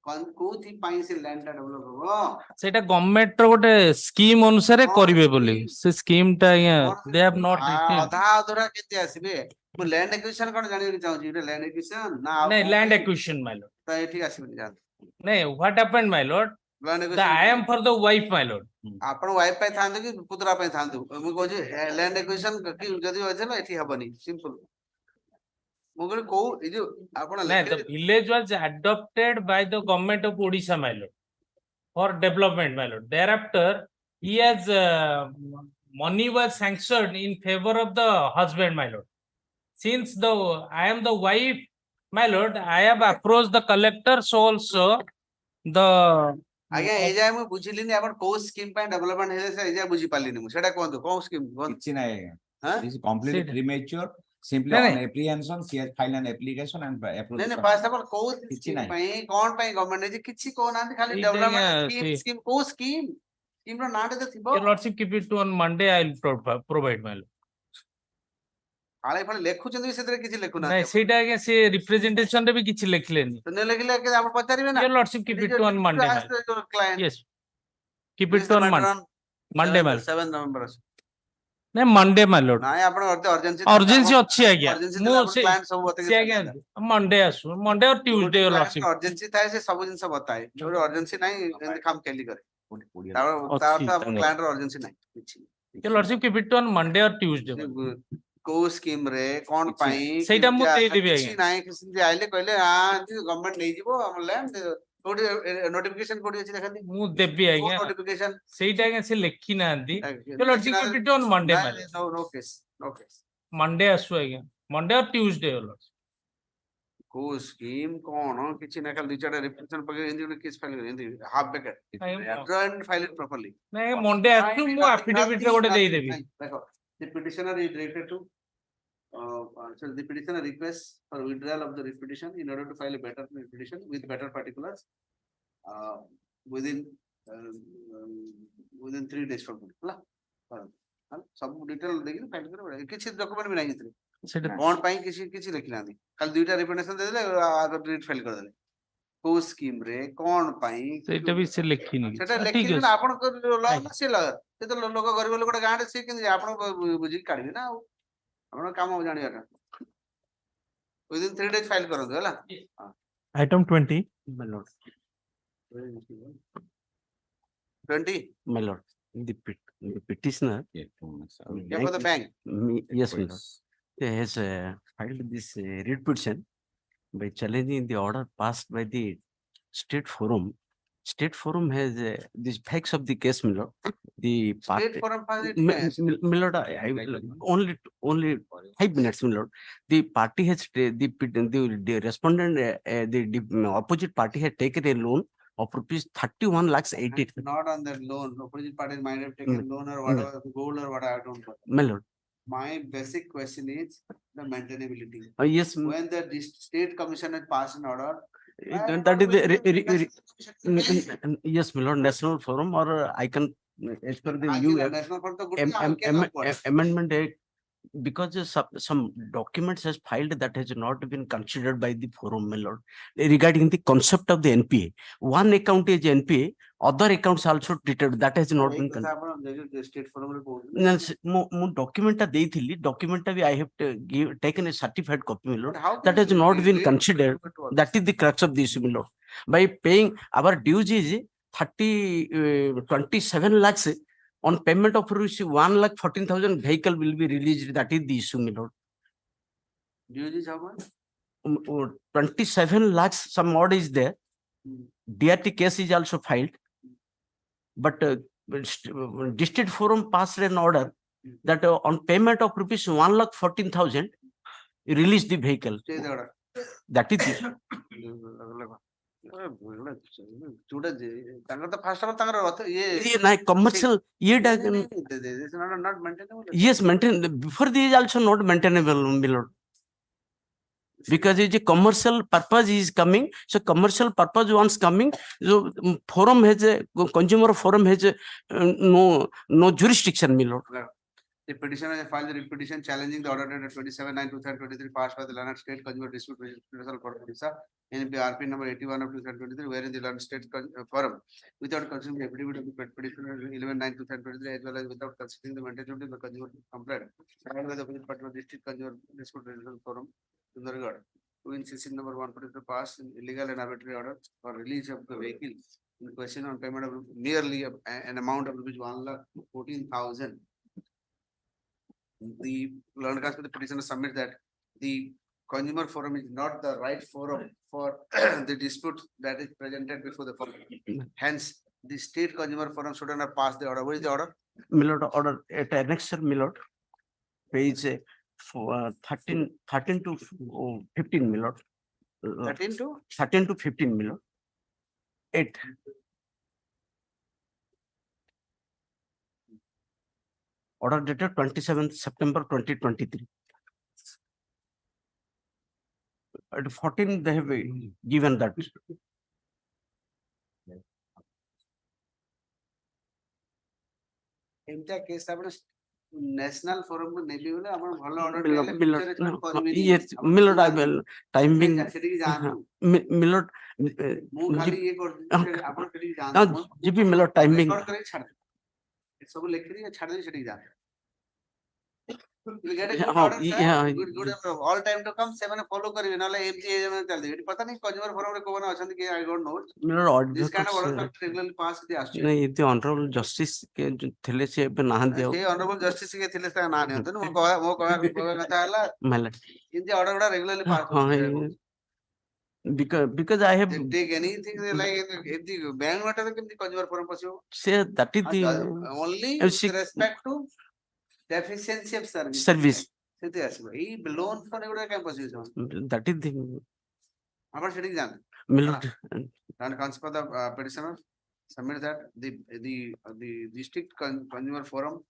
कोथि पाई से land टा develop होबो सेटा government रो गोटे scheme अनुसार करिवे बोली से scheme टा दे हैव नॉट रिटेन आधा अधूरा केते आसीबे मु लैंड एक्विजिशन कोन जानि के चाहू छी लैंड एक्विजिशन ना नहीं लैंड एक्विजिशन माय लॉर्ड तो एठी आसीबे जा नहीं what happened my Lord land the I am for the wife my Lord आपण वाइफ पे थांदो कि पुत्रा पे थांदो मु कहू छी लैंड एक्विजिशन कि जदी होय छै ना एठी हबनी सिंपल मु कहू को ए जो आपण No, the village was adopted by the government of Odisha, my lord, for development, my lord. Thereafter, he has money was sanctioned in favor of the husband, my lord. Since I am the wife, my lord, I have approached the collectors also. The आगे ए जाय मु बुझिलिनी आपण को scheme पे development हे से ए जाय बुझी पालिनी मु सेटा कोन को स्कीम कोन किछि नाही हां this is completely Sit. premature simply नहीं, on नहीं. apprehension she has filed an application and approached नहीं नहीं the फर्स्ट ऑफ ऑल को किछि स्कीम नाही. पे कोन पे गवर्नमेंट जे किछि को नांदी खाली एइटा डेवलपमेंट से- स्कीम स्कीम को स्कीम रो नांदे तो थिबो your lordship keep it to on Monday. I will provide, my lord. आले फले लेखु चंदी सेतरे किछि लेखु ना नहीं, सीटा आगे से रिप्रेजेंटेशन रे भी किछि लिखलेनी. तो ने लेखिले के आपण पचारिबे ना Your lordship keep it to on Monday, my lord. Client Yes, keep it to on Monday. Monday, my lord. 7 नवंबर नहीं मंडे माय लॉर्ड नाही आपण अर्जेंसी अर्जेंसी अच्छी आज्ञा मु से क्लाइंट सब बते से आज्ञा मंडे आसु मंडे और ट्यूसडे योर लॉर्डशिप अर्जेंसी थाए से सब जिंस बताए जो अर्जेंसी नाही एंड काम केली करे Korea. तार तार क्लाइंट रो अर्जेंसी नाही किछि your lordship keep it on Monday और ट्यूसडे को स्कीम रे कोन पाई सेटा मु दे देबी किछि नाही किछि जे आइले कहले हां गवर्नमेंट नै जीवो हम लैंड कोडी नोटिफिकेशन कोडी अछि देखंदी मु देबी आज्ञा नोटिफिकेशन सेटा आज्ञा से लिखी ना दी your lordship keep it on Monday my no case Monday आसु आज्ञा मंडे और ट्यूसडे योर लॉर्डशिप को स्कीम कोन किछि ना खाली दुचाडा रिप्रेजेंटेशन पके हिंदी केस फाइल हिंदी half packet and file it properly नहीं मंडे आसु मु एफिडेविट रे गोटे देई देबी देखो the petitioner is directed to so the petitioner requests for withdrawal of the repetition in order to file a better petition with better particulars within 3 days from now सब detail देखि file करे किछि document भी नाही इतरे सेटा कोन पाई किछि लिखिना दी खाली दुईटा रिप्रेजेंटेशन दे देले आगर रीड फाइल कर देले को स्कीम रे कोन पाई सेटा भी से लिखी नहीं सेटा ठीक लेखिन है ना आपण को लॉ से लॉ से तो लोक गरीब लोक गांडे से कि आपण बुझी काढबे ना आपण काम जानियाटा विदिन 3 days फाइल करदो हला Item 20, My lord, 20, my lord, the petitioner. yeah, for the bank. Yes, my lord. He has filed this writ petition by challenging the order passed by the state forum. State forum has these facts of the case, my lord. The State forum has it, My yes. my lord, I will only 5 minutes, my lord. The party has the respondent, the opposite party had taken a loan of rupees 31 lakhs 80. Not on that loan, opposite parties might have taken loan or whatever, gold or whatever, I don't know. My lord, My basic question is the maintainability. yes, When the state commission has passed an order. that is the yes, my lord, national forum, or I can as per the National Forum to good, amendment act, because some documents has filed that has not been considered by the forum, my lord, regarding the concept of the NPA. One account is NPA, other accounts also treated, that has not been considered. state forum Document document I have taken a certified copy, my lord. How That has not been considered. That is the crux of the issue, my lord. By paying our dues is 27 lakhs on payment of rupees 1,14,000 vehicle will be released. That is the issue, my lord. Dues is how much? 27 lakhs, some odd is there. DRT case is also filed. But district forum passed an order that on payment of rupees 1,14,000, release the vehicle. Stay the order. That is the First of all, commercial. this is not maintainable. Yes, maintain before this is also not maintainable, my lord. Because it's a commercial purpose is coming, so commercial purpose once coming, so forum has a consumer forum has a, no jurisdiction, my lord. The petitioner has filed the petition challenging the order dated 27/9/2023 passed by the Learned State Consumer Dispute Resolution Court of Orissa, NPRP number 81 of 2023, wherein the Learned State Forum, without considering the affidavit of the petitioner 11/9/2023, as well as without considering the maintainability of the consumer complaint, filed by the opposite party of District Consumer Dispute Resolution Forum, in the regard to insist number 143 passed in illegal and arbitrary order for release of the vehicle in question on payment of merely an amount of rupees 1,14,000. The learned counsel, the petitioner submits that the consumer forum is not the right forum for the dispute that is presented before the forum. Hence, the state consumer forum should not pass the order. What is the order? My lord, order at annexure, my lord, page 13 to 15, my lord. 13 to 15, my lord. 8. Order dated 27th September 2023. At 14, they have given that. Entire case national forum को नहीं भी बोले अपन भलो order yes, my lord, I will time being my lord, GP my lord, timing. सब लिख दिए छाड़ दे छड़ी जाते good all time to come seven follow करिए नाले MCA में चल दिए पता नहीं consumer forum रे कोना अछन कि I don't know this kind of order regularly pass दे आछे नहीं the honorable justice के थिले से पे ना दियो ये honorable justice के थिले से ना नहीं होते ना वो कथा हला मला इन the order गुड़ा regularly pass because I have take anything like if the bank matter the consumer forum possible say that is the only with respect to deficiency of service. He loan for every campus. That is the. Our sitting down. And consider the petitioner submit that the district consumer forum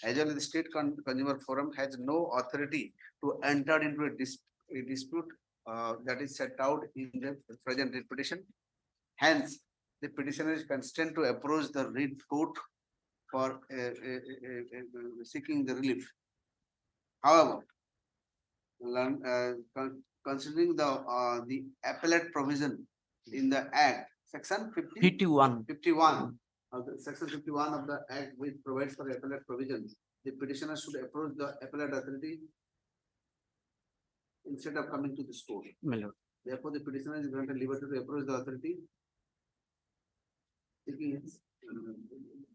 as well as the state consumer forum has no authority to enter into a dispute that is set out in the present petition. Hence, the petitioner is constrained to approach the writ court for seeking the relief. However, considering the appellate provision in the Act, Section 51 of the Section 51 of the Act, which provides for appellate provisions, the petitioner should approach the appellate authority instead of coming to this court. Therefore, the petitioner is granted liberty to approach the authority seeking its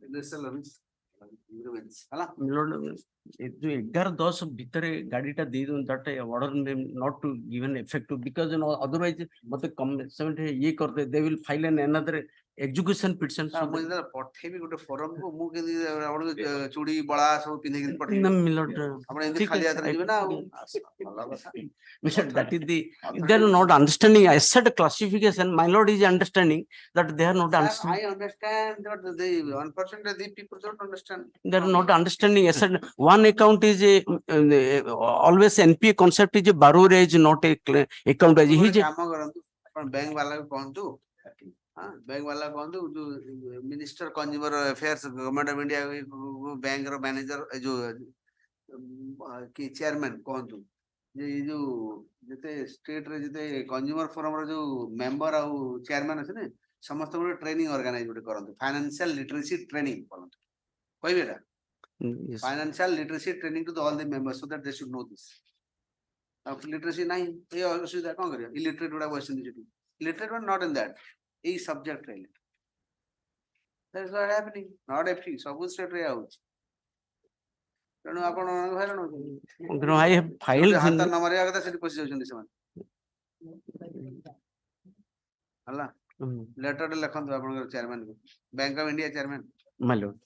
redressal on its grievance. ହେଲା? Lord, ଏ ଯୋଉ 11-10 ଭିତରେ ଗାଡିଟା ଦେଇଦିଅନ୍ତୁ that order name not to given effective because otherwise ମତେ ସେମାନେ ଇଏ କରିଦେ they will file an another execution petition. ମୁଁ ଯେତେବେଳେ ପଠେଇବି ଗୋଟେ ଫର୍ମ କୁ ମୁଁ କେମିତି ଆପଣଙ୍କୁ ଚୁଡ଼ି ବଳା ସବୁ ପିନ୍ଧିକି ପଠେଇବି No, my lord, ଆପଣ ଏମିତି ଠିକ ଖାଲି ଅଛି, ହାତରେ I- ଯିବେ ନା ଆଉ ଭଲ କଥା। Mr. That is the, they are not understanding. I said classification, my lord is understanding that they are not Sir, understanding. I understand that the unfortunately the people don't understand. They are not understanding. I said one account is a, always NPA concept is a borrower is not a account as he is. କାମ କରନ୍ତୁ ଆପଣ bank ବାଲାକୁ କୁହନ୍ତୁ bank ବାଲା କୁହନ୍ତୁ ଯୋଉ minister consumer affairs government of India ବ୍ୟାଙ୍କର manager ଏ ଯୋଉ କି ଚେୟାରମ୍ୟାନ କୁହନ୍ତୁ ଯେ ଏଇ ଯୋଉ ଯେତେ ଷ୍ଟେଟରେ ଯେତେ କନଜ୍ୟୁମର ଫୋରମର ଯୋଉ ମେମ୍ବର ଆଉ ଚେୟାରମ୍ୟାନ ଅଛନ୍ତି ସମସ୍ତଙ୍କୁ ଗୋଟେ ଟ୍ରେନିଂ ଅର୍ଗାନାଇଜ ଗୋଟେ କରନ୍ତୁ ଫାଇନାନ୍ସିଆଲ ଲିଟରେସି ଟ୍ରେନିଂ କରନ୍ତୁ କହିବେ ଏଟା Yes. financial literacy training to all the members so that they should know this. Literacy nahi, ye asubida kon kariya illiterate guda question dije. Illiterate one not in that. A subject really. That is what happening. Not every sabu state re out. Tenu apon hairan hotu. I have filed. Hata na mariya kata seti posi jauchandi seman. Hala. Letter de lekhantu apan chairman ko. Bank of India chairman. My lord.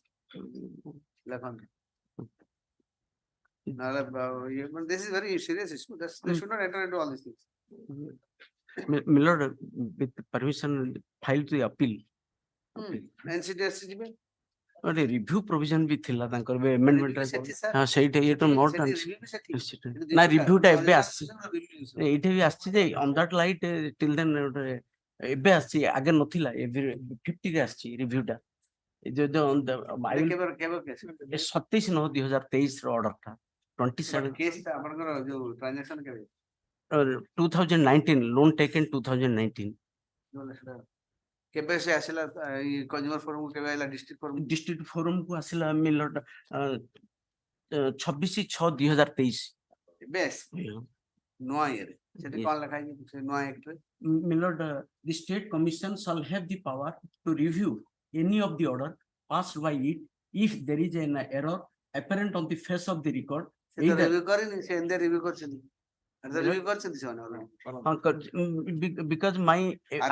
Lekhantu. This is very serious issue. They should not enter into all these things. My lord, with permission, file to appeal. NCTS ଯିବେ But a review provision ବି ଥିଲା ତାଙ୍କର ଏବେ amendment ରେ ସେଠି sir, ହଁ ସେଇଟା ଇଏ ତ not ସେଠି review ବି ସେଠି। ନା review ଟା ଏବେ Original ଆସିଛି review sir। ଏଇଠି ବି ଆସିଛି ଯେ on that light till then ଗୋଟେ ଏବେ ଆସିଛି ଆଗେ ନଥିଲା ଏବେ 50 ରେ ଆସିଛି review ଟା ଏ ଯୋଉ କେବେ case? 27/9/2023 ର order ଟା 27 Case ଟା ଆପଣଙ୍କର ଯୋଉ transaction କେବେ? 2019 loan taken 2019 କେବେ ସେ ଆସିଲା ଏଇ କନଜ୍ୟୁମର ଫୋରମ କେବେ ଆଇଲା ଡିଷ୍ଟ୍ରିକ୍ଟ ଫୋରମ? district forum କୁ ଆସିଲା ମିଲର 26/6/2023 ଏବେ ଆସି ନୂଆ ଇଏରେ ସେଠି Yes. କଣ ଲେଖା ହେଇଛି ସେ ନୂଆ ଆକ୍ଟରେ? Milord, the state commission shall have the power to review any of the order passed by it if there is an error apparent on the face of the record. ସେ ତ ରିଭ୍ୟୁ କରିନି ସେ ଏମିତି review କରିଛନ୍ତି review କରିଛନ୍ତି ସେମାନେ Because my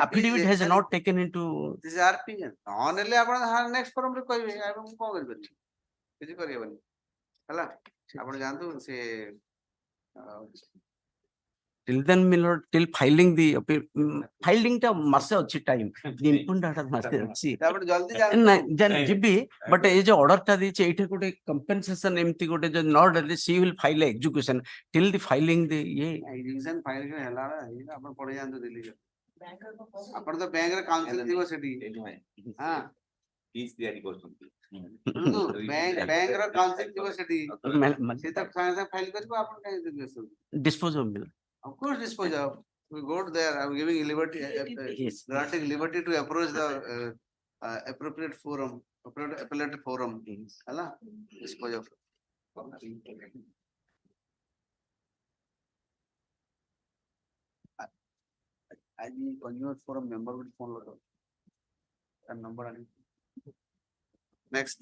affidavit has not taken into. This is RP ନହେଲେ ଆପଣ ନେକ୍ସଟ ଫୋରମ ରେ କହିବେ ମୁଁ କଣ କରିପାରିବି କିଛି କରିହେବନି ହେଲା ଆପଣ ଯାଆନ୍ତୁ ସେ Till then, Milord, till filing the filing ଟା ମାସେ ଅଛି time. The input data ମାସେ ଅଛି. ଆପଣ ଜଲ୍ଦି ନାଇଁ then ଯିବି but ଏ ଯୋଉ order ଟା ଦେଇଛି ଏଇଠି ଗୋଟେ compensation ଏମିତି ଗୋଟେ ଯୋଉ not she will file execution till the filing the ଇଏ ଏକ୍ଜିବିସନ ଫାଇଲ ହେଲା ଆପଣ ପଳେଇ ଯାଆନ୍ତୁ ଦିଲ୍ଲୀ ଆପଣ ତ ବ୍ୟାଙ୍କରେ କାଉନସିଲ ଥିବ ସେଠି ହଁ ଫିସ୍ ତିଆରି କରୁଛନ୍ତି ବ୍ୟାଙ୍କର କାଉନସିଲ ଥିବ ସେଠି ସେ ତ ସାଙ୍ଗେ ଫାଇଲ କରିବ ଆପଣ କାହିଁକି dispose of bill. Of course, dispose of. We go to there. I'm giving liberty, Yes. granting liberty to approach the appropriate forum, appropriate appellate forum. Hala, dispose of. I the consumer forum member will phone letter. And number. Next.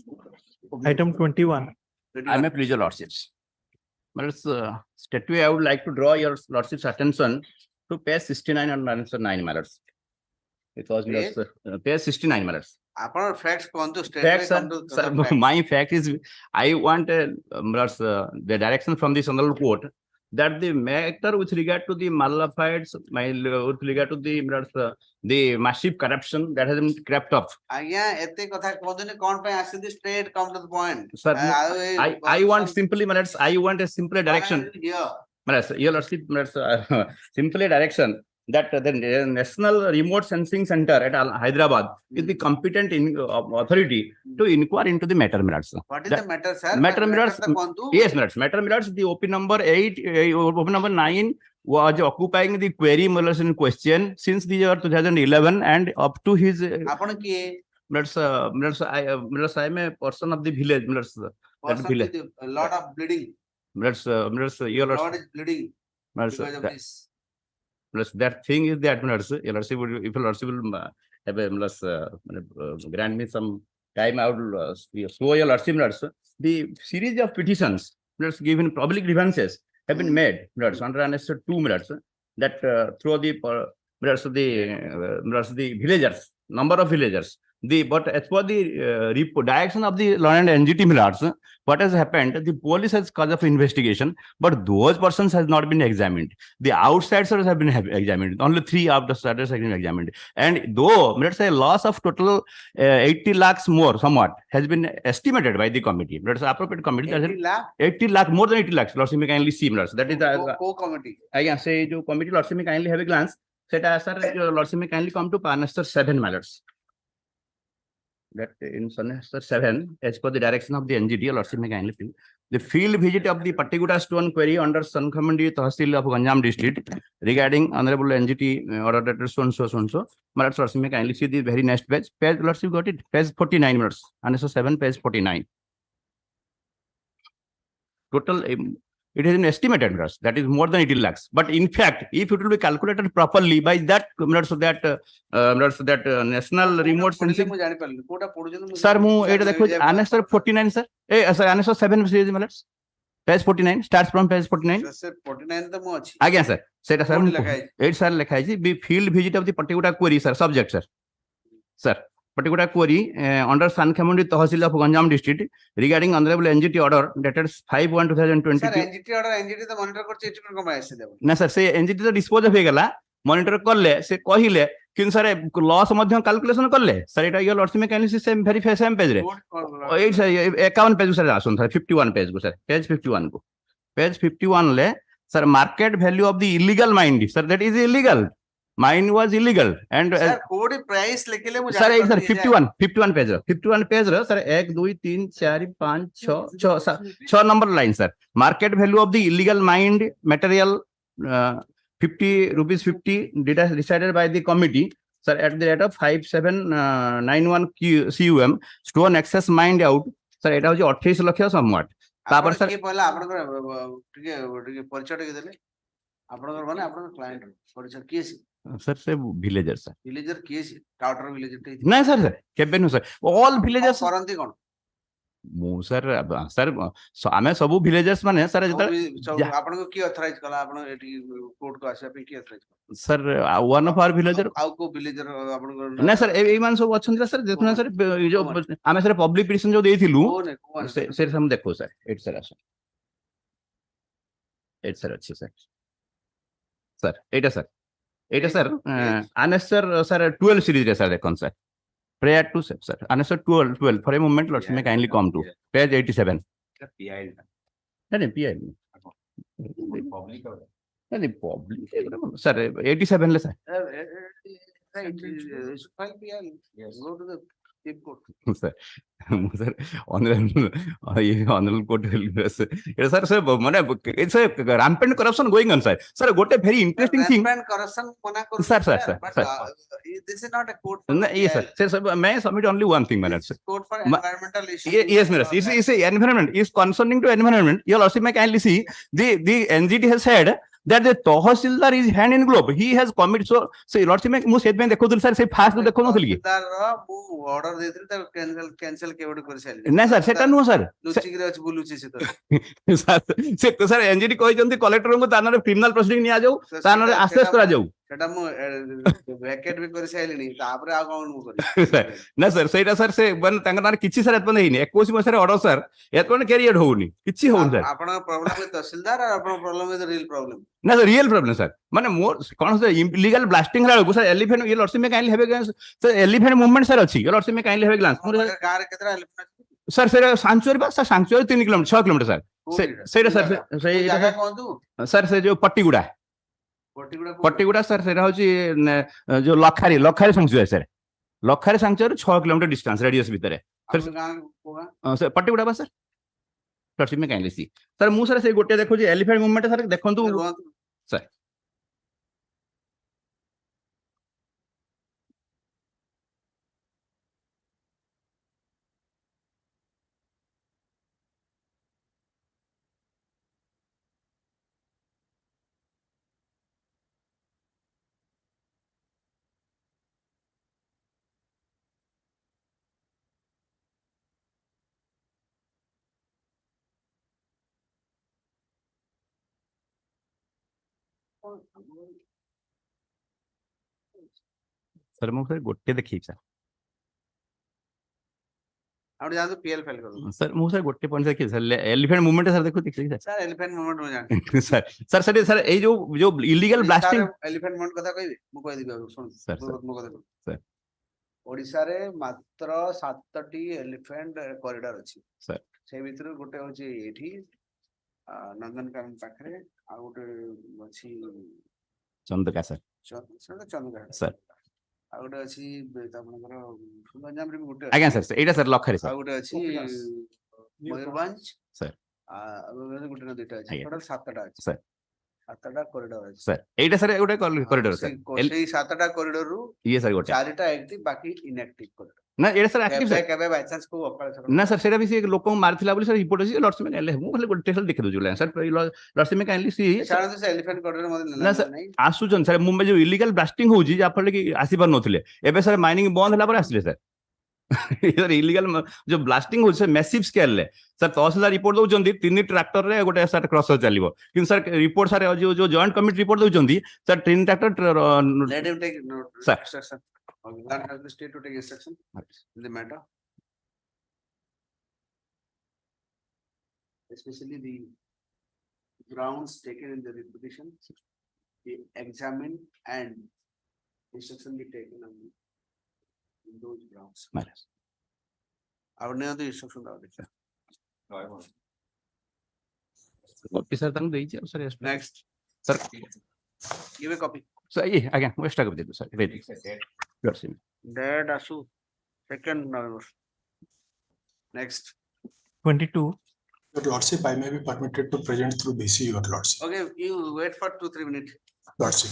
Item 21. I may please your lordships. But straightway I would like to draw your lordship's attention to page 69 and answer 9 matters. It was page 69 matters. Upon facts, Facts, sir, my fact is I want the direction from the honorable court that the matter with regard to the malafide, with regard to the massive corruption that has been crept up. Straight come to the point. Sir, I want simply matters. I want a simpler direction. Your lordship, simply direction that the National Remote Sensing Center at Hyderabad is the competent authority to inquire into the matter. What is the matter, sir? Matter mirrors. Yes, matter mirrors. The OP number 8, OP number 9 was occupying the query in question since the year 2011 and up to his. I am a person of the village. A lot of bleeding. Your Lord is bleeding because of this. plus that thing is that your lordship would, if your lordship will have a plus grant me some time, I will show your lordship the series of petitions given public grievances have been made under annexure 2 that through the the villagers, number of villagers. But as per the direction of the law and NGT what has happened? The police has cause of investigation, but those persons has not been examined. The outsiders have been examined. Only 3 outsiders have been examined. And though let's say loss of total 80 lakhs more, somewhat has been estimated by the committee. That's appropriate committee. 80 lakh? 80 lakh, more than 80 lakhs. Lordship may kindly see. That is the co-committee. Again, say the committee. Lordship may kindly have a glance. Sir, Lordship may kindly come to Annexure 7 matters. That in Annexure 7, as per the direction of the NGT, Lordship may kindly see. The field visit of the particular stone quarry under Sankamandi Tahsil of Ganjam district regarding Honorable NGT order that so and so. Lordship may kindly see the very next page. Page, Lordship got it. Page 49 minutes. Annexure 7, page 49. Total, it is an estimated minutes, that is more than 80 lakhs. But in fact, if it will be calculated properly by that minutes of that national remote sensing. Sir, Annexure 49, sir. Sir, Annexure 7 minutes. Page 49 starts from page 49. Sir, 49 the much. Again, sir. Say that, sir. 8 sir, lekhaji. Field visit of the particular query, sir. Subject, sir. Sir. Particular query under Sankamandi Tahsil of Ganjam district regarding Honorable NGT order dated 5/1/2022. Sir, NGT order, NGT the monitor korche each kama aise debo. Na sir, say NGT the dispose of gala monitor korle se kahile kin sir loss madhya calculation korle sir eta your lordship may kindly see same very same page re 8 sir 51 page sir asun sir 51 page go sir page 51 go page 51 le sir market value of the illegal mine sir that is illegal. Mine was illegal and sir code price lekile mu sir 51 page sir 1 2 3 4 5 6 number line sir market value of the illegal mined material 50 rupees 50 decided by the committee sir at the rate of 5791 cum stone excess mined out sir eta hoji 28 lakh somewhat तापर sir के पहला आपन के परिचय के देले आपन माने आपन क्लाइंट परिचय के sir say villager sir villager के टाउटर villager ना sir sir केबे नो sir all villagers करंती कोन मु सर आमे सब विलेजर्स माने सर आपन को की ऑथराइज कला आपन एटी कोर्ट को आसे पे की authorise sir one of our villager आउ को विलेजर आपन को ना सर ए मान सब अछन सर देखुना सर जो आमे सर पब्लिक पिटिशन जो देथिलु से हम देखो सर एट सर आसो एट सर अच्छे सर सर एटा सर आनेसर सर 12 सीरीज रे सर देखन sir prior to sir answer 12 for a moment let's may kindly come to page 87 no public sir 87 le sir go to the Chief Court. Sir, sir, honorable court. Yes, sir, it's a rampant corruption going on, sir. Sir, got a very interesting thing. Rampant corruption, sir. But this is not a court. Yes, sir. Sir, may I submit only one thing, madam? Court for environmental issues. Yes, madam. It's environment. Is concerning to environment. You also may kindly see the NGT has said that the Tahsildar is hand in glove. He has committed. So lordship में मुझे set में देखो तो sir से fast तो देखो ना चलिए. ऑर्डर देते थे तो कैंसिल केवल कर साइल. नहीं सर सेट नो सर. लुची की राज बुलुची से तो. सर एनजीटी कोई जंती कलेक्टर को तानारे क्रिमिनल प्रोसीडिंग नहीं आ जाओ. तानारे असेस करा जाओ. सेटा मु वैकेट भी कर साइल नहीं. तापरे आ कौन मु करी. सर ना सर सेटा सर से बन तंगनार किछि सर एतपन हेनी 21 मसरे ऑर्डर सर एतपन कैरियर होउनी किछि होउन सर. आपन प्रॉब्लम है तहसीलदार और आपन प्रॉब्लम है रियल प्रॉब्लम. ना सर रियल प्रॉब्लम सर माने मोर कोन से इलीगल ब्लास्टिंग हला को सर एलिफेंट ये लॉर्डशिप में काइंडली हेबे सर एलिफेंट मूवमेंट सर अछि ये लॉर्डशिप में काइंडली हेबे ग्लांस कार केतरा एलिफेंट सर सर सांचुरी बा sir sanctuary 3 kilometre 6 kilometre sir सेटा सर सही जगह कोन तू सर से जो पट्टीगुड़ा सर सेटा होची जो लखारी सांचुरी सर लखारी सांचुरी 6 किलोमीटर डिस्टेंस रेडियस भीतर है सर पट्टीगुड़ा बा सर लॉर्डशिप में काइंडली सी सर मु सर से गोटे देखो जे एलिफेंट मूवमेंट सर देखंतु सर सर मुझे गोटे देखिए सर आप जानते पीएल फाइल करो सर मुझे गोटे पॉइंट देखिए सर एलिफेंट मूवमेंट सर देखो देखिए सर सर एलिफेंट मूवमेंट में जान सर सर सर सर ए जो इलीगल ब्लास्टिंग एलिफेंट मूवमेंट कथा कहबी मु कहि दिबे सुन सर सर मु कथा सर ओडिसा रे मात्र 7टी एलिफेंट कॉरिडोर अछि सर से भितर गोटे होची एठी नंदनकानन पाखरे आ गोटे अछि चंदका सर चंदका सर आ गोटे अछि आपनकर गंजाम रे भी गोटे आज्ञा सर एटा सर लखरे आ सर गोटे अछि मयूरभंज सर आ गोटे न दुटा अछि आज्ञा टोटल 7टा अछि सर 7टा कॉरिडोर अछि सर एटा सर गोटे कॉरिडोर सर सेई 7टा कॉरिडोर रु ये सर गोटे 4टा एक्टिव बाकी इनएक्टिव कॉरिडोर ना एटा सर एक्टिव सर केबे बाय चांस को अकाल ना सर सेटा भी से लोक को मारथिला बोली सर रिपोर्ट अछि लॉर्ड्स में एले मु खाली गोटे सर देखि दउजुला सर लॉर्ड्स में काइंडली सी साधारणतः से एलिफेंट कॉरिडोर मध्ये ना सर आसुचन सर मुंबई जो इलीगल ब्लास्टिंग होउजी जा फले कि आसी पार नथिले एबे सर माइनिंग बंद होला पर आसले सर सर इलीगल जो ब्लास्टिंग हो मैसिव स्केल ले सर तहसीलदार रिपोर्ट दउचंदी 3 ट्रैक्टर रे गोटे सर क्रसर चलिबो किन सर रिपोर्ट सर जो जॉइंट कमिटी रिपोर्ट दउचंदी sir 3 tractor let him take note Sir. instruction that has the state to take instruction in the matter especially the grounds taken in the requisition be examined and instruction be taken on those grounds I would never the instruction out officer तंग देई छ sir next sir give a copy sir ये आज्ञा waste कर दे sir ready sir that asu 2nd November next 22. Your Lordship, I may be permitted to present through BC, Your Lordship. okay you wait for 2-3 minutes Lordship.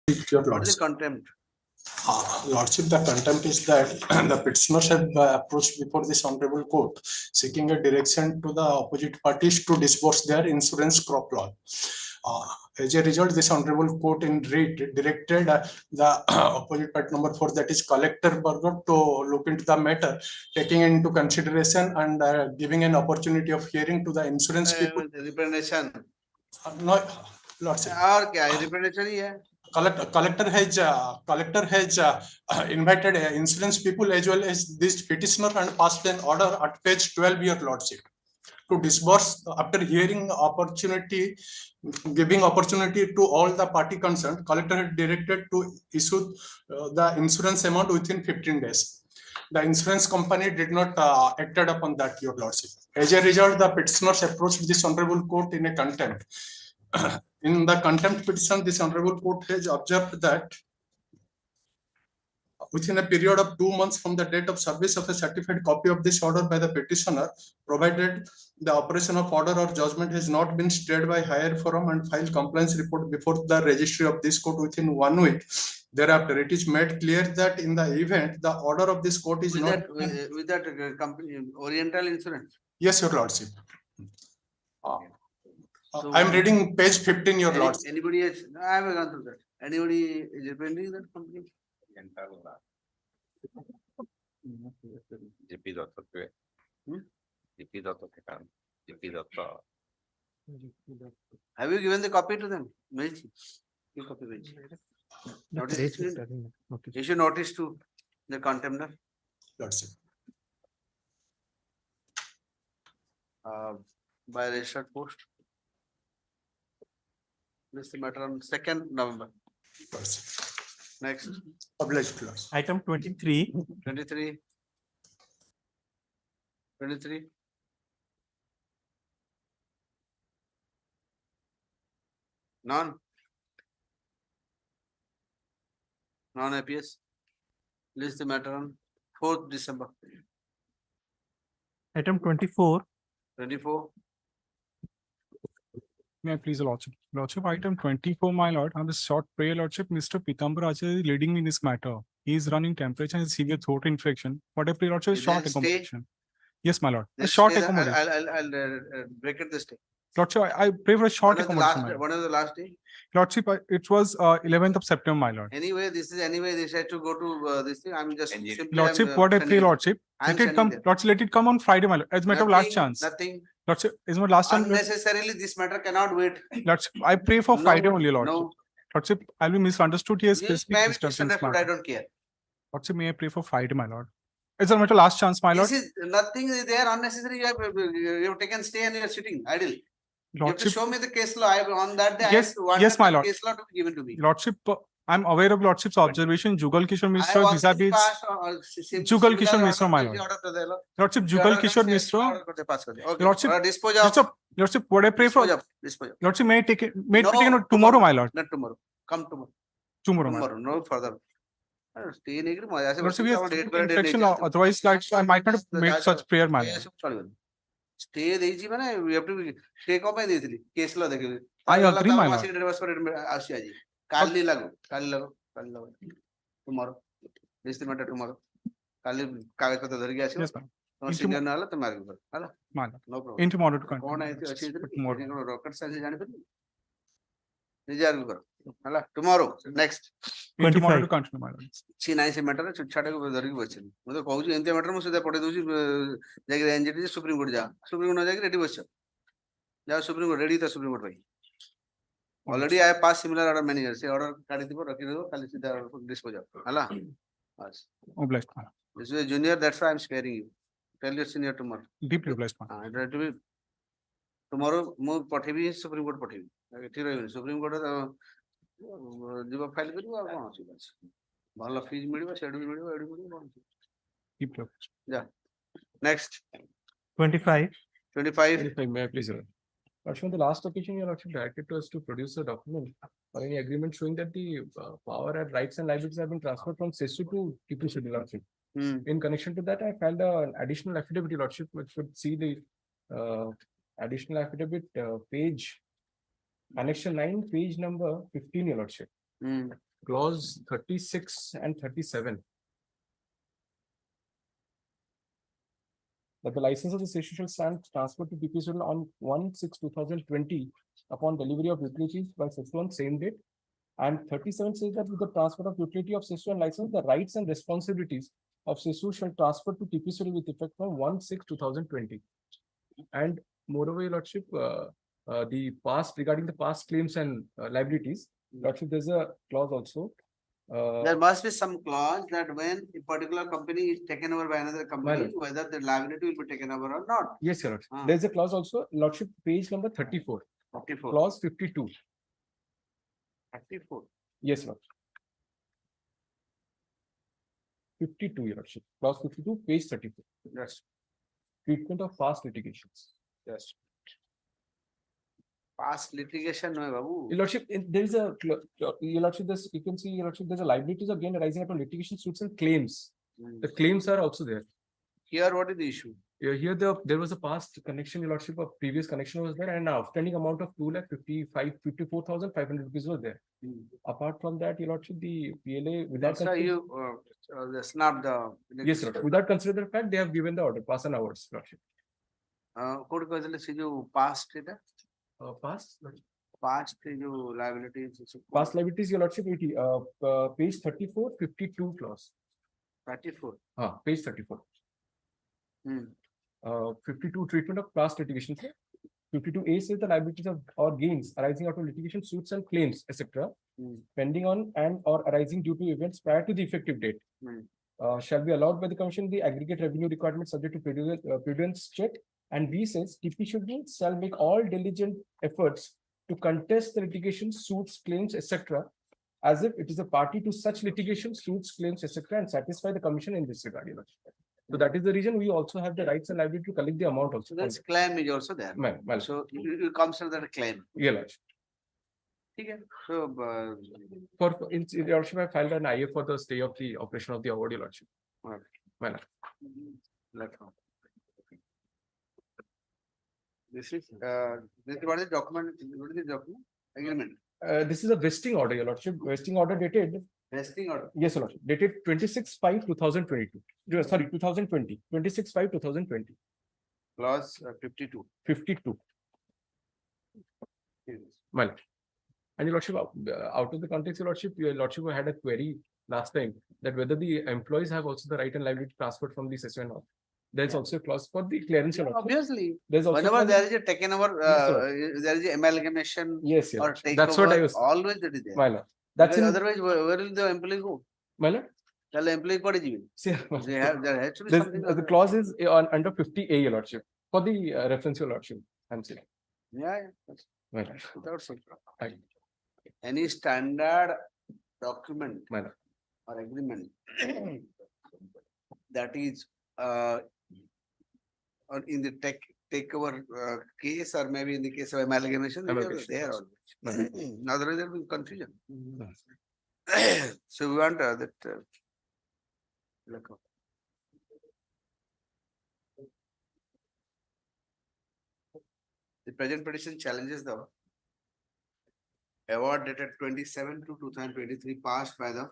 Your What is lordship, the contempt? lordship, the contempt is that the petitioners have approached before this honorable court seeking a direction to the opposite parties to disburse their insurance crop loan. As a result, this honorable court in writ directed the opposite party number 4, that is Collector Burger, to look into the matter, taking into consideration and giving an opportunity of hearing to the insurance people. Representation. No, lordship. और क्या है? Representation ही है. Collector has invited insurance people as well as this petitioner and passed an order at page 12, your lordship, to disburse after hearing opportunity, giving opportunity to all the party concerned. Collector had directed to issue the insurance amount within 15 days. The insurance company did not acted upon that, your lordship. As a result, the petitioners approached this honorable court in a contempt. In the contempt petition, this honorable court has observed that within a period of 2 months from the date of service of a certified copy of this order by the petitioner, provided the operation of order or judgment has not been stayed by higher forum and file compliance report before the registry of this court within 1 week. Thereafter, it is made clear that in the event the order of this court is With not. that company, Oriental Insurance. Yes, your lordship. So I am reading page 15, your lordship. Anybody has, I have gone through that. Anybody is representing that company? Have you given the copy to them? Give copy. Notice. Issue notice to the contender. Lordship. By registered post. This is the matter on 2nd November. Next. Obliged clause. Item 23. 23. 23. None. Non-APS. List the matter on 4th December. Item 24. 24. May I please, Lordship? Lordship, item 24, my lord, on this short prayer, Lordship, Mr. Pitambar Acharya is leading in this matter. He is running temperature and severe throat infection. What I pray, Lordship, is Is short there stay? accommodation. Yes, my lord. A Let's short stay there. accommodation. I'll break it this day. Lordship, I pray for a short What is the accommodation. last, my lord. what is the last day? Lordship, it was 11th of September, my lord. Anyway, this had to go to this thing. I'm just simply. Lordship, I'm, what I pray, sending it. Lordship, I'm let it sending come. them. Lordship, let it come on Friday, my lord. As a matter of last Nothing, chance. Nothing. Lordship, is my last chance. Unnecessarily, this matter cannot wait. Lordship, I pray for No, Friday only, Lordship. No. Lordship, I'll be misunderstood here. You Specific may be instructions, my misunderstood. I lord. don't care. Lordship, may I pray for Friday, my lord? It's a matter of last chance, my lord. This is nothing is there unnecessary. You have taken stay and you are sitting idle. You have to Lordship, show me the case law. On that day, Yes, I want yes, my the lord. case law to be given to me. Lordship, I'm aware of Lordship's observation. Jugal Kishore I Mishra have vis-a-vis. Jugal Kishore Mishra, my lord. Lordship, Jugal Kishore Mishra. Lordship, Dispose of. Lordship, what I pray for. Dispose of. Lordship, may I take it? May I No, take it tomorrow, my lord? Not tomorrow. Come tomorrow. Tomorrow, my lord. Tomorrow. No further. Stay in agree. Lordship, yes, infection law. Otherwise, like I might not have made such prayer, my lord. Stay ଦେଇଛି ମାନେ we have to stay କଣ ପାଇଁ ଦେଇଥିଲି case law ଦେଖିବି I agree, my lord. ଆସି ଆଜି କାଲି ଲାଗୁ tomorrow this the matter tomorrow କାଲି କାଗଜ ପତ୍ର ଧରିକି ଆସିବ Yes, ma'am. ତମର ସିଗ୍ନେଚର ନହେଲା ତମେ ମାର୍କ କର ହେଲା My lord. no problem In tomorrow to continue. କଣ ଏଠି ଅଛି Tomorrow. କଣ ରକେଟ ସାଇନ୍ସ ଜାଣିପାରିବୁ ନିଜେ ଆର୍ଗ୍ୟୁ କର ହେଲା tomorrow next In tomorrow to continue, my lord. କିଛି ନାହିଁ ସେ ମ୍ୟାଟର ଛାଡକୁ ଧରିକି ବସିଛନ୍ତି ମୁଁ ତ କହୁଛି ଏମିତି ମ୍ୟାଟର ମୁଁ ସିଧା ପଠେଇ ଦଉଛି ଯାଇକି ଏନଜିଟି ସୁପ୍ରିମ କୋର୍ଟ ଯାଅ ସୁପ୍ରିମ କୋର୍ଟ ନ ଯାଇକି ରେଡି ବସିଛ ଯାଅ ସୁପ୍ରିମ କୋର୍ଟ ରେଡି ତ ସୁପ୍ରିମ କୋର୍ଟ ପାଇଁ already I have passed similar order many years ସେ ଅର୍ଡର କାଢିଥିବ ରଖିଦେବ ଖାଲି ସିଧା ଡିସ୍ପୋଜ ହେଲା Obliged, my lord. this is a junior that's why I'm sparing you tell your senior tomorrow Deeply obliged, my lord. it has to be tomorrow ମୁଁ ପଠେଇବି supreme court ପଠେଇବି ଏଠି ରହିବନି supreme court ଯିବ file କରିବ ଆଉ କଣ ଅସୁବିଧା ଅଛି ଭଲ ଫିଜ୍ ମିଳିବ ସେଠୁ ବି ମିଳିବ ଏଠୁ ମିଳିବ କଣ Deeply obliged. ଯା next 25. 25 May I please? Lordship, on the last occasion, your lordship directed to us to produce a document or any agreement showing that the power and rights and liabilities have been transferred from CESU to TPCD, lordship. In connection to that, I filed an additional affidavit, your lordship, which would see the additional affidavit page, annection 9, page number 15, your lordship. clause 36 and 37. That the license of the session shall stand transferred to PPCL on 1/6/2020 upon delivery of utilities by such one same date. And 37 says that with the transfer of utility of session license, the rights and responsibilities of CESU shall transfer to TPCL with effect from 1/6/2020. And moreover, Your Lordship, the past regarding the past claims and liabilities, Lordship, there's a clause also. There must be some clause that when a particular company is taken over by another company, Lord. whether the liability will be taken over or not. Yes, Your Lordship. Ah. There's a clause also, Lordship, page number 34, 34. clause 52. 34. Yes, Lord. 52, Your Lordship. Clause 52, page 34. Yes. Treatment of past litigations. Yes. Past litigation, no, Babu. Your Lordship, there is a, Your Lordship, this, you can see, Your Lordship, there's a liabilities again arising out of litigation suits and claims. The claims are also there. Here, what is the issue? Here, there was a past connection, Your Lordship, a previous connection was there, and an outstanding amount of 2,54,500 rupees was there. Apart from that, Your Lordship, the PLA without So you snap the. yes, Lord. Without considering the fact, they have given the order, pass and hours, Lordship. Could you see you past it? Past? Past you liabilities. Past liabilities, Your Lordship, page 34, 52 clause. 34. Page 34. 52 treatment of past litigation. 52A says the liabilities of or gains arising out of litigation suits and claims, etc., pending on and or arising due to events prior to the effective date, shall be allowed by the Commission the aggregate revenue requirement subject to prudence check. And B says TPCL shall make all diligent efforts to contest the litigation suits, claims, etc., as if it is a party to such litigation suits, claims, etc., and satisfy the Commission in this regard. So that is the reason we also have the rights and liability to collect the amount also. So that's claim is also there. Well, so you consider that a claim. Yeah, Lordship. Okay. So for in Your Lordship, I filed an IA for the stay of the operation of the award, Your Lordship. Well, this is what is the document? What is the document? Agreement. This is a vesting order, Your Lordship. Vesting order dated. Vesting order. Yes, Your Lordship. Dated 26/5/2022. Sorry, 2020. 26/5/2020. Clause 52. 52. Well, and Your Lordship, out of the context, Your Lordship had a query last time that whether the employees have also the right and liability transferred from the session or not. There's also a clause for the clearance. Your Lordship. Obviously, there's also whenever there is a taken over, there is a amalgamation. Yes, or takeover. That's what I was. Always that is there. My Lord. That's otherwise, where will the employee go? My Lord. Tell the employee what is it? There has to be something. The clause is on under 50A, Your Lordship. For the reference, Your Lordship. I'm saying. Yeah. My Lord. Without some any standard document or agreement that is or in the takeover case or maybe in the case of amalgamation, there always. Otherwise there will be confusion. So we want that. The present petition challenges the award dated 27/2/2023 passed by the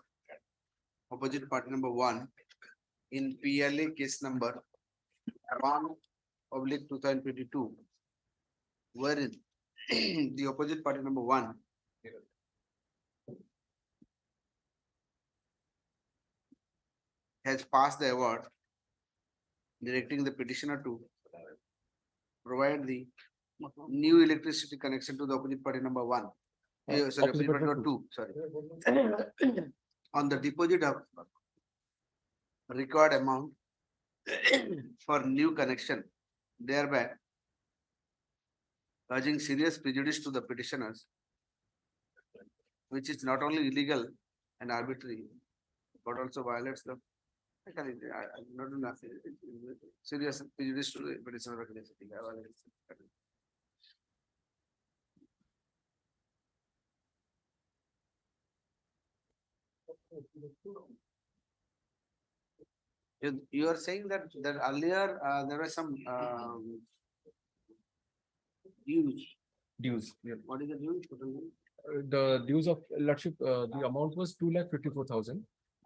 opposite party number 1 in PLA case number 1/2022, wherein the opposite party number 1 has passed the award directing the petitioner to provide the new electricity connection to the opposite party number 1. Sorry, opposite party number 2. Sorry. On the deposit of required amount for new connection, thereby causing serious prejudice to the petitioners, which is not only illegal and arbitrary, but also violates the serious prejudice to the petitioner. You are saying that earlier there was some dues. Dues. What is the dues? the dues of Lordship, the amount was 2,54,000.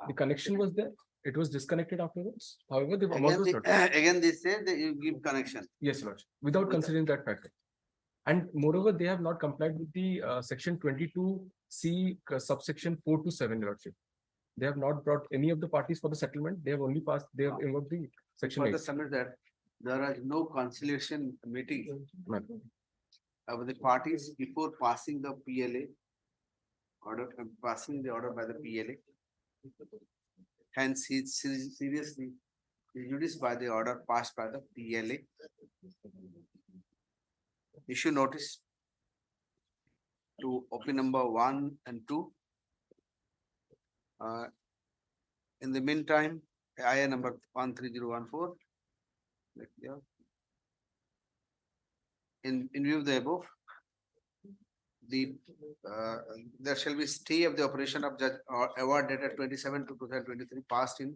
The connection was there. It was disconnected afterwards. However, the amount Again, was not. again, they say that you give connection. Yes, Lordship, without considering that factor. And moreover, they have not complied with the section 22C subsection 4 to 7, Lordship. They have not brought any of the parties for the settlement. They have only passed, they have invoked the section For the 8. summit that there is no conciliation meeting of the parties before passing the PLA order, passing the order by the PLA. Hence, he is seriously prejudiced by the order passed by the PLA. Issue notice to OP number 1 and 2. In the meantime, IA number 13014. In view of the above, there shall be stay of the operation of judge or award dated 27/2/2023 passed in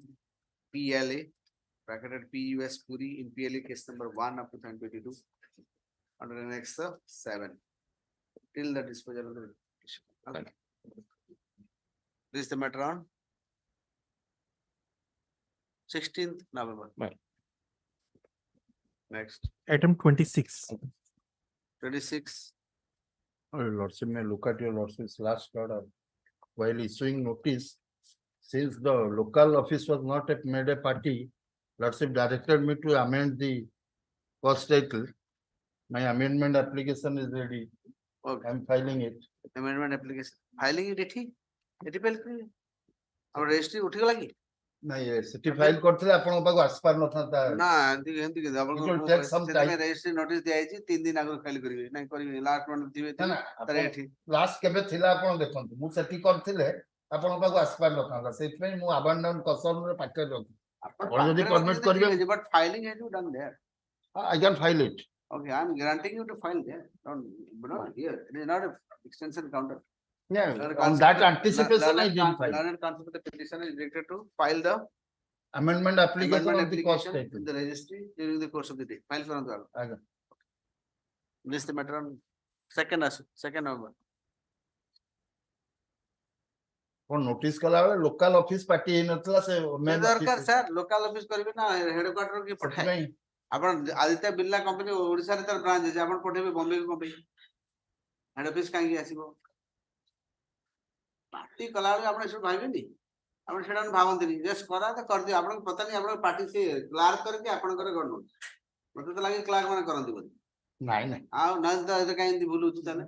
PLA bracketed PUS Puri in PLA case number 1 of 2022 under annex 7 till the disposal of the petition. Okay. This is the matter on 16th November. Right. Next. Item 26. 26. Lordship, may look at your Lordship's last order. While issuing notice, since the local office was not made a party, Lordship directed me to amend the first title. My amendment application is ready. Okay. I am filing it. Amendment application. Filing it ethi? Ethi file kariye? Our registry uthi gala ki? nahi city file korthile apan pago aspar nathanta na enti enti ki it will take some time registry notice diya ayi 3 din agu file karibe nahi karibe last one thibe tare ethi last kebe thila apan dekhantu mu seti korthile apan pago aspar nathanta setpai mu abandon custom re pakke rakhi apan jodi permit karibe but filing has you done there. I can file it. Okay, I am granting you to file there. Don't here. It is not a extension counter. Yeah, on that anticipation I did file. Learned counsel for the petitioner is directed to file the amendment application of the cost title in the registry during the course of the day. File for the okay. This is the matter on second November. For notice kala local office party in natla se main office sir local office karibe na headquarter ki pathay apan Aditya Birla company Odisha re tar branch je apan pathebe Bombay ko company head office kahi asibo party kala apne isu bhaibe ଆପଣ ସେଟା ଭାବନ୍ତିନି just କରା ତ କରିଦିଅ ଆପଣଙ୍କୁ ପତା ନାହିଁ ଆପଣଙ୍କ party ସେ କ୍ଲାର୍କ କରିକି ଆପଣଙ୍କର ଗଣୁ ମତେ ତ ଲାଗେ କ୍ଲାର୍କ ମାନେ କରନ୍ତି ବୋଲି ନାଇଁ ନାଇଁ ଆଉ ନା ତ ଏଟା କାଇଁ ଏମିତି ଭୁଲ ହଉଛି ତାହେଲେ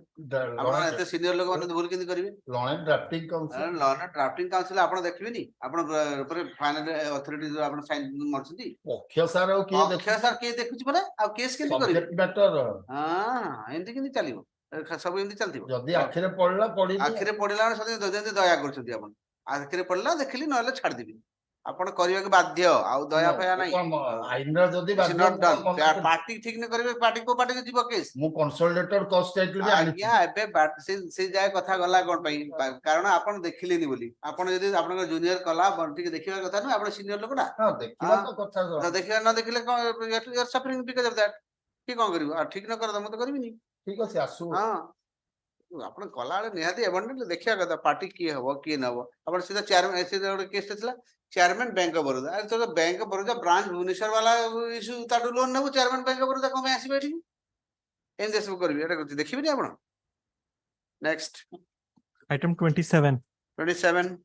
ଆପଣ ଏତେ ସିନିୟର ଲୋକ ମାନେ ଭୁଲ କେମିତି କରିବେ learn drafting council learn drafting council ଆପଣ ଦେଖିବେନି ଆପଣ ଉପରେ ଫାଇନାଲ ଅଥରିଟି ଆପଣ ସାଇନ୍ ମାରୁଛନ୍ତି ପକ୍ଷ ସାର ଆଉ କିଏ ପକ୍ଷ ସାର କିଏ ଦେଖୁଛି ପରା ଆଉ କେସ୍ କେମିତି କରିବେ ମ୍ୟାଟର ହଁ ଏମିତି କେମିତି ଚାଲିବ ସବୁ ଏମିତି ଚାଲିଥିବ ଯଦି ଆଖିରେ ପଡିଲା ପଡିଲା ଆଖିରେ ପଡିଲା ବେଳେ ସତେ ଯେମିତି ଦୟା କରୁଛନ୍ତି ଆପଣ ଆଖିରେ ପଡିଲା ଦେଖିଲି ନହେଲେ ଛାଡିଦେବି ଆପଣ କରିବାକୁ ବାଧ୍ୟ ଆଉ ଦୟା ଫୟା ନାହିଁ ଆଇନର ଯଦି ପାର୍ଟି ଠିକ ନ କରିବେ ପାର୍ଟି କୋ ପାର୍ଟିକୁ ଯିବ କେସ୍ ମୁଁ କନସୋଲିଡେଟେଡ କଷ୍ଟ ଟାଇଟଲ ବି ଆଣିଛି ଆଜ୍ଞା ଏବେ ସେ ଯାଏ କଥା ଗଲା କଣ ପାଇଁ କାରଣ ଆପଣ ଦେଖିଲେନି ବୋଲି ଆପଣ ଯଦି ଆପଣଙ୍କ ଜୁନିୟର କଲା ଟିକେ ଦେଖିବା କଥା ନୁହେଁ ଆପଣ ସିନିୟର ଲୋକଟା ଦେଖିବା ତ କଥା ଦେଖିବା ନ ଦେଖିଲେ କଣ ସଫରିଂ ବିକଜ ଅଫ ଦ୍ୟାଟ କି କଣ କରିବ ଆଉ ଠିକ ନ କର ମୁଁ ତ କରିବିନି ଠିକ ଅଛି ଆସୁ ହଁ ଆପଣ କଲା ବେଳେ ନିହାତି ଏଭେଣ୍ଟ ଦେଖିବା କଥା ପାର୍ଟି କିଏ ହବ କିଏ ନବ ଆପଣ ସିଧା ଚେୟାରମ୍ୟାନ ସେ ଗୋଟେ କେସ୍ ଥିଲା ଚେୟାରମ୍ୟାନ ବ୍ୟାଙ୍କ ଅଫ ବରୋଦା ଆରେ bank of Baroda branch Bhubaneswar ବାଲା ଇସ୍ୟୁ ତାଠୁ ଲୋନ ନେବୁ ଚେୟାରମ୍ୟାନ ବ୍ୟାଙ୍କ ଅଫ ବରୋଦା କଣ ପାଇଁ ଆସିବେ ଏଠିକି ଏମିତି ସବୁ କରିବି ଏଟା ଦେଖିବେନି ଆପଣ next Item 27. 27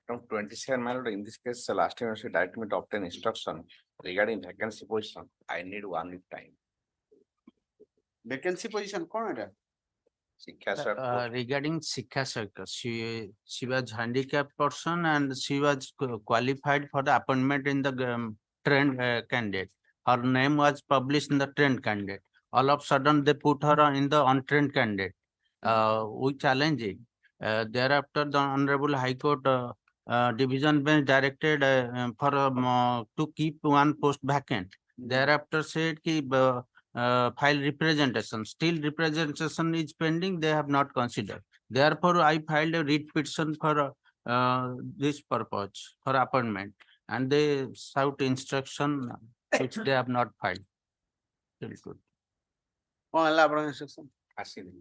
From 27, my lord, in this case, the last university directed me to obtain instruction regarding vacancy position. I need 1 week time. vacancy position कौन है regarding Shikha Sarkar, she was handicapped person and she was qualified for the appointment in the trained candidate. Her name was published in the trained candidate. All of a sudden they put her in the untrained candidate. We challenge it. Thereafter the Honorable High Court Division Bench directed for to keep one post vacant. Thereafter said ki file representation. Still representation is pending. They have not considered. Therefore, I filed a writ petition for this purpose for appointment, and they sought instruction which they have not filed. Very good. कौन है आपन instruction ଆସିନି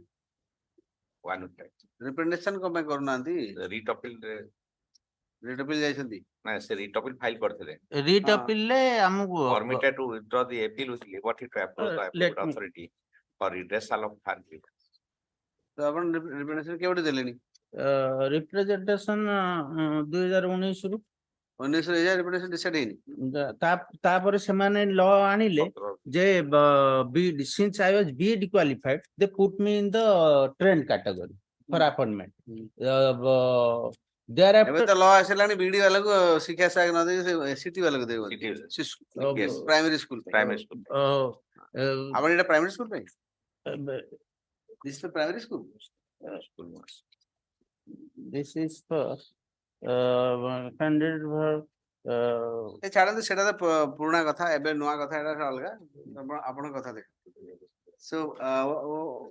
one week time. Representation को मैं करना थी Writ appeal writ appeal जाइछंती ନା ସେ writ appeal file କରିଥିଲେ ରିଟ୍ ହଁ। appeal ରେ ଆମକୁ permitted to withdraw the appeal with liberty to approach the let appellate me- authority for redressal of harm. तो अपन रिप्रेजेंटेशन केवडी देलेनी रिप्रेजेंटेशन 2019 ରୁ 19,000 रिप्रेजेंटेशन डिसाइड ହେଇନି ତାପରେ ସେମାନେ law ଆଣିଲେ ଯେ since I was B qualified they put me in the trained category for appointment ଏବେ thereafter तो law आसलानी BD वाला को शिक्षा साग न दे एसटी वाला को देबो Yes. Primary school Primary school. अपन एटा प्राइमरी स्कूल पे दिस पे primary school this is for candidate for ए छाड़न सेटा तो पुराना कथा एबे नुवा कथा एटा अलगा अपन कथा देख सो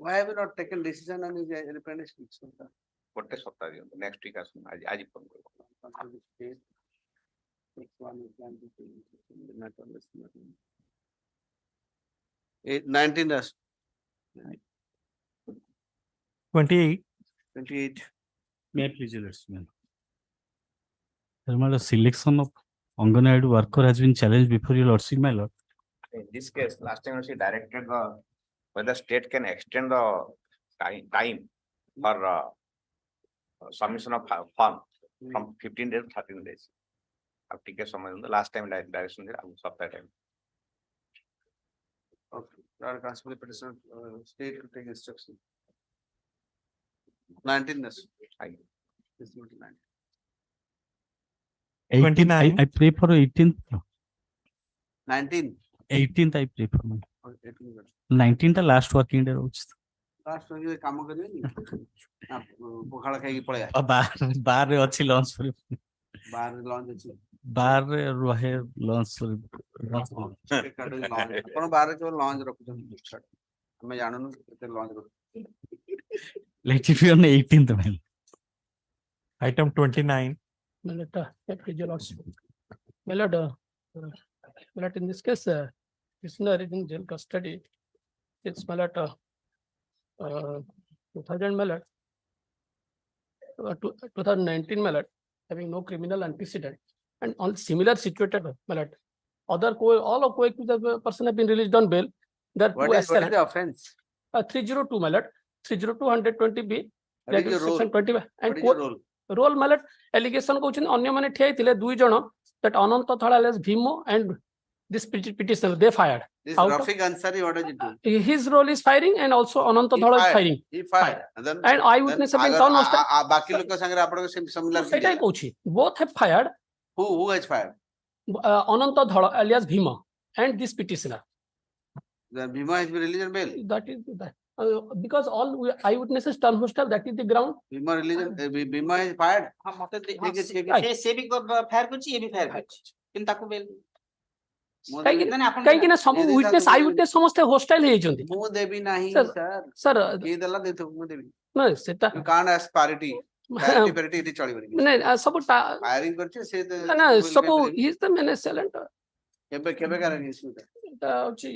why have you not taken decision on his representation ଗୋଟେ ସପ୍ତାହ ଦିଅନ୍ତୁ next week ଆସନ୍ତୁ ଆଜି ଫୋନ କରିବ Eight, 19 dash 28. 28 May I please listen? The selection of Anganwadi worker has been challenged before your lordship, my lord. In this case, last time she directed the whether state can extend the time for submission of form from 15 days to 13 days. I've taken some the last time direction there, I will stop that time. okay our constable petition state to take instruction 19 dash this is 29 29. I pray for 18th. 19 18th I pray for. or 18 dash 19th the last working day. last week काम करिए पोखाड़ा खाई पड़े बार रे अच्छी launch पर बाहर launch अछि बार रे रहे लॉन्च अपन बाहर के लॉन्च रखुछन छड हमें जाननु केते लॉन्च रखु let it be on 18th man. Item 29. In this case, prisoner is in jail custody. It's 2000 2019 having no criminal antecedent and all similar situated other all of the person have been released on bail. what is the offense 302 302 120B What is your role? section 20 what and is your role role allegation कहउछन अन्य माने ठिया हिथिले दुई जण that Anant थळा alias Bhimo and this petitioner they fired this Out of- Rafiq Ansari what does it do his role is firing and also Anant Dhara is firing he fired and then and eyewitness have been अगर found hostile बाकी लोग के संगे आपण को similar सेटा कहउछि both have fired who has fired Anant Dhara alias Bhima and this petitioner then Bhima has been released on bail that is that because all eyewitnesses turn hostile that is the ground Bhima released Bhima is fired हां मते से भी fire करछि ये भी fire करछि किन ताको बेल कहीं ना सब witness eyewitness समस्त hostile हे जंती मु देबी नाही Sir, सर sir के देला देतो मु देबी ना सेटा you can't ask parity parity इति चलिबनी नहीं सब फायरिंग करछि से ना सब he is the main assailant केबे कारण इशू এটা হচ্ছে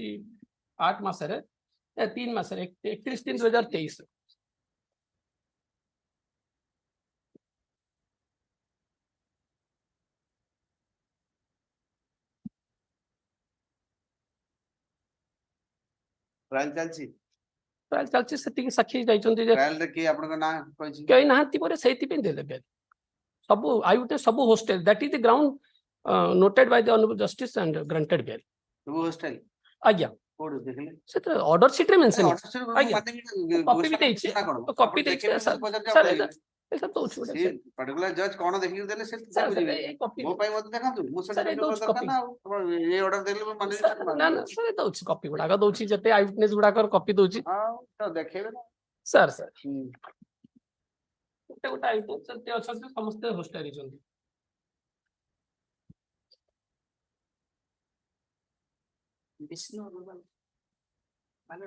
8 মাসের 3 মাসের 31/3/2023 ट्रायल चलछि ट्रायल चलछि सेतिकी साक्षी जाइछन्ती जे ट्रायल रे की आपन नाम कहछि केही नाहंती परे सेति पे देले बेल सब आयुते सब hostel that is the ground noted by the honorable justice and granted bail सब हॉस्टल आज्ञा कोड देखले से तो ऑर्डर शीट रे मेंशन आज्ञा कॉपी कॉपी भी देछि कॉपी देछि सर ए सब तो उछुडे पर्टिकुलर जज कोन देखि देले से कॉपी मो पाई मत देखंतु मु सर्टिफिकेट दरकार ना ये ऑर्डर देले मु माने ना ना सर दउछि कॉपी गुडा दउछि जते आई विटनेस गुडा कर कॉपी दउछि हां तो देखेबे ना सर गोटे आई तो सत्य अछते समस्त होस्टारी जंती विष्णु अग्रवाल माने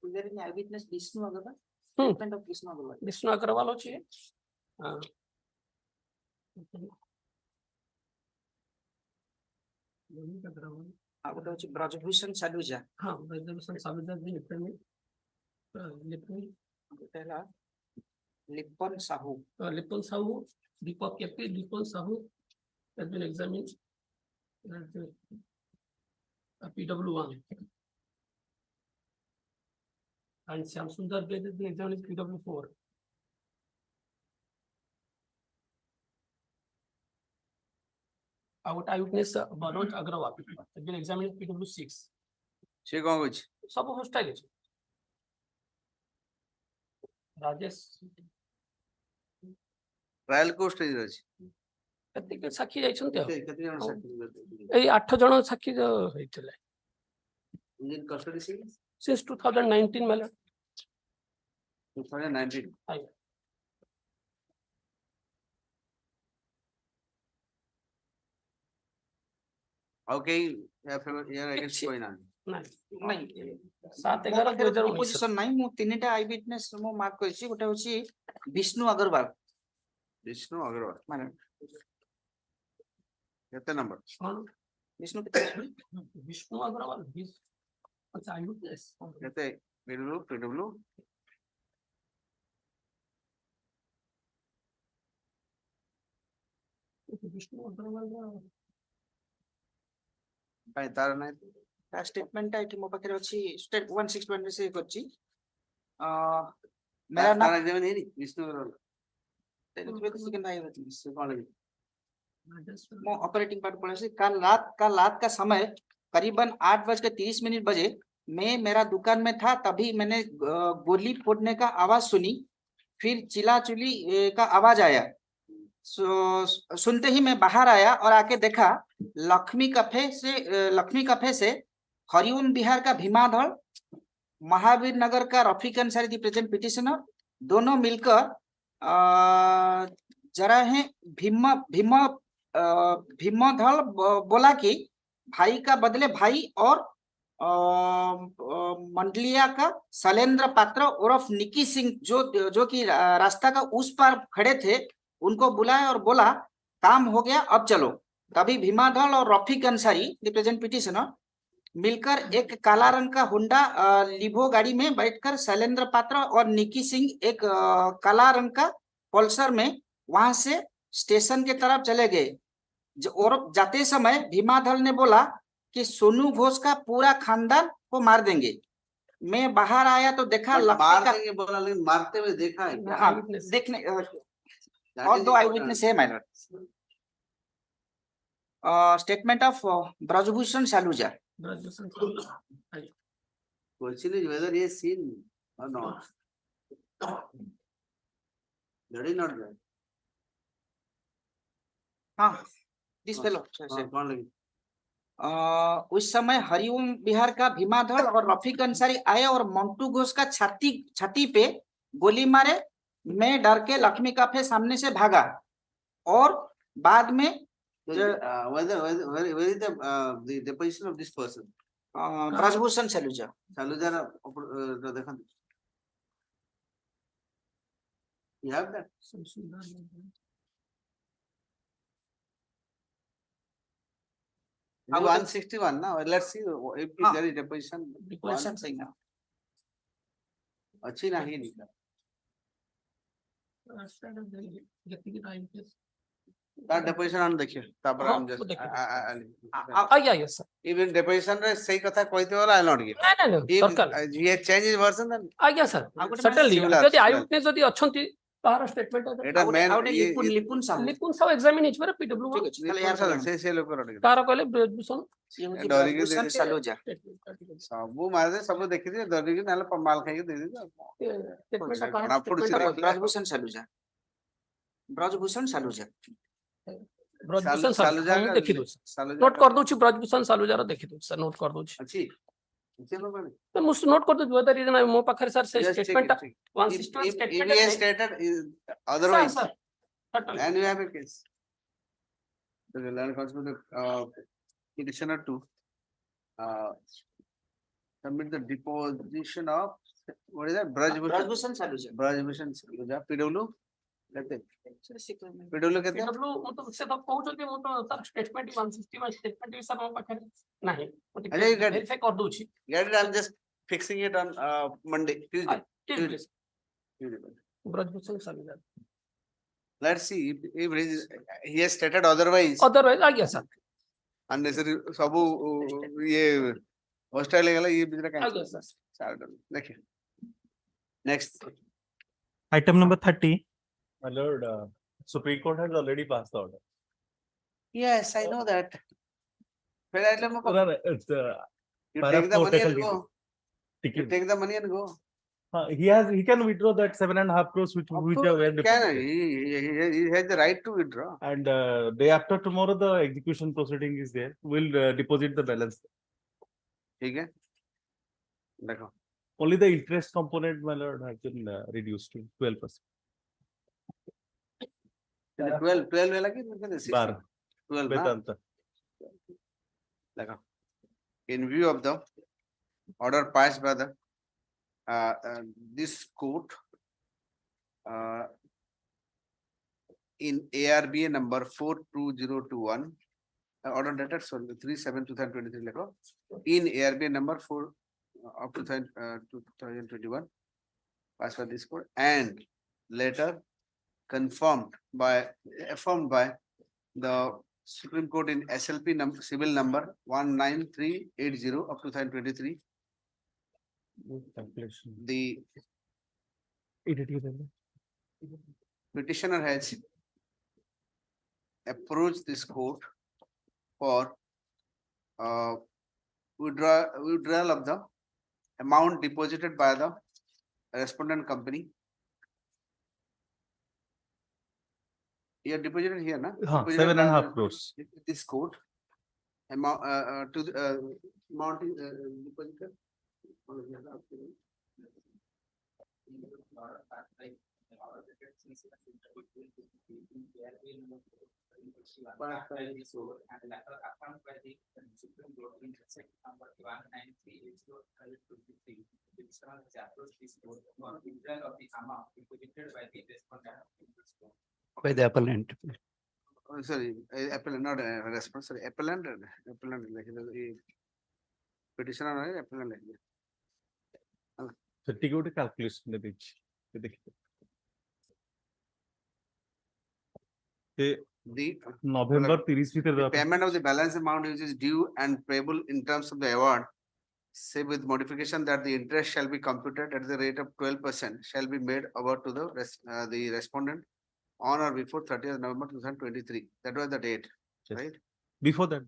there is an eyewitness Vishnu Agarwal statement of Vishnu Agarwal Vishnu Agarwal होछि हां ଆଉ ଗୋଟେ ହଉଛି ବ୍ରଜଭୂଷଣ ସାଲୁଜା। ହଁ ବ୍ରଜଭୂଷଣ ସାଲୁଜା ଲିପନ ଗୋଟେ ହେଲା Lipan Sahu. Lipan Sahu, Deepak KP, Lipan Sahu has been examined at PW1 and Shyam Sundar Bed has been examined at PW4. Our eyewitness Manoj Agrawal has been examined at PW6. ସେ କଣ କହୁଛି? ସବୁ hostile ଅଛି। ରାଜେଶ ଟ୍ରାଏଲ କୋ ଷ୍ଟେଜ ଅଛି? ଏତିକି ସାକ୍ଷୀ ଯାଇଛନ୍ତି ଆଉ। କେତେ ଜଣ ସାକ୍ଷୀ? ଏଇ 8 ଜଣ ସାକ୍ଷୀ ହେଇଥିଲେ। In custody since 2019 my lord. 2019. ଆଜ୍ଞା। ଆଉ କେହି ୟା against କହିନାହାନ୍ତି? ନାଇଁ 7/11/2019 opposition ନାହିଁ। ମୁଁ ତିନିଟା ଆଇ ୱିଟନେସ୍ ମୁଁ ମାର୍କ କରିଛି। ଗୋଟେ ହଉଛି ବିଷ୍ଣୁ ଅଗ୍ରୱାଲ। ବିଷ୍ଣୁ ଅଗ୍ରୱାଲ ମାନେ କେତେ ନମ୍ବର? ବିଷ୍ଣୁ ଅଗ୍ରୱାଲ ଆଚ୍ଛା ଆଇ ୱିଟନେସ୍ କେତେ? PW ବିଷ୍ଣୁ ଅଗ୍ରୱାଲ କାଇଁ ତାର ନାହିଁ? ତା ସ୍ଟେଟମେଣ୍ଟଟା ଏଠି ମୋ ପାଖରେ ଅଛି। ଷ୍ଟେଟ 1620 ସେ କରିଛି। मेरा नाम एग्जामिन है नहीं विष्णु अग्रवाल सेकंड आई होती से कौन लगी? मैं ऑपरेटिंग पार्ट पढ़ा से कल रात का समय करीबन 8:30 बजे मैं मेरा दुकान में था। तभी मैंने गोली फोड़ने का आवाज सुनी। फिर चिल्लाचिल्ली का आवाज आया। सुनते ही मैं बाहर आया और आके देखा लक्ष्मी कफे से हरिओम बिहार का भीमाधड़, महावीर नगर का Rafiq Ansari the present petitioner दोनों मिलकर जरा है भीमधड़ बोला कि भाई का बदले भाई और मंडलिया का शैलेंद्र पात्र उर्फ निकी सिंह जो कि रास्ता का उस पार खड़े थे उनको बुलाया और बोला काम हो गया अब चलो। तभी भीमाधड़ और Rafiq Ansari the present petitioner मिलकर एक काला रंग का होंडा लिवो गाड़ी में बैठकर शैलेंद्र पात्र और निकी सिंह एक काला रंग का पल्सर में वहां से स्टेशन के तरफ चले गए। और जाते समय भीमाधड़ ने बोला कि सोनू घोष का पूरा खानदान को मार देंगे। मैं बाहर आया तो देखा मार देंगे बोला, लेकिन मारते हुए देखा है क्या? हाँ, देखने और दो आई विटनेस है minor. Statement of Brajbhushan Saluja. Question is whether he has seen or not. That is not there. हाँ, दिस फेलो कौन लगी? उस समय हरिओम बिहार का भीमाधड़ और रफीक अंसारी आए और मंटू घोष का छाती पे गोली मारे। मैं डर के लक्ष्मी काफे सामने से भागा और बाद में where is the position of this person? Brijbhushan Saluja. Saluja देखा you have that? 161 now. Let's see if there is deposition. Deposition सही ना। अच्छी नहीं निकला। That deposition on देखिए तापर हम just yes sir. Even deposition रे सही कथा कहते हो I not give. नहीं सरकार ये change is version then. आज्ञा सर certainly यदि आई विटनेस यदि अछंती तार स्टेटमेंट एटा मेन लिपुन साहब एग्जामिन हिच पर PW1 ताले यार से लोग रट तार कहले ब्रजभूषण ब्रजभूषण सालूजा सब मार दे सब देखि दे डरी के नाले माल खाई के दे दे ब्रजभूषण सालूजा ब्रजभूषण सालूजा ब्रजभूषण सालूजा देखि दो नोट कर दो ब्रजभूषण सालूजा रो देखि दो सर नोट कर दो अछि तो मुझ नोट कर दो वेदर रीजन मो पाखर सर से statement 161 statement is stated otherwise and you have a case the land constable petitioner to submit the deposition of what is that Brajbhushan Saluja PW PW କେତେ? PW ମୁଁ ତ ସେ ତ କହୁଛନ୍ତି ମୁଁ ତ ତାର statement 161 statement ବି ସାର୍ ମୋ ପାଖରେ ନାହିଁ ମୁଁ ଟିକେ verify କରିଦଉଛି Get it, I'm just fixing it on Monday, Tuesday. Brajbhushan Salinal. Let's see if he has stated otherwise. Otherwise, ଆଜ୍ଞା sir. Unnecessary ସବୁ ये hostile ହେଇଗଲା ये बिजरा ଆଜ୍ଞା sir. देखिए next. Item number 30. My lord, Supreme Court has already passed the order. Yes, I know that. फिर item में No, it's you take the money and go. You ticket. take the money and go. He can withdraw that 7.5 crores which are were Can deposited. he has the right to withdraw. And day after tomorrow the execution proceeding is there. We'll deposit the balance. ठीक है देखो Only the interest component, my lord, has been reduced to 12%. 12 वाला की 12 ना Vedanta. देखो in view of the order passed by the this court in ARBA number 42021 order dated 3/7/2023 lekho in ARBA number 4 of 2021 passed by this court and later affirmed by the Supreme Court in SLP number civil number 19380 of 2023. The petitioner has approached this court for withdrawal of the amount deposited by the respondent company. You are deposited here, na? 7.5 crores. This court amount to the amount is deposited. By the appellant. Sorry, appellant, not response. Sorry, appellant. Petitioner, appellant. Certificate calculation the beach. The November 30 the payment of the balance amount which is due and payable in terms of the award, say with modification that the interest shall be computed at the rate of 12% shall be made over to the respondent on or before 30th November 2023. That was the date, right? Before that.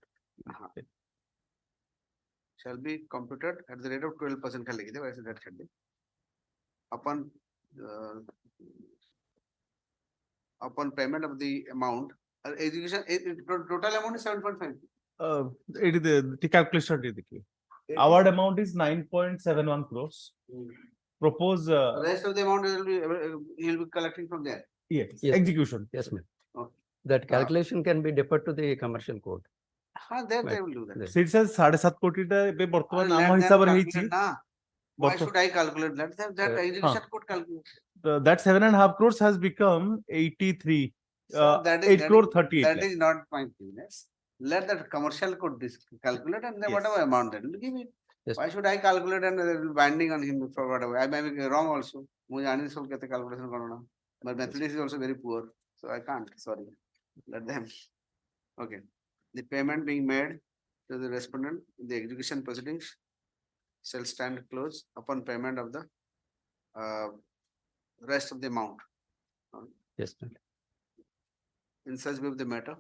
Shall be computed at the rate of 12% khali kide वैसे that khali upon payment of the amount execution total amount is 7.5. It is the calculation. Award amount is 9.71 crores. Propose rest of the amount he'll be collecting from there. Yes. Yes. Execution. Yes, ma'am. Okay. That calculation can be deferred to the commercial court. There they will do that. So it says 7.5 कोटी टा बे वर्तमान Let नाम them हिसाब रे calculate हिची. ना. Why should I calculate that? That execution court calculate. That 7.5 crores has become 83. So that is 8 crore 38. That is not my business. Let that commercial court calculate and then whatever amount that will give it. Yes. Why should I calculate and binding on him for whatever? I may be wrong also. मुझे आने सब कहते calculation करना. But mathematics is also very poor, so I can't. Sorry. Let them. Okay. The payment being made to the respondent in the execution proceedings shall stand closed upon payment of the rest of the amount. Yes, ma'am. In such way of the matter,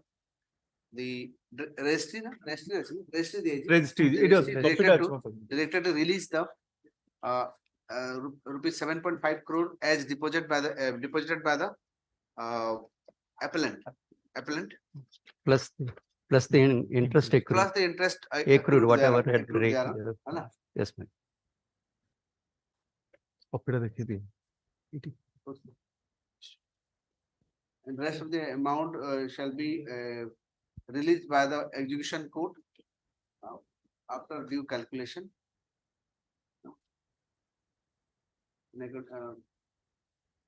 the registry, directed to release the rupees 7.5 crore as deposited by the appellant Plus the interest accrued. Plus the interest accrued, whatever had rate. Yes, ma'am. And rest of the amount shall be released by the execution court after due calculation.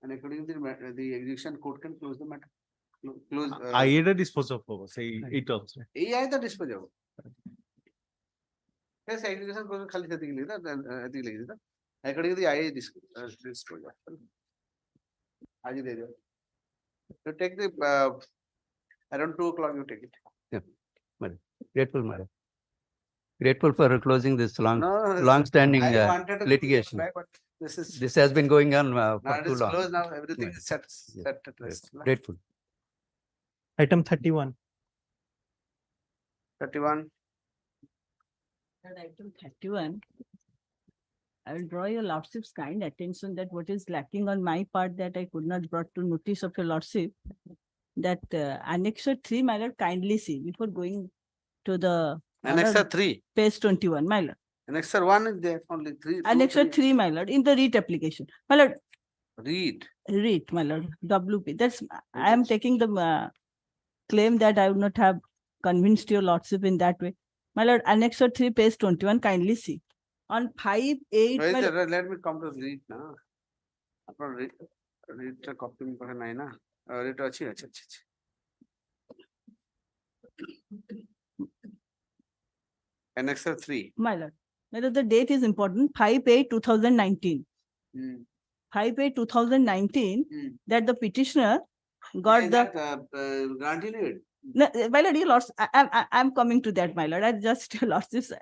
And according to the execution court can close the matter. Close. IA dispose of hobo, say it also. AI the dispose of. Yes, execution court खाली से दिख लेता, दिख लेता. According to the IA dispose of. आज ही दे दो. You take the around 2 o'clock. You take it. Yeah, madam. Grateful, madam. Grateful for closing this No, long-standing I wanted to litigation. back, but this has been going on now for it too is long. closed now. Everything Right. is set Yes. set at rest. Grateful. Item 31. 31. Item 31. I will draw your lordship's kind attention that what is lacking on my part that I could not brought to notice of your lordship, that annexure 3, my lord, kindly see before going to the Annexure order, 3. page 21, my lord. Annexure 1 is there only 3. Annexure 3, my lord, in the REIT application. My lord, Read. REIT, my lord, WP. That's, I am taking the claim that I would not have convinced your lordship in that way. My lord, Annexure 3, page 21, kindly see. On 5-8, Wait, my lord, let me come to read now. Read the copy में पढ़ना है ना. Read अच्छी अच्छी अच्छी. Annexure 3. my lord, the date is important, 5-8-2019. 5-8-2019, that the petitioner got the Granted. No, my lord, your lords, I'm coming to that, my lord. I just lordships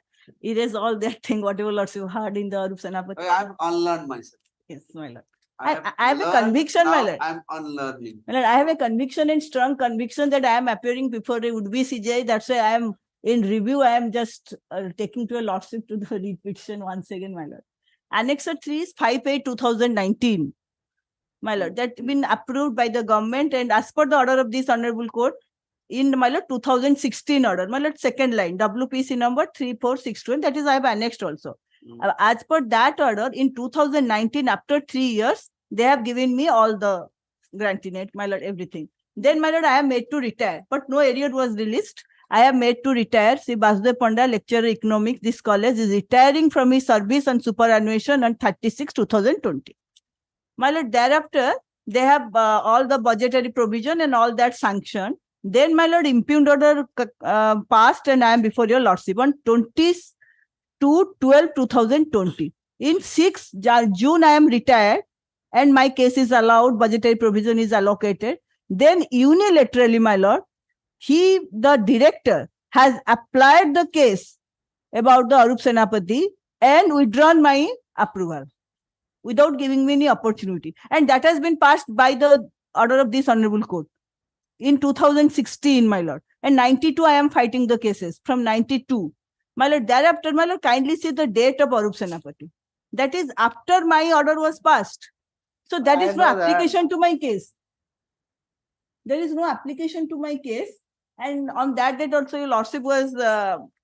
erase all that thing, whatever lordship heard in the Arup Senapati. I've unlearned myself. Yes, my lord. I I have a learned, conviction, my now lord. I'm unlearning. My lord, I have a conviction and strong conviction that I am appearing before a would-be CJ. That's why I am in review. I am just taking to a lordship to the repetition once again, my lord. Annexure 3 is 5-8-2019. My lord, that been approved by the government and as per the order of this honorable court, in my lord 2016 order, my lord, second line, WPC number 3462, and that is I have annexed also. As per that order, in 2019, after 3 years, they have given me all the grantinate, my lord, everything. Then, my lord, I am made to retire, but no arrear was released. I am made to retire. Sri Basudeb Panda, lecturer economics, this college is retiring from his service and superannuation on 36/2020. My lord, thereafter, they have all the budgetary provision and all that sanctioned. Then, my lord, impugned order passed and I am before your lordship on 22/12/2020. In 6 June, I am retired and my case is allowed, budgetary provision is allocated. Then unilaterally, my lord, the director, has applied the case about the Arup Senapati and withdrawn my approval without giving me any opportunity. And that has been passed by the order of this honorable court in 2016, my lord. And 92, I am fighting the cases from 92. My lord, thereafter, my lord, kindly see the date of Arup Senapati. That is after my order was passed. So that is no application to my case. There is no application to my case. And on that date also, your lordship was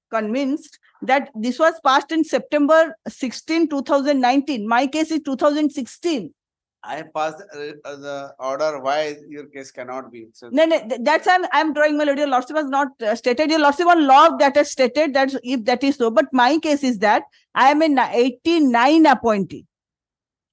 convinced that this was passed in September 16, 2019. My case is 2016. I passed the order why your case cannot be. So No, that's I'm drawing my lord. Your lordship has not stated. Your lordship on law that has stated that if that is so. But my case is that I am an 89 appointee.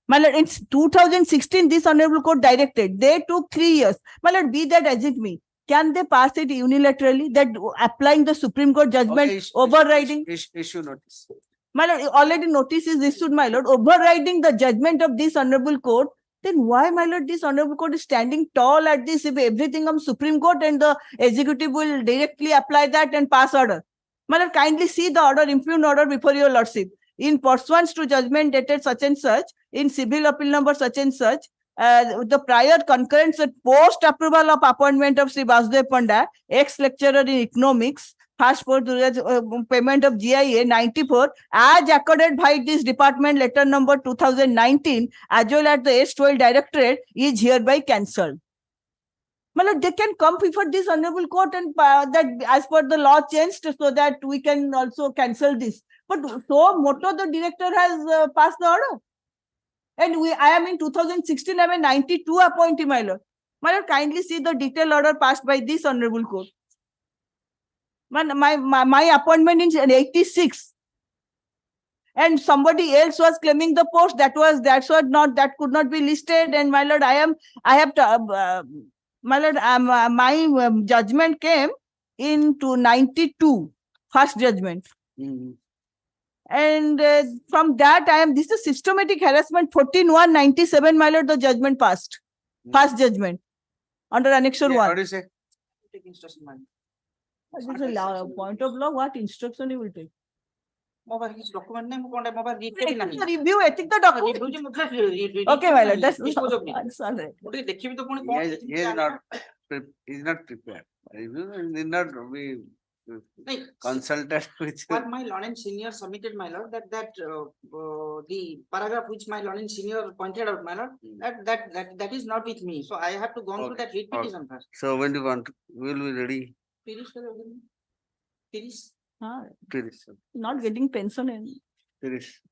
My lord, in 2016, this honorable court directed. They took 3 years. My lord, be that as it may. Can they pass it unilaterally? That applying the Supreme Court judgment, overriding? Issue notice. My lord, already notice is issued, my lord, overriding the judgment of this honorable court. Then why, my lord, this honorable court is standing tall at this if everything comes Supreme Court and the executive will directly apply that and pass order? My lord, kindly see the order, impugned order before your lordship. In pursuance to judgment dated such and such, in civil appeal number such and such, the prior concurrence at post approval of appointment of Sri Basudeb Panda, ex-lecturer in economics, first for payment of GIA 94, as accorded by this department letter number 2019, as well as the S12 directorate, is hereby cancelled. My lord, they can come before this honorable court and that as per the law changed so that we can also cancel this. But so motto the director has passed the order. And I am in 2016, I am a 92 appointee, my lord. My lord, kindly see the detailed order passed by this honorable court. My appointment is in 86. and somebody else was claiming the post that could not be listed. And my lord, my lord, my judgment came into 92, first judgment. And from that this is systematic harassment. 14/197, my lord, the judgment passed. First judgment under annexure 1. What do you say? Take instruction, ma'am. This is a point of law. What instruction you will take? Mobile his document name, mobile read Review, ethic the document. Okay, my lord, that's all right. He is not prepared. He did not be consulted with. What my learned senior submitted, my lord, that the paragraph which my learned senior pointed out, my lord, that is not with me. So I have to go through that read petition first. So when do you want? We will be ready. Finish. Not getting pension and Finish.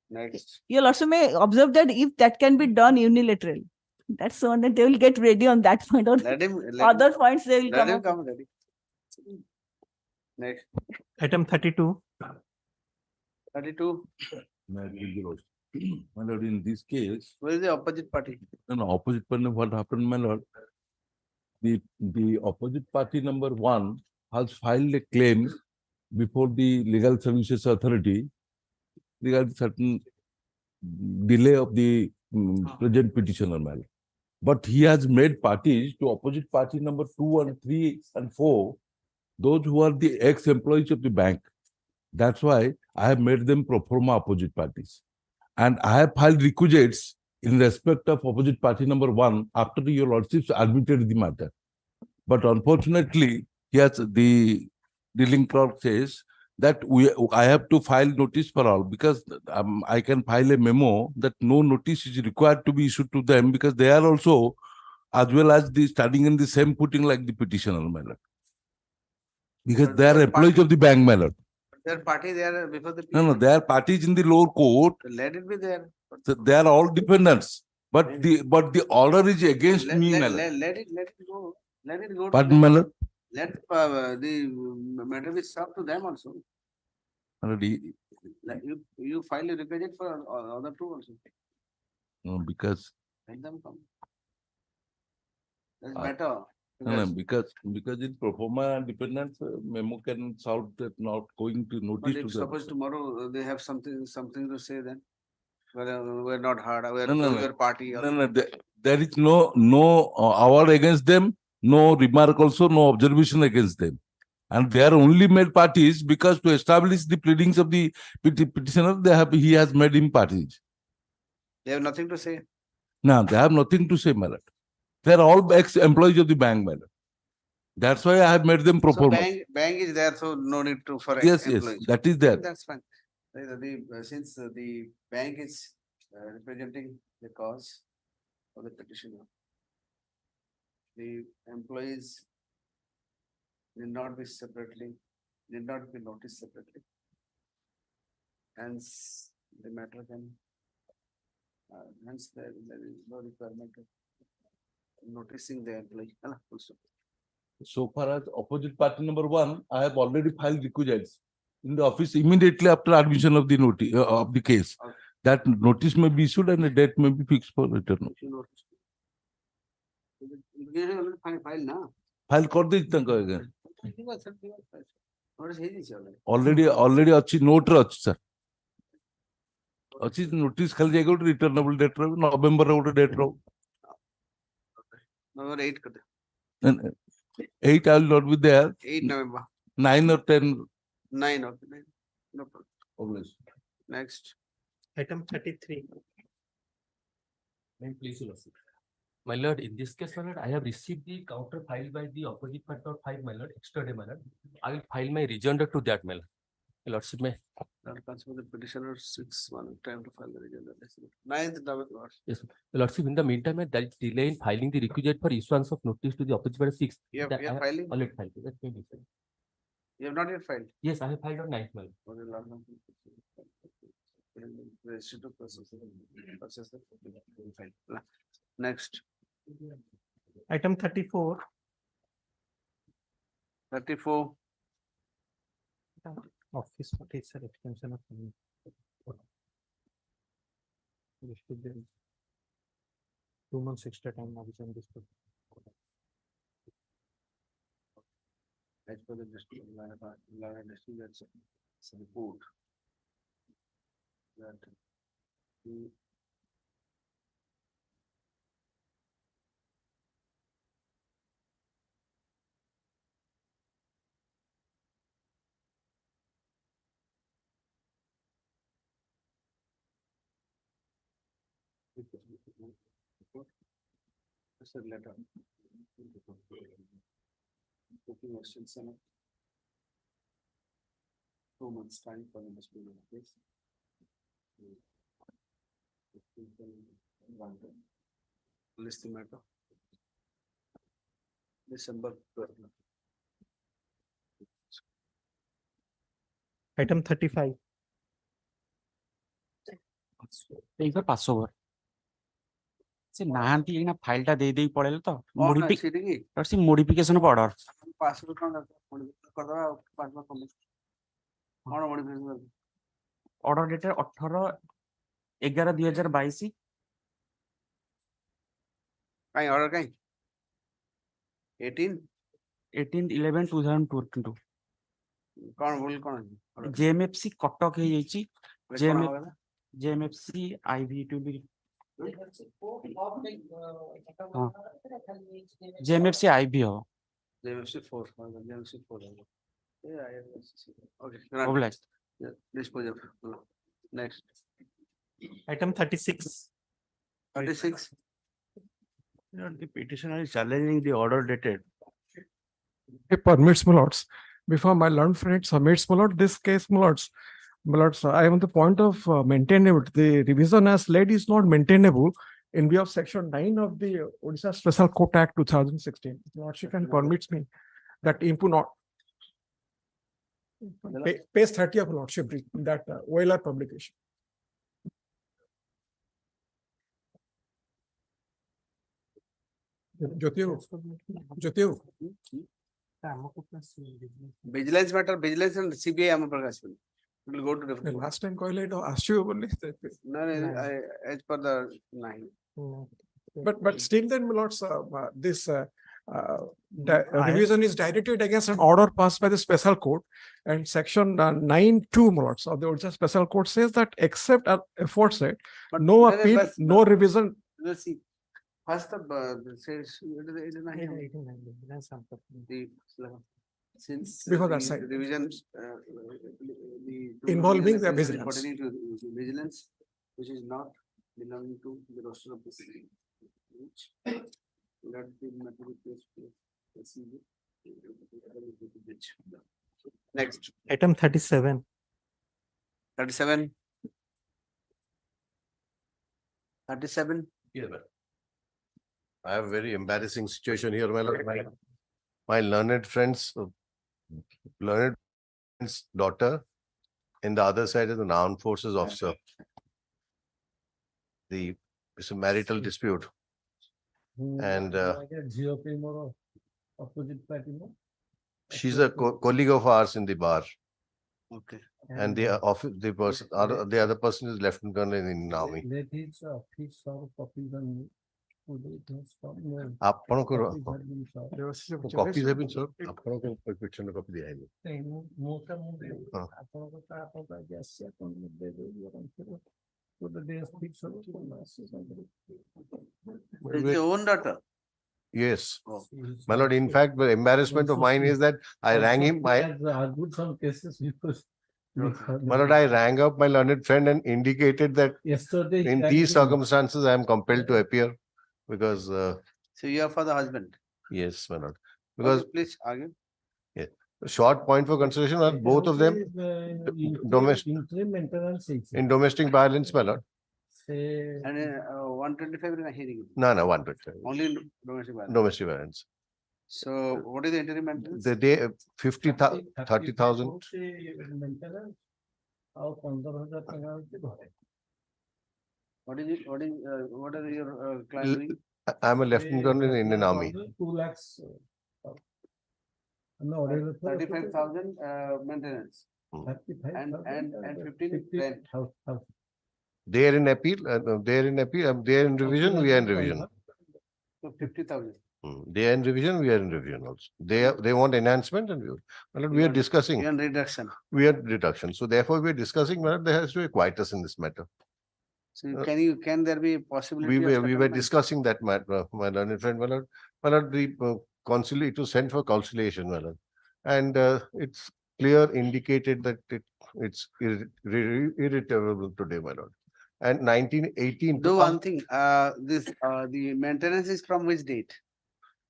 Next. you'll also may observe that if that can be done unilateral, that's the one that they will get ready on that point, or other points they will come up. Ready. Next. Item 32. 32. My lord, in this case, Where is the opposite party? no, opposite party, what happened, my lord? The opposite party number 1 has filed a claim before the Legal Services Authority regarding certain delay of the present petitioner, my lord. But he has made parties to opposite party number 2 and 3 and 4, those who are the ex-employees of the bank. That's why I have made them pro forma opposite parties. And I have filed requisites in respect of opposite party number 1 after your lordships admitted the matter. But unfortunately, yes, the dealing clerk says that I have to file notice for all, because I can file a memo that no notice is required to be issued to them, because they are also, as well as the standing in the same footing like the petitioner, my lord. Because they are employees of the bank, my lord. Their party there before the. No, they are parties in the lower court. Let it be there. So they are all defendants. But the order is against me, my lord. Let it go. Let it go. Pardon, my lord. Let the matter be served to them also. You file a requisite for other two also. No, because Let them come. That's better. no, because in pro forma dependence, memo can solve that, not going to But notice if to suppose them. tomorrow they have something to say, then we're not hard. We're No, your party. There is no award against them, no remark also, no observation against them. And they are only made parties because to establish the pleadings of the petitioner, he has made him parties. They have nothing to say. No, they have nothing to say, my lord. They are all ex-employees of the bank, my lord. That's why I have made them pro So forma. bank is there, so no need to for Yes, employees. that is there. That's fine. Since the bank is representing the cause of the petitioner, the employees need not be noticed separately. Hence, the matter can, hence there is no requirement of noticing the employee. Also. So far as opposite party number 1, I have already filed requisites in the office immediately after admission of the notice of the case. Okay. That notice may be issued and a date may be fixed for return. File na. File कर दे तंक again. Already. Already अच्छी note रे अच्छी sir. अच्छी notice खाली जाएगा उट returnable date रे November रे उट date रे. November 8 कर दे. 8 I will not be there. 8 November. 9 or 10. 9 okay. 9. No problem. Always. Next. Item 33. Please, my lord, in this case, my lord, I have received the counter filed by the opposite party of 5, my lord, extra day, my lord. I will file my rejoinder to that, my lord. My lordship may. The petitioner 6-1 time to file the rejoinder. 9th November. Yes, my lordship. In the meantime, there is delay in filing the requisite for issuance of notice to the opposite party 6. You have filing? Already filed. That may be fine. You have not yet filed. Yes, I have filed on 9th, my lord. Next. Item 34. 34. Office officer extension of. Restrict them. 2 months extra time now on this. As per the district, that's a report. That the it's a letter. Booking extension of 2 months time for the dispute of this. List the matter. December 12. Item 35. Take a passover. See, nahanti ina file ta de padel to. That's a modification of order. Password modification. Order dated 18/11/2022. Kai order kai? 18/11/2022. कौन JMFC Cuttack है ये ची JMFC IV to be JMFC IV हो JMFC 4 JMFC 4 okay obliged. Dispose next Item 36. 36. The petitioner is challenging the order dated. It permits, my lords. Before my learned friend submits, my lord, this case, my lords, I am on the point of maintainability. The revision as led is not maintainable in view of section 9 of the Odisha Special Court Act 2016. Lordship can permits me that input not. Page 30 of Lordship, that OLR publication. Jyotiu. Vigilance matter, vigilance and CBI am Prakash. We will go to different. Last time I asked you only. No, as per the 9. But still then, my lords, this revision is directed against an order passed by the special court, and section 9(2), my lords, of the Odisha Special Court says that except aforesaid, no appeal, no revision. Let's see. First, says since before that the side revisions involving the vigilance, pertaining to vigilance, which is not belonging to the roster of the city, which let the matter be placed next. Item 37. 37. 37. Yeah, I have a very embarrassing situation here. My learned friend's daughter, in the other side is an armed forces officer. It's a marital dispute. And she's a colleague of ours in the bar. Okay. And the other person is Lieutenant Colonel in the army. Copies have been served. Copy It's your own daughter. Yes, my lord. In fact, the embarrassment of mine is that I rang him. My lord, I rang up my learned friend and indicated that in these circumstances I am compelled to appear because. So you are for the husband. Yes, my lord. Because please argue. Yeah, a short point for consideration are both of them in domestic violence, my lord. And 125 in a hearing. No, 125. Only domestic violence. Domestic violence. So what is the interim maintenance? The day 30,000. What are your client doing? I'm a lieutenant colonel in Indian Army. 2 lakhs. 35,000 maintenance. and 15 rent. They are in appeal, they are in appeal, they are in revision, we are in revision. So 50,000. They are in revision, we are in revision also. They want enhancement and we are discussing. We are in reduction. We are reduction. So therefore, we are discussing whether there has to be quietus in this matter. So can there be a possibility? We were settlement? discussing that matter, my learned friend, my lord, the it was sent for conciliation, my lord. And it's clear indicated that it's irritable today, my lord. And 1918. Do one thing, the maintenance is from which date?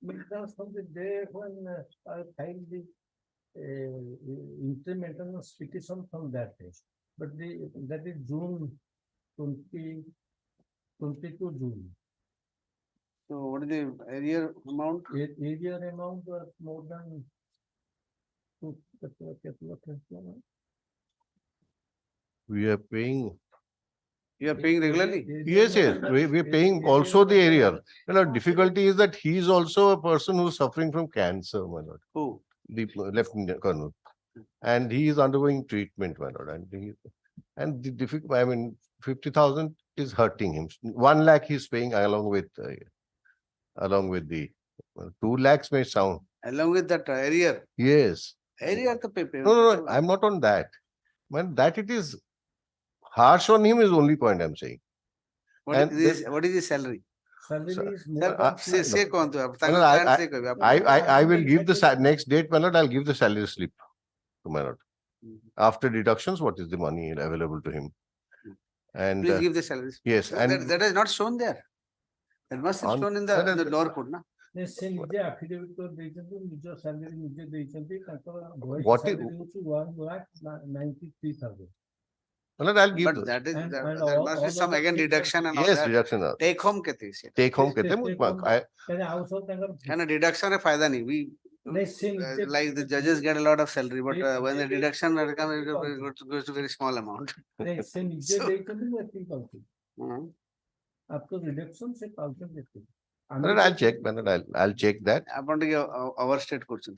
Because from the day when I filed the interim maintenance petition from that day. But that is June 22 June. So what is the area amount? Area amount was more than We are paying. You are paying regularly? Yes, yes. We are paying also the area. Difficulty is that he is also a person who is suffering from cancer, my lord. Who? The Lieutenant Colonel. And he is undergoing treatment, my lord. And the difficult, I mean, 50,000 is hurting him. 1 lakh he is paying along with the 2 lakhs may sound. Along with that area? Yes. Area to pay. No, I'm not on that. Man, that it is harsh on him is the only point I'm saying. What is his salary? Salary is I will give the next date, my lord. I'll give the salary slip to my lord. After deductions, what is the money available to him? And please give the salary. Yes, so and that is not shown there. It must have shown in the lower court, na? What is 1,93,000. Well, I'll give. But that must be some again deduction and all yes, that. deduction. Take home kete is. Take home kete. And a deduction of fayda nahi. We like the judges get a lot of salary, but when the deduction comes, it goes to very small amount. I'll check, I'll check that. Our state courts.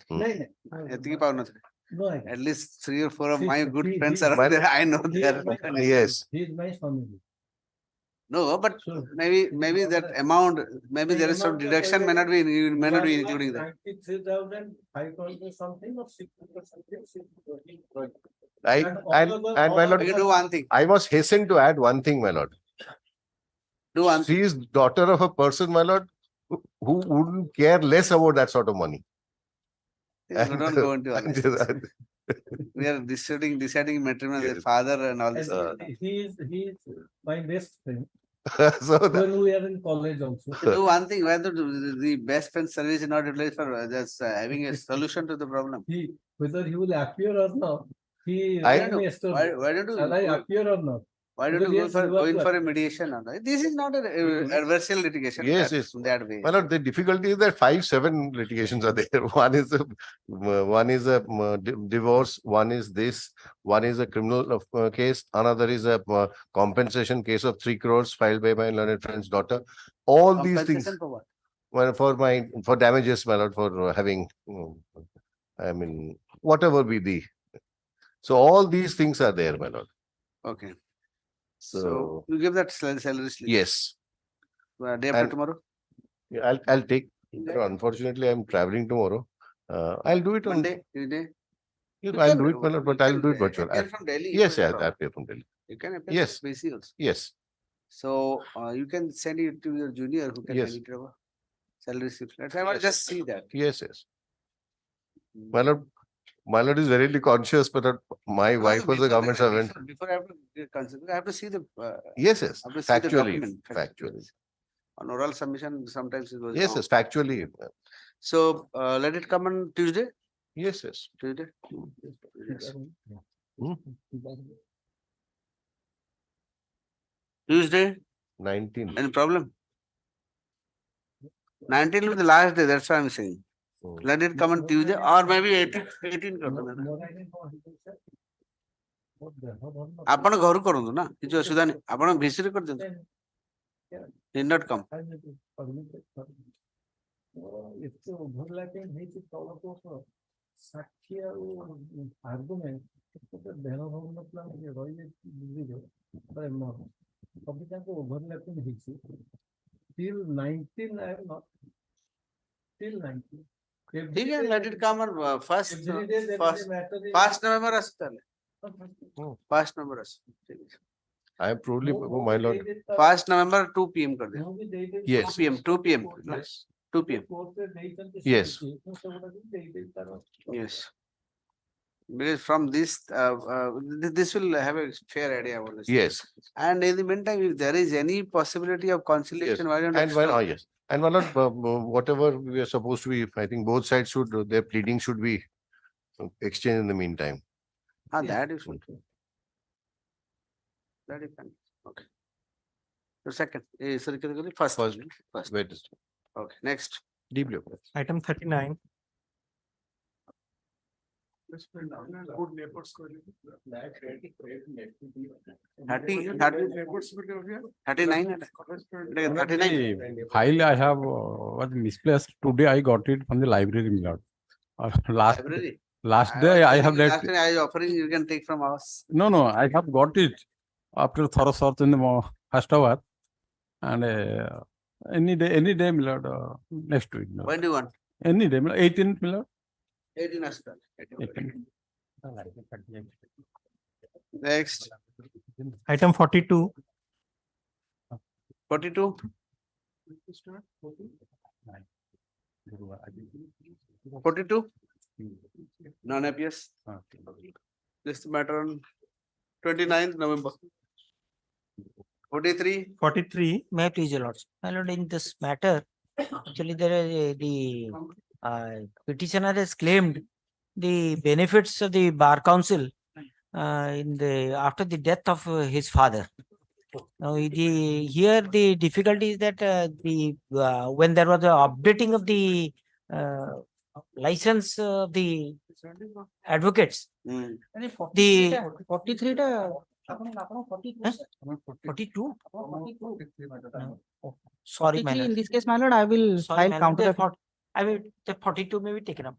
At least 3 or 4 of my good friends are there. I know there. Yes. He is my family. No, but maybe that amount, maybe there is some deduction may not be including that. 93,500 something or 600 something. And my lord, you do one thing. I must hasten to add one thing, my lord. Do one she is daughter of a person, my lord, who wouldn't care less about that sort of money. We don't go into all this. We are deciding matrimony, the father and all this. He is my best friend. So when we are in college also. Do one thing, whether the best friend service is not utilized for just having a solution to the problem. Whether he will appear or not, why don't you appear or not? Why don't you go in for a mediation? This is not an adversarial litigation. Yes, yes. That way. Well, the difficulty is that 5-7 litigations are there. One is a divorce. One is this. One is a criminal case. Another is a compensation case of 3 crores filed by my learned friend's daughter. All these things. For what? Well, for damages, my lord, for having, I mean, whatever be the. So all these things are there, my lord. Okay. So you give that salary slip. Yes. Day after tomorrow? Yeah, I'll take. Unfortunately, I'm traveling tomorrow. I'll do it on Monday, Tuesday. Yes, I'll do it, but I'll do it virtual. Appear from Delhi. Yes, yes, I'll appear from Delhi. You can appear Yes. from BC also. Yes. So you can send it to your junior who can Yes. edit our salary slip. I want to just see that. Yes, yes. My lord is very conscious, but my wife was a government servant. Before I have to see the. Yes, yes. I have to see the Factually. document. Factually. On oral submission, sometimes it goes Yes, wrong. yes. Factually. So let it come on Tuesday. Yes, yes. Tuesday. Yes. Tuesday. 19. Any problem? 19 will be the last day. That's what I'm saying. Let it come on Tuesday or maybe 18. ଆପଣ ଘରୁ କରନ୍ତୁ ନା କିଛି ଅସୁବିଧା ନାହିଁ ଆପଣ ଭିସିରେ କରିଦିଅନ୍ତୁ did not come ଏତେ ଓଭରଲାପିଂ ହେଇଛି ତଳକୁ ସାକ୍ଷୀ ଆଉ argument Till 19, I have not. Till 19. ठीक है, let it come on first November असतं. First November असतं. I am truly, my lord. 1st November 2 PM कर दे. Yes. 2 PM. Yes. 2 PM. Yes. Yes. Because from this, this will have a fair idea about this. Yes. And in the meantime, if there is any possibility of Yes. conciliation, why don't And when, explore? yes. And my lord, whatever we are supposed to be, I think both sides should, their pleading should be exchanged in the meantime. That is fine. That is fine. Okay. The second, first. First. Wait. Okay, next. Deep blue. Item 39. File I have was misplaced. Today I got it from the library, my lord. Library. Last day I have Last let. day I is offering, you can take from us. No, I have got it after thorough search in the first hour, and any day, my lord, next week. My lord. When do you want? Any day, my lord, 18th, my lord. 18 Astal. 18. Next. Item 42. 42. 42. Non-APS. This matter on 29th November. 43. 43. May I please, your lordship? My lord, in this matter, actually there is the petitioner has claimed the benefits of the bar council after the death of his father. Now, here the difficulty is that when there was a updating of the license of the advocates, the 43 42. Sorry, my lord. In this case, my lord, I will Sorry, file my lord, counter. I will the 42 may be taken up.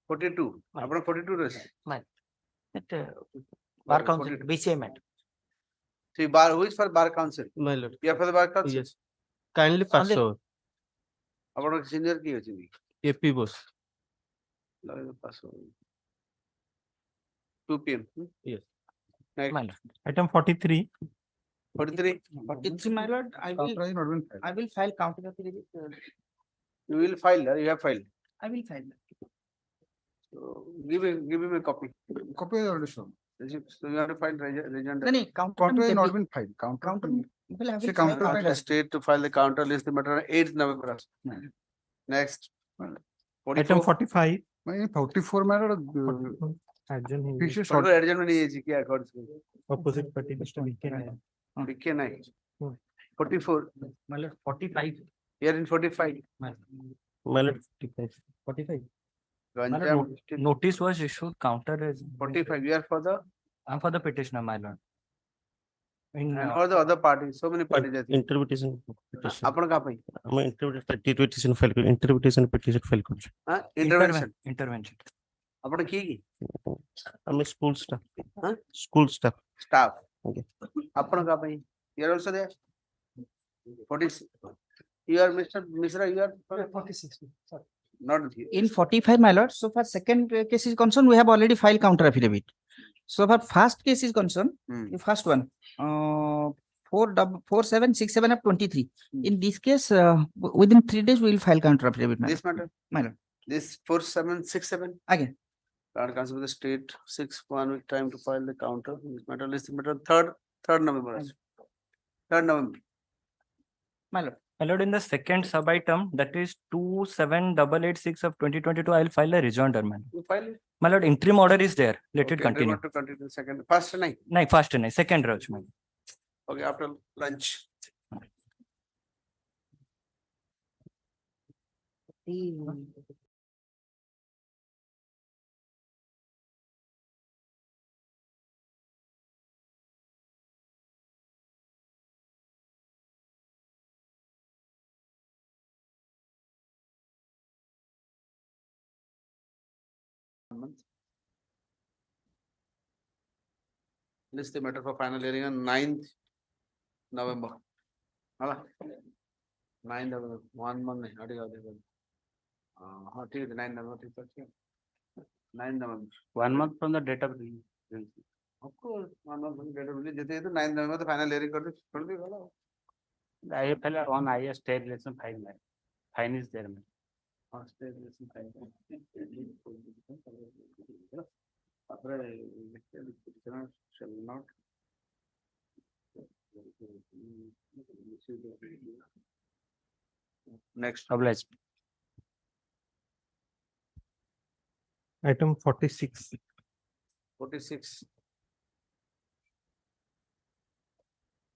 42. Apna 42 res. Bar council, BCI matter. See, bar, who is for bar council? My lord. You are for the bar council? Yes. Kindly pass over. Apna senior ki hochi? AP boss. Pass over. 2 PM. Yes. Next. Item 43. 43. 43, my lord, I will file counter affidavit. You will file, you have filed. I will file. So give him a copy. Copy is already shown. So you have to file regent. No, Counter has not been filed. Counter. See, counter state to file the counter list the matter on 8th November. Next. 44. Item 45. 44 matter. Adjournment नहीं है जी क्या accords में. Opposite party Mr. BK नहीं. 44. My lord, 45. Here in 45. My lord, 45. My lord, notice was issued, counter is 45. You are for the? I'm for the petitioner, my lord. And all the other parties, so many parties. Interpretation petition. अपन कहाँ पे? मैं interpretation file interpretation petition file कर हाँ, intervention. Intervention. अपन की? I'm a school staff. हाँ? School staff. Staff. Okay. अपन कहाँ पे? You are also there. 46. You are Mr. Misra. You are 46. Sorry. Not here. In 45, my lord, so far second case is concerned, we have already filed counter affidavit. So far first case is concerned, the first one, 4767 of 23. In this case, within 3 days, we will file counter affidavit. This matter? My lord. This 4767? Again. Card council with the state 1 week time to file the counter. This matter list matter 3rd November. 3rd November. My lord. My lord, in the second sub item, that is 27886 of 2022, I will file a rejoinder, man. You file it? My lord, interim order is there. Let it continue. To continue second. First night. No, first night. Second Raj, man. Okay, after lunch. List the matter for final hearing on 9th November. Hala? 9 November, 1 month. Not even. 9 November. 9 November. 1 month from the date of release. Of course, 1 month from the date of release. जैसे ये तो 9 November तो final hearing कर दे, छोड़ दे वाला. The IFL on IS state relation fine. Fine is there. State relation fine. Shall not. Next. Obliged. Item 46. 46.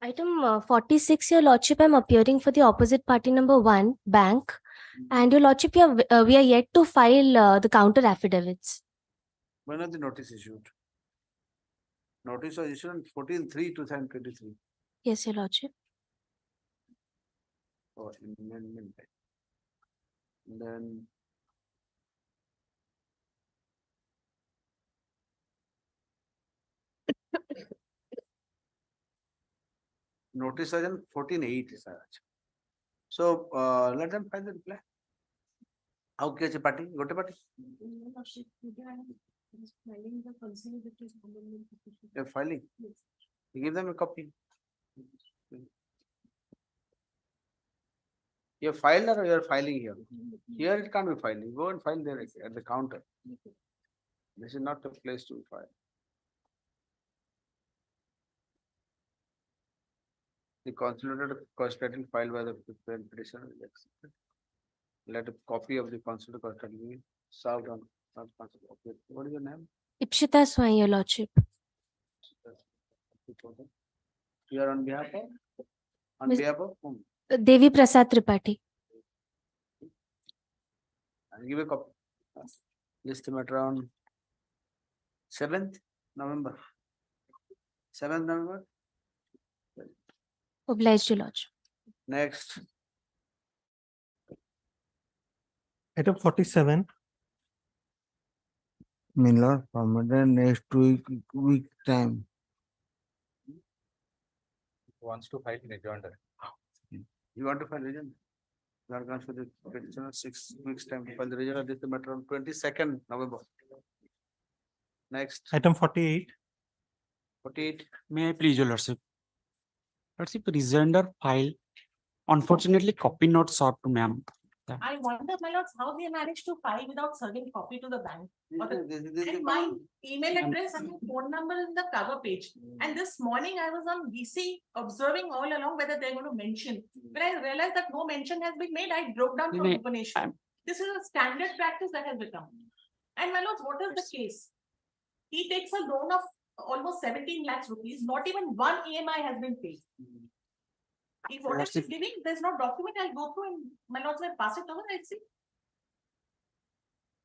Item 46, Your Lordship, I'm appearing for the opposite party number 1, Bank. And Your Lordship, we are yet to file the counter affidavits. When was the notice issued? Notice was issued on 14/3/2023. Yes, Your Lordship. For amendment. Then. Notice was on 14/8, sir. So, let them file the reply. How can party? Go to party. They're filing. You give them a copy. You filed or you are filing here? Here it can't be filing. Go and file there at the counter. This is not the place to file. The consolidated corresponding filed by the petitioner is accepted. Let a copy of the consolidated corresponding be served on. What is your name? Ipshita Swai, Your Lordship. You are on behalf of? On Miss- behalf of whom? Devi Prasad Tripathi. I'll give a copy. List the matter on 7th November. 7th November. Obliged, Your Lordship. Next. Item 47. Miller, permitted next week time. Wants to file rejoinder. You want to file rejoinder? You are going for the petitioner 6 weeks time to file the rejoinder. This is the matter on 22nd November. Next. Item 48. 48. May I please, Your Lordship? Lordship, rejoinder file. Unfortunately, copy not served to ma'am. I wonder, my lords, how they managed to file without serving copy to the bank. And my email address and my phone number in the cover page. And this morning I was on VC observing all along whether they're going to mention. When I realized that no mention has been made, I broke down from information. This is a standard practice that has become. And my lords, what is the case? He takes a loan of almost 17 lakhs rupees. Not even one EMI has been paid. If what he's giving, there's no document, I'll go through and my lords will pass it over, I'll see.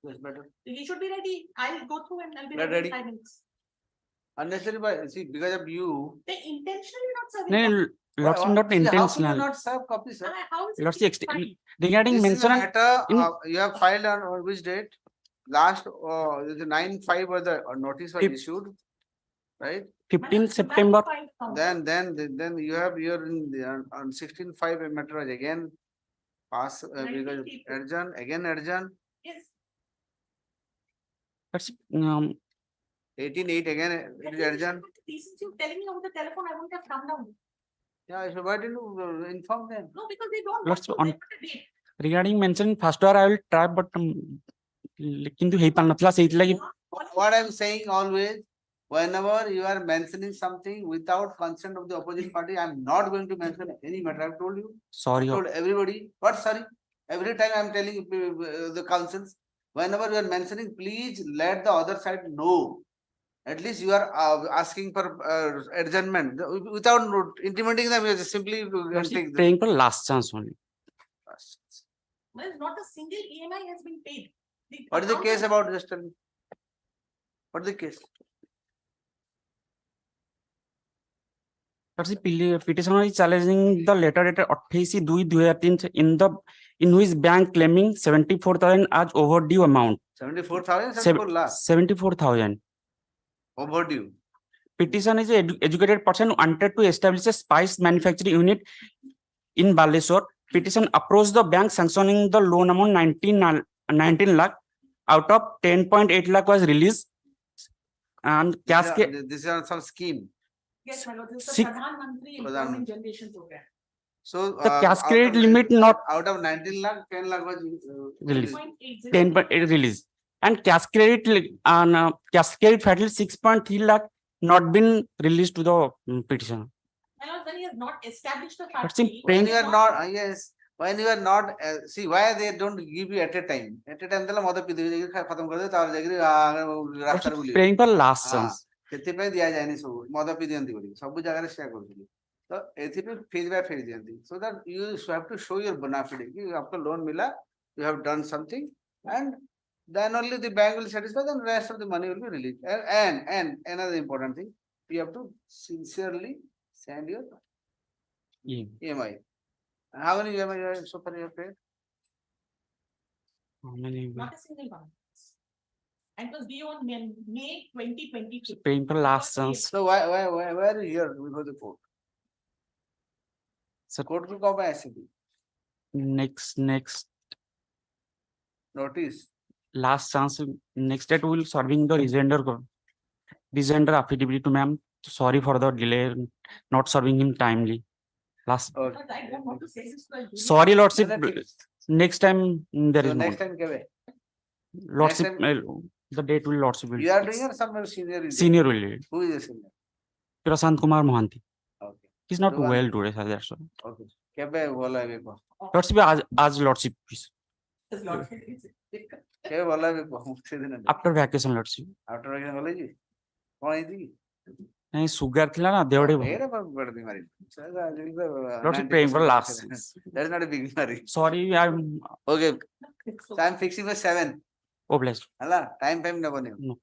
Yes, better. He should be ready. I'll go through and I'll be Get ready in ready. 5 minutes. Unnecessary by, see, because of you. They intentionally not serving. No, copy. Lordship, not See, how can you intentional. not serve copy, sir? How is it Lordship, regarding This is a mention on matter, in you have filed on which date? Last, the 9/5 was the notice was Fif- issued, right? 15th September. Then you have, you're in the, on 16/5 a matter was again pass, because urgent, again urgent. Yes. Lordship, 18/8 again, it is urgent. Since you telling me over the telephone, I wouldn't have come down. Yeah, so why didn't you inform them? No, because they don't want Lordship, to. on They want a date. regarding mention first hour I will try, but କିନ୍ତୁ ହେଇପାରିନଥିଲା ସେଇଥିଲାଗି What I'm saying always, whenever you are mentioning something without consent of the opposite party, I'm not going to mention any matter. I've told you. Sorry. I told everybody. What sorry? Every time I'm telling the councils, whenever you are mentioning, please let the other side know. At least you are asking for adjournment without intimating them. You are just simply take the praying for last chance only. Well, not a single EMI has been paid. What is the case about? Just tell me. What is the case? Petitioner is challenging the letter dated 28/2/2003 in which bank claiming 74,000 as overdue amount. 74,000, 74 lakh. 74,000. Overdue. Petition is an educated person wanted to establish a spice manufacturing unit in Baleswar. Petition approached the bank sanctioning the loan amount 19 lakh. Out of 10.8 lakh was released. And cascade. This is some scheme. Yes, my lord, this is the Six- Pradhan Mantri Pradhan Employment Generation Program. So The cascade out of limit not out of 19 lakh, 10 lakh was released. 10.80. 10.8 release. And cascade fatal 6.3 lakh not been released to the petitioner. My lord, when he has not established the That's in party. when he you has are not yes, when you are not see why they don't give you at a time tala mother pidi khatam kar de tar jagri rasta re buli Praying for last chance. ସେଥିପାଇଁ ଦିଆଯାଏନି ସବୁ ମଦ ପିଇ ଦିଅନ୍ତି ବୋଲି ସବୁ ଜାଗାରେ ସେୟା କରୁଥିଲି ତ ଏଥିପାଇଁ ଫେଜ ବାଇ ଫେଜ ଦିଅନ୍ତି so that you have to show your bona fide କି आपको loan मिला you have done something and then only the bank will satisfy then rest of the money will be released and another important thing you have to sincerely send your EMI. How many EMI so far you have paid? Not a single one. And it was due on May 2022. Praying for last chance. So why are you here before the court? So Court को कब ऐसे थी? next Notice. last chance. Next date we will serving the rejoinder affidavit to ma'am. Sorry for the delay, not serving him timely. Last. Okay. But I don't want to say this to a junior. Sorry, Lordship. No, that Next time there So is next no. time kebe? Lordship. next The date will Lordship will. You are doing or some senior? is Senior there? will do it. Who is the senior? Prasant Kumar Mohanty. Okay. He's not Prasant. well today, sir. That's all. Okay. केबे बोला है Beko? Lordship as Lordship, please. His lordship is- केबे बोला है Beko? मुझसे दिन After vacation, Lordship. After vacation बोले जी? कौन है जी? नहीं sugar थिला ना देवड़े मेरे पर बड़ बीमारी. Lordship praying for last. That is not a big बीमारी. Sorry, I'm Okay. So I'm fixing for 7. obliged. Allah, time na bane. No.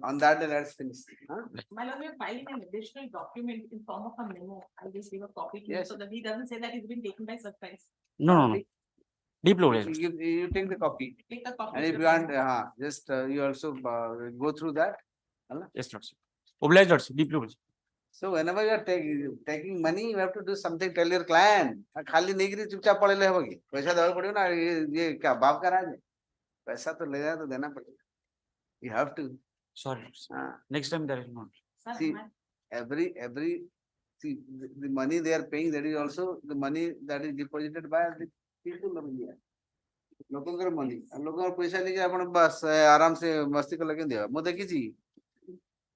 On that day, let's finish. Huh? My lord, we are filing an additional document in form of a memo. I'll just give a copy to him Yes. so that he doesn't say that he's been taken by surprise. No. Deeply obliged. You take the copy. Take a copy. And of if the you want, memo. just you also go through that. Allah. Yes, Lordship. Obliged, Lordship. Deeply obliged. So whenever you are taking money, you have to do something. Tell your client. खाली नहीं करी चुपचाप पड़े ले होगी. पैसा देना पड़ेगा ना ये क्या बाप का राज है. पैसा तो ले जाए तो देना पड़ेगा. You have to. Sorry. Next time there is not. Sir, See, my- every see the money they are paying, that is also the money that is deposited by the people of India. लोगों money. And लोगों का पैसा लेके अपन बस आराम से मस्ती को लगे दिया. मैं देखी जी.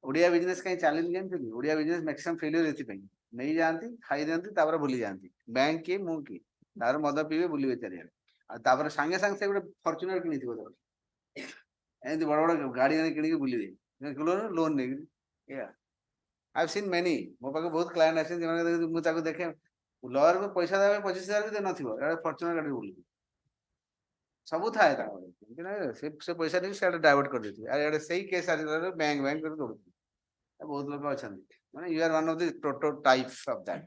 ओडिया बिजनेस कहीं चैलेंज नहीं थी. ओडिया बिजनेस मैक्सिमम फेलियर रहती कहीं. नहीं जानती, खाई जानती, तापर भूली जानती. बैंक के मुंह की. तापर मदद पीवे भूली बेचारी. तापर सांगे सांग से एक फॉर्च्यूनर की नहीं थी वो. एंड बड़ा गाड़ी ने किनी के भूली गई. लोन नहीं. Yeah. I've seen many. ମୋ ପାଖେ ବହୁତ କ୍ଲାଏଣ୍ଟ ଆସିଛନ୍ତି ଯେମାନେ ମୁଁ ତାକୁ ଦେଖେ ଲୟର କୁ ପଇସା ଦେବେ 25,000 ବି ଦେଇନଥିବ ଏଇଟା ଫର୍ଚୁନର ଗାଡି ବୁଲିବ ସବୁ ଥାଏ ତା ସେ ପଇସା ନେଇକି ସେଆଡେ ଡାଇଭର୍ଟ କରିଦେଇଥିବେ ଆଉ ଏଆଡେ ସେଇ କେସ୍ ଆସିଲା ବ୍ୟାଙ୍କ କରି ଦଉଥିବେ ବହୁତ ଲୋକ ଅଛନ୍ତି ମାନେ you are one of the prototypes of that.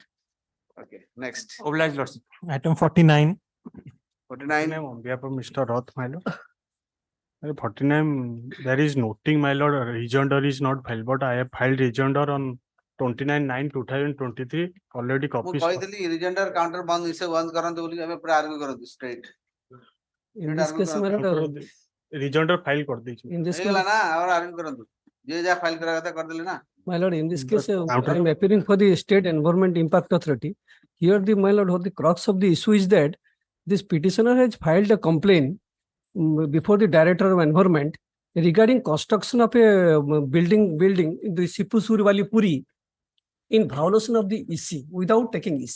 Okay, next. Obliged, Lordship. Item 49. 49. On behalf of Mr. Roth, my lord. 49, there is noting, my lord, rejoinder is not filed, but I have filed rejoinder on 29/9/2023. Already ମୁଁ copies. କହିଥିଲି ରିଜେଣ୍ଡର counter ବନ୍ଦ ଇସେ ବନ୍ଦ କରନ୍ତୁ ବୋଲି ଏବେ ପୁରା argue କରନ୍ତୁ straight In this case, my lord, Rejoinder file कर दीजिए. in this ହେଇଗଲା case, ନା ଆଉ ଆର୍ଗ୍ୟୁ କରନ୍ତୁ ଯିଏ ଯାହା ଫାଇଲ କରିବା କଥା କରିଦେଲେ ନା. my lord, in this case, counter- I am appearing for the State Environment Impact Authority. Here, my lord, the crux of the issue is that this petitioner has filed a complaint before the Director of Environment regarding construction of a building in the Sipusuri Puri in violation of the EC without taking EC.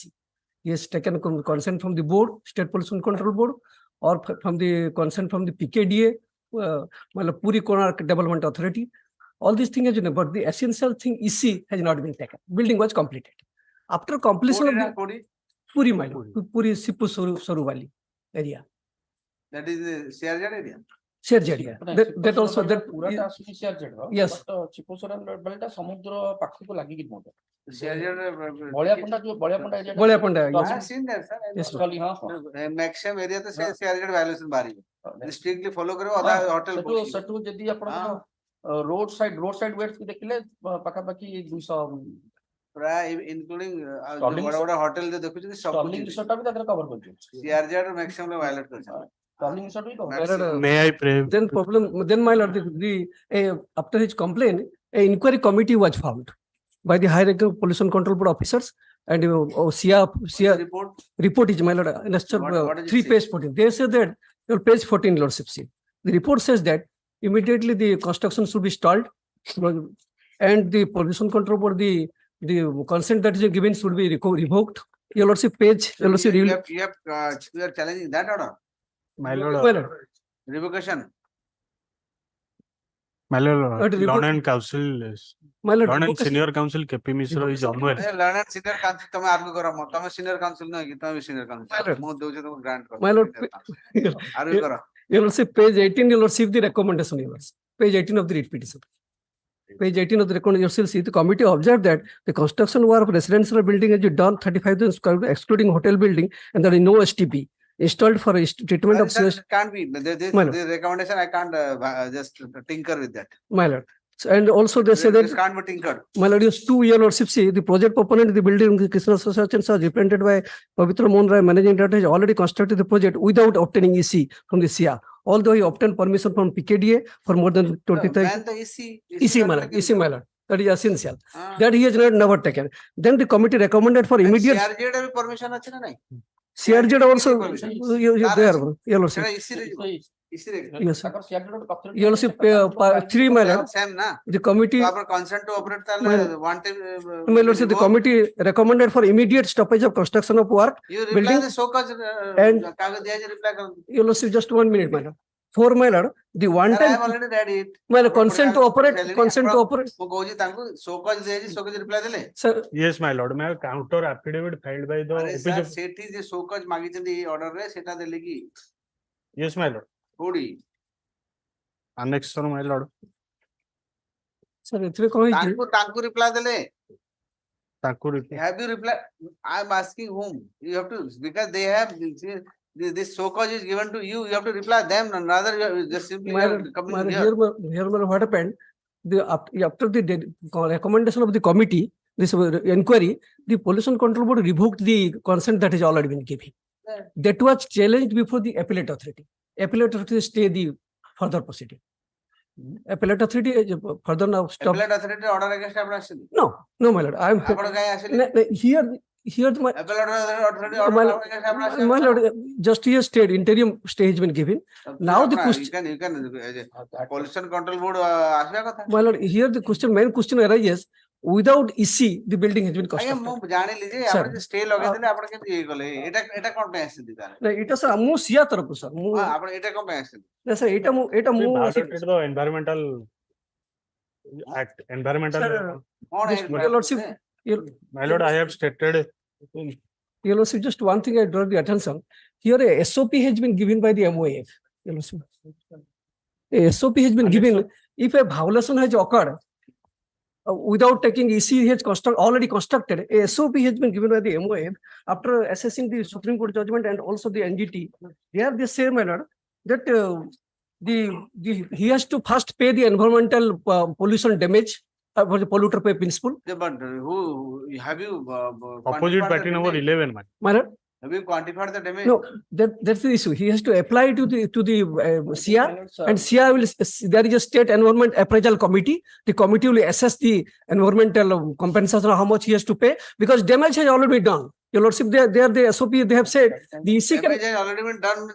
He has taken consent from the board, State Pollution Control Board, or from the consent from the PKDA, Puri Konar Development Authority. All these things, but the essential thing EC has not been taken. Building was completed. After completion of the Puri, my lord, Puri Sipusuri area. That is the CRZ area. Share area. That also that ପୁରାଟା ଆସୁଛି CRZ ର Yes. But ଚିପୋସରା ବେଳଟା ସମୁଦ୍ର ପାଖକୁ ଲାଗିକି ନୁହଁ CRZ Baliapanda ଯୋଉ Baliapanda area Boliapanda, I have seen that, sir. Yes, sir. Maximum area तो CRZ violation बारी है. Strictly follow करो अधा hotel ସେଠୁ booking. ସେଠୁ ଯଦି ଆପଣ हाँ. रोड साइड वेट्स को देखिले पाखापाखि 200 प्राय including Stalling- बड़ा बड़ा होटल जो देखुଛନ୍ତି सब स्टॉलिंग रिसोर्ट भी तादर कवर करछु सीआरजेड मैक्सिमम वायलेट करछन स्टॉलिंग रिसोर्ट भी cover Maximum. May I pray? Then problem, then my lord, after his complaint, an inquiry committee was formed by the high ranking pollution control board officers and SIA report is my lord, What does it 3 say? page 14. They say that your page 14 lordship see. The report says that immediately the construction should be stalled and the pollution control board, the consent that is given should be revoked. Your lordship page, your lordship you are challenging that order. My My lord, lord. Revocation. my lord, But Lord revoke- and Council is, My lord, Lord and revocation- Senior Council KP Mishra is unwell. Learned senior council तमे argue करो मत तमे senior council न कि तमे senior My council lord. मो दोजे तुम grant करो My lord, आर्ग्यू करो you will see page 18, you will receive the recommendation. You will see. Page 18 of the writ petition. Page 18 of the recommendation, you will see the committee observed that the construction work of residential building is done 35,000 square feet, excluding hotel building, and there is no STP installed for treatment of sewage. can't be this My lord. recommendation I can't just tinker with that. My lord. So, and also they say This that, can't be tinkered. my lord, is 2 year lordship see, the project proponent, the building Krishna Associations are represented by Pavitra Mohan Rai, managing director, has already constructed the project without obtaining EC from the SIA. Although he obtained permission from PKDA for more than 23. When the EC EC, my lord, EC, my lord. That is essential. That he has never taken. Then the committee recommended for immediate CRJ रे भी permission ଅଛି ना नहीं CRZ also there. Your lordship. सेटा EC रे EC रे Yes, sir. ताकर share dot Your lordship, 3, my lord. same ना The committee, तो आप consent to operate My- ताले one time my lord, the committee recommended for immediate stoppage of construction of work. you reply building- the so cause and- कागज दिया है reply करो Your lordship, just 1 minute, my lord. 4, my lord, the one I have time, already read it my lord, consent to operate, consent to operate. वो कहोजी तांको so cause दिया है so cause reply देले Sir, Yes, my lord, may counter affidavit filed by the अरे sir office of, Sethi J so cause मागिचंदी order रे सेटा देले की yes, my lord, थोड़ी annexer, my lord, sir, एथरे कहो तांको reply देले Thakur. have you replied I am asking whom you have to because they have this so cause is given to you have to reply them rather you are just simply my lord, coming my lord, here here, my lord, what happened? After the recommendation of the committee, this inquiry, the pollution control board revoked the consent that has already been given. Yeah. That was challenged before the appellate authority. Appellate authority stay the further proceeding. Appellate authority further now stop. appellate authority order against आपण ଆସିଲି No, my lord. I am आपण काय ଆସିली here my appellate authority order my against आपण ଆସିली my lord, just here stayed interim stay has been given. Now the question, you can pollution control board ଆସିବା କଥା my lord, here the question, main question arises, without EC, the building has been ଆଜ୍ଞା constructed. ମୁଁ ଜାଣିଲି ଯେ Sir. ଆପଣ ଯେ stay ଲଗେଇଥିଲେ ଆପଣ କେମିତି ଇଏ କଲେ ଏଟା କଣ ପାଇଁ ଆସିଲି ତାହେଲେ No, it is a ମୁଁ ସିଆ ତରଫରୁ sir. ମୁଁ ଆପଣ ଏଟା କଣ ପାଇଁ ଆସିଲି ନା sir, ଏଇଟା ମୁଁ We violated the environmental act, environmental. Sir, କଣ This- your lordship, My lord, I have stated, your lordship, just one thing I draw the attention. Here a SOP has been given by the MOF. Your lordship. A SOP has been given if a violation has occurred without taking EC has already constructed. A SOP has been given by the MOF after assessing the Supreme Court judgment and also the NGT. There they say, my lord, that he has to first pay the environmental pollution damage for the polluter pay principle. Yeah, but who have you opposite quantified party the number damage? 11, man. My lord, Have you quantified the damage? no, that's the issue. He has to apply to the SIA, and SIA will, there is a state environment appraisal committee. The committee will assess the environmental compensation, how much he has to pay, because damage has already been done. Your lordship, there the SOP, they have said the EC Damage can, has already been done.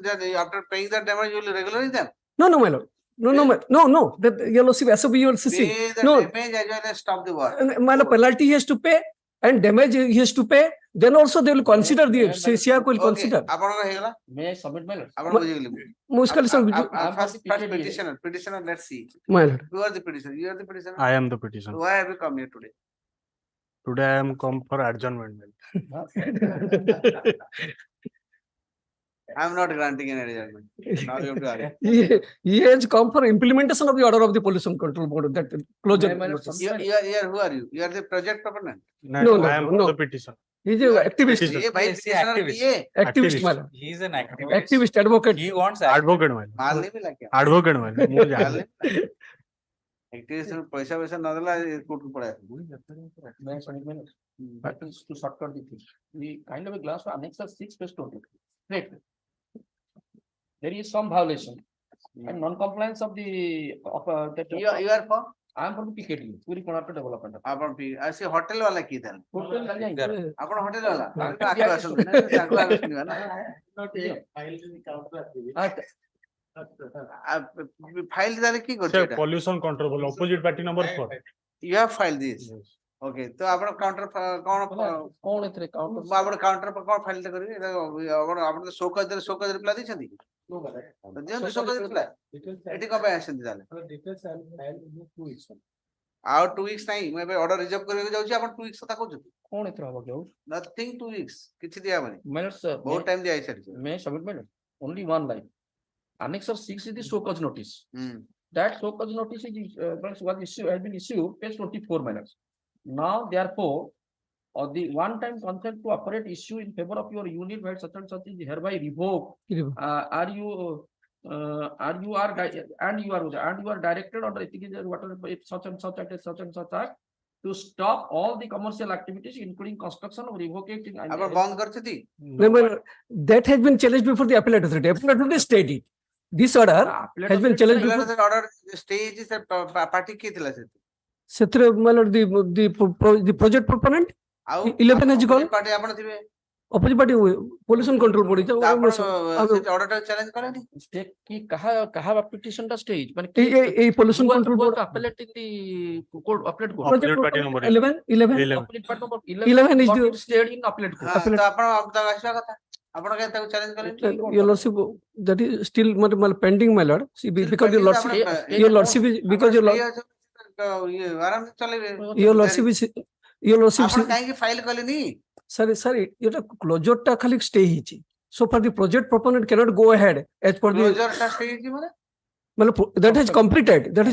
After paying the damage, you will regularize them. no, my lord. No, that your lordship, SOP, you will see. Pay the No, damage as well as stop the work. my lord, penalty he has to pay and damage he has to pay. Then also they will consider the SIA will consider. ଆପଣଙ୍କର ହେଇଗଲା May I submit my lord? ଆପଣ ବୁଝିଗଲେ Muskal sir, first petitioner let's see my lord. who are the petitioner you are the petitioner I am the petitioner. why have you come here today Today I am come for adjournment. I am not granting an adjournment now you have to argue He has come for implementation of the order of the pollution control board, that closure. you are who are you are the project proponent No, I am no. the petitioner. He is an activist. ये भाई petitioner ये Activist, my lord. He is an activist. Activist, advocate. He wants Advocate, man. मारने भी लग गया Advocate, man. मुझे जानना है. Activation पैसा वैसा न देला कोर्ट को पड़ा That is to shortcut the thing. The kind of a glass for annexer 6 page 20. Right. There is some violation and non-compliance of the that. you are from I am from PKD, Puri Konarka Development. आपण ऐसे hotel वाला की था Hotel वाला आपण hotel वाला आको आसन ताको आसन ना फाइल दाले की करछे pollution control opposite party number 4. you have filed this okay तो आपण काउंटर कौन एथरे काउंटर आपण काउंटर पर कोन फाइल करिवे आपण शो कर रिप्लाई दिछथि जे शो कर रिप्लाई एटी को आसन दिले आउ 2 weeks नहीं मैं ऑर्डर रिजर्व करके जाउछी आपण 2 weeks कथा कहू कौन एथरे हो गयो nothing 2 weeks किछि दिया बनी मैंने सर बहुत टाइम दिया सर मैं सबमिट मैंने only one line annexer 6 is the show cause notice that show cause notice is was issued has been issued page 24 minutes now therefore the one time consent to operate issue in favor of your unit where such and such is hereby revoked are you directed under such and such act such and such act to stop all the commercial activities including construction or revoking आपण बंद करछथि that has been challenged before the appellate authority. Appellate authority stayed it. This order has been challenged before. order stage is party की थिला से Setre malad the project proponent 11 has gone. party आपण थिबे Opposite party pollution control body order टा challenge करनी stay की कहा petition टा stage माने ए pollution control board appellate in the court appellate court Appellate party number 11 appellate party number 11 is the stayed in appellate court तो आपण अब तक आशा कथा आपण के ताको चैलेंज करनी your lordship that is still pending, my lord. See, because your lordship is because ये आराम से चलेबे your lordship is आपण काहे की फाइल करलेनी sorry ये closure टा खाली stay हिची. So for the project proponent cannot go ahead as per the closure टा stay हिची माने that is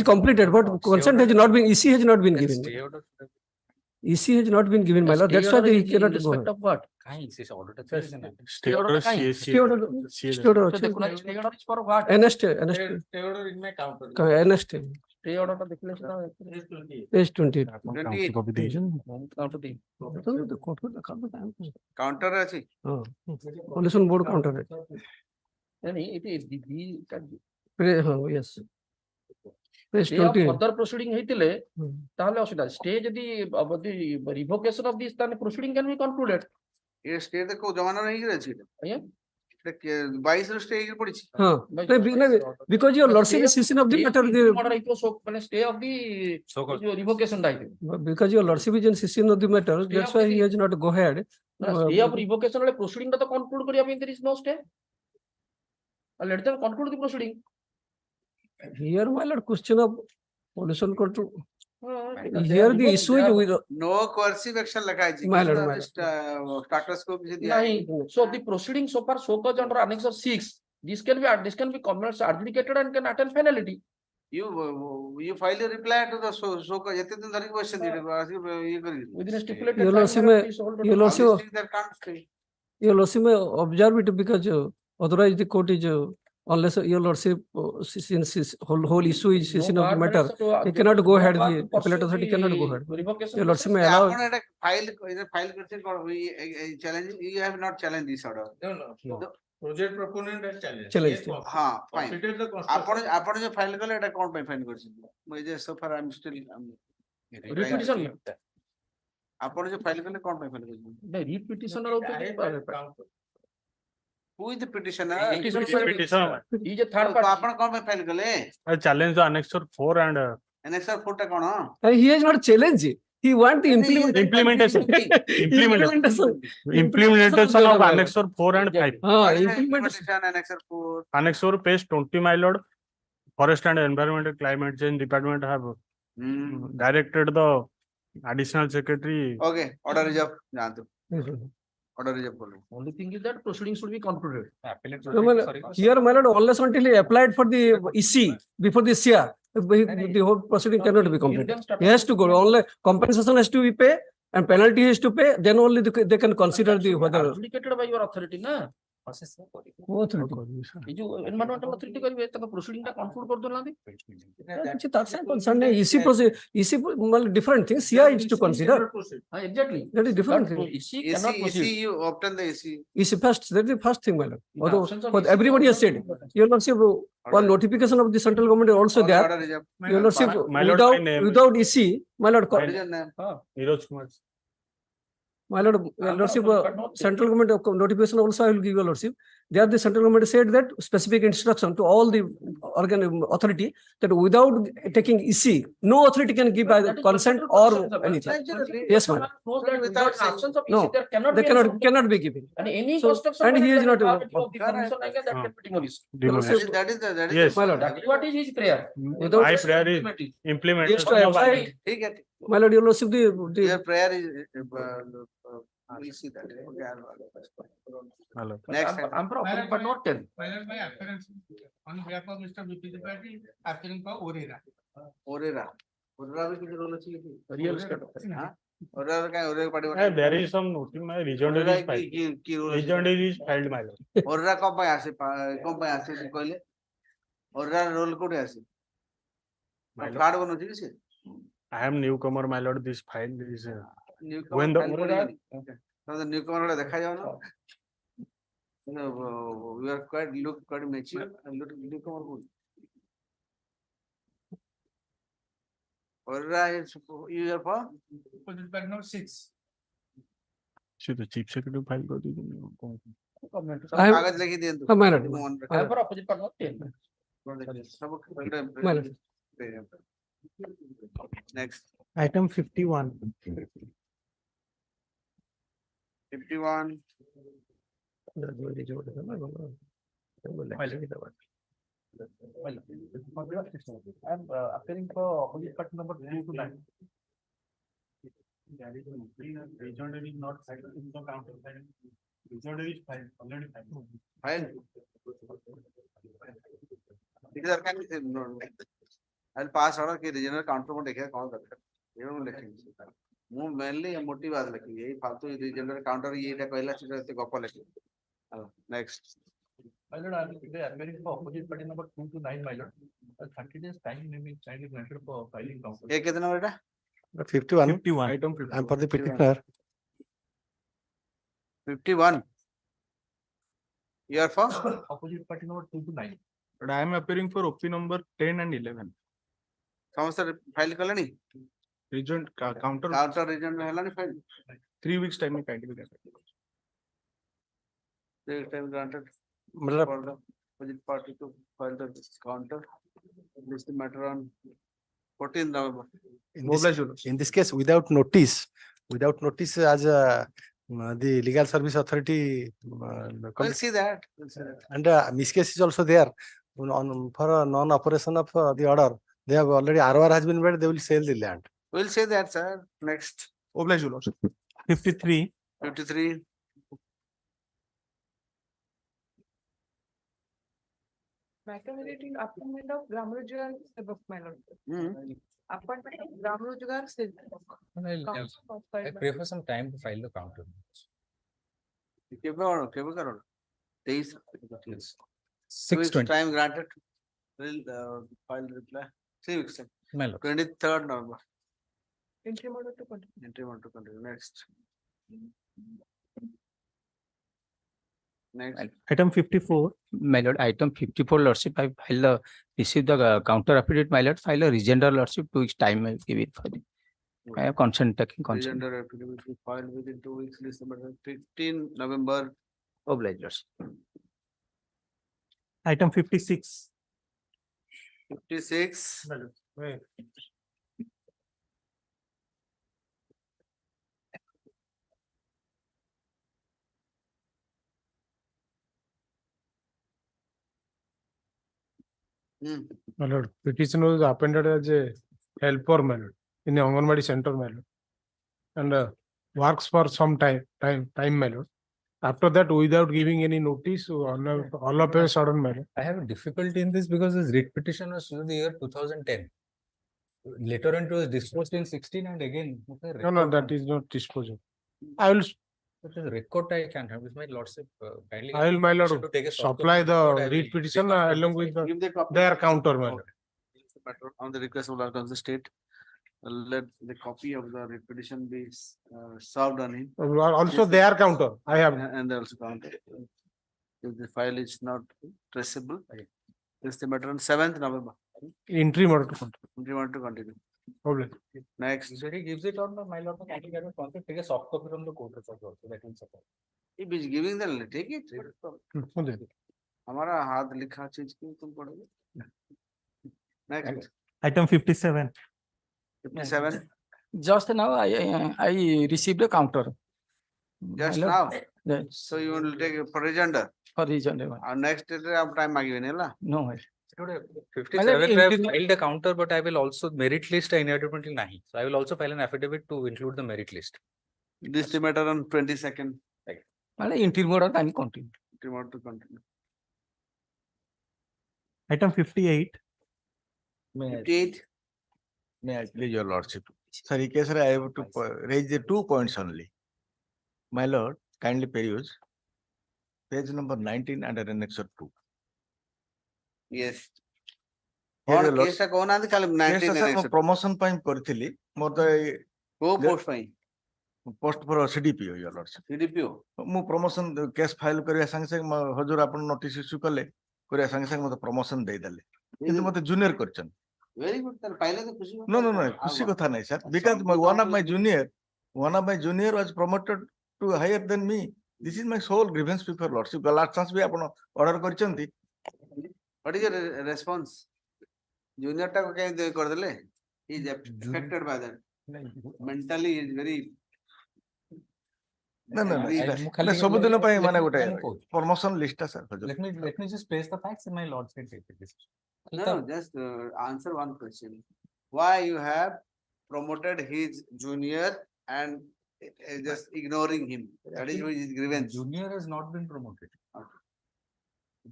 completed but consent has not been EC has not been given. EC has not been given, my lord. That's why they cannot go ahead. of what Stay order Stay order is for what? NST stay order in my counter NST stay order टा देखले page 20 counter the the court को दिखा दो counter अछि pollution board counter है नहीं it yes page 20 further proceeding हेतिले ताले असुविधा स्टे जदी revocation of this ताने proceeding can be concluded ये स्टे देखो जमाना नहीं रही छी आया 22 रो स्टे की पड़ी छी हां because your lordship is decision of the matter order it was माने stay of the revocation right because your lordship is in decision of the matter that's why he has not go ahead stay of revocation वाले proceeding तो conclude करिया पे there is no stay let them conclude the proceeding here my lord question of pollution control here the issue is with no coercive action लगा है जी my lord status को भी दिया नहीं so the proceeding so far so called under annexer 6 this can be commerce adjudicated and can attain finality you file a reply to the so jete din dhari question dide ye kari within a stipulated time your lordship may observe it because otherwise the court is unless your lordship since whole issue is decision of the matter he cannot go ahead the appellate authority cannot go ahead your lordship may allow file करते challenge you have not challenged this order no project proponent has challenged हां fine आपण जो file करले एटा कोन पे fine करछि मैं जे सो फार I am still repetition आपण जो फाइल करले कोन पे फाइल करछि नहीं रिपिटिशन और who is the petitioner petitioner he is a third party आपण कोन पे फाइल करले challenge the annexer 4 and annexer 4 टा कोन he has not challenged he want the implementation of annexer 4 and 5 implementation annexer 4 annexer page 20 my lord forest and environmental climate change department have directed the additional secretary okay order reserve jantu order reserve kolo only thing is that proceedings should be concluded here my lord unless until he applied for the EC before this year the whole proceeding cannot be completed he has to go only compensation has to be paid and penalty has to pay then only they can consider the whether adjudicated by your authority na କୋଉ authority? ଏ ଯୋଉ environmental authority କରିବେ ତାଙ୍କ proceeding ଟା conclude କରିଦଉନାହାନ୍ତି। କିଛି ତାର ସାଙ୍ଗେ concern ନାହିଁ EC process EC well different thing CI is to consider. Exactly. That is different thing. EC cannot proceed. you obtain the AC. EC first, that is the first thing, my lord. In Although absence of for EC, everybody has said, your lordship, one notification of the central government is also there. Your lordship, My lord, my name. without EC, my lord, Niroj Kumar. my lord, your lordship, central government notification also I will give your lordship. There the central government said that specific instruction to all the organ authority that without taking EC, no authority can give by the consent or anything. Yes, my lord. Knows that without absence of EC, No, there cannot they be any cannot be given. and any So, construction. and he is not. of the permission like that can be demolished. Demolished. That is Yes. My lord, That is what is his prayer. without My prayer is he has to implementation of apply. ठीक है My lord, your lordship, your prayer is we'll see that. Hello. Next I'm from, but not 10. My appearance on behalf of Mr. VP Tripathi, appearing for Orira. Orira भी कुछ role अच्छी लिखी Real estate. हाँ Orira का Orira party There is some notice my rejoinder is filed. Rejoinder is filed, my lord. Orira कब पे आसे कहले Orira रोल कोड आसे फ्लैट बनो ठीक है I am newcomer, my lord. This file is newcomer when the the newcomer वाला देखा जाओ ना we are quite look quite mature and look newcomer good Orira is you are for Opposite by note 6. should the chief secretary file go to कागज लिखी दिए तो my lord. I am for opposite but not 10. My lord. Next Item 51. 51 I'm appearing for opposite party number 2 to 9. Rejoinder is not filed in the counter. Rejoinder is filed already filed. file it is can I'll pass order कि regional counter में देखेगा कौन करता है ये लोग लिखेंगे मु mainly मोटी बात लिखेंगे यही फालतू regional counter ये इटा पहला चीज रहते गप्पा लिखेंगे next My lord, I am today appearing for opposite party number 2 to 9, my lord. 30 days time may be kindly granted for filing counsel. ये कितना बेटा 51. Item I am for the petitioner. 51 you are for Opposite party number 2 to 9. But I am appearing for OP number 10 and 11. समस्त file कर लेनी Rejoin counter counter region में है ना file 3 weeks time में kindly get take time granted मतलब for the opposite party to file the counter list the matter on 14th November in this case, without notice as the legal service authority we'll see that and miscase is also there for a non-operation of the order. They have already ROR has been made. They will sell the land. we'll say that sir next Oblige, your lordship. 53. 53 Accommodating appointment of Gram Rojugar Sebak, my lord. Appointment of Gram Rojugar Sebak. I pray for some time to file the counter. केवे करो 23 620. time granted will file reply 3 weeks time. My lord. 23rd November Interim order to continue. interim order to continue next next Item 54, my lord, item 54, lordship, I file receive the counter affidavit, my lord, file a rejoinder, lordship, 2 weeks time I give it for the. I have consent, taking consent. Rejoinder affidavit will be filed within 2 weeks December 15 November Oblige, lordship. Item 56. 56 My lord, petition was appended as a helper, my lord, in the Anganwadi center, my lord, and works for some time, my lord. After that, without giving any notice, all of a sudden, my lord. I have a difficulty in this because this writ petition was in the year 2010. Later on, it was disposed in 16 and again. No, that is not disposal. I will But the record I can't have, my lordship kindly. I will, my lord, to take a soft supply copy of record, I the will read petition take after along this. with the Give the copy. their counter, my lord. On the request of Lord Counsel State, let the copy of the writ petition be served on him. Also their counter, I have. And also counter. If the file is not traceable, this is the matter on 7th November. Interim order to continue. Interim order to continue. Problem. Next. If he gives it on the my lord, I can get a contract, take a soft copy from the court record also, that will suffice. If he's giving the, take it. हमारा हाथ लिखा चीज क्यों तुम पढ़ोगे? Next. Item 57. 57. Just now I received a counter. Just My now. lord, yes. So you will take it for rejoinder. For rejoinder. Next day आप time मांगी नहीं ला? No. My 57, lord, I have filed a counter, but I will also merit list I inherited until nahi. So I will also file an affidavit to include the merit list. This is the matter on 22nd. My lord, interim order can continue. Interim order to continue. Item 58. 58. May I please your lordship? Sir, in case I have to raise the 2 points only. My lord, kindly peruse page number 19 and annexure 2. Yes. Here और your lord- case टा कौन आंधी खाली 19 Sir, मैं promotion ପାଇଁ କରିଥିଲି ମୋର ତ को पोस्ट ପାଇଁ post for CDPO your lordship. CDPO ମୁଁ promotion case file କରିବା ସାଙ୍ଗେ ସାଙ୍ଗେ ମୋ ହଜୁର ଆପଣ notice issue କଲେ କରିବା ସାଙ୍ଗେ ସାଙ୍ଗେ ମୋତେ promotion ଦେଇଦେଲେ କିନ୍ତୁ ମୋତେ junior କରିଛନ୍ତି. very good ତାର ପାଇଲେ ତ ଖୁସି No, ଖୁସି କଥା ନାହିଁ sir, because one of my junior was promoted to higher than me. This is my sole grievance before lordship. Last chance भी ଆପଣ order କରିଛନ୍ତି. what is your response? Junior टा को कहीं दे कर देले? He is affected by that. Mentally he is very No. ସବୁଦିନ ପାଇଁ ମାନେ ଗୋଟେ promotion list ଟା sir. Let me just place the facts in my lord's head. No, just answer one question. Why you have promoted his junior and just ignoring him? That is his grievance. Junior has not been promoted.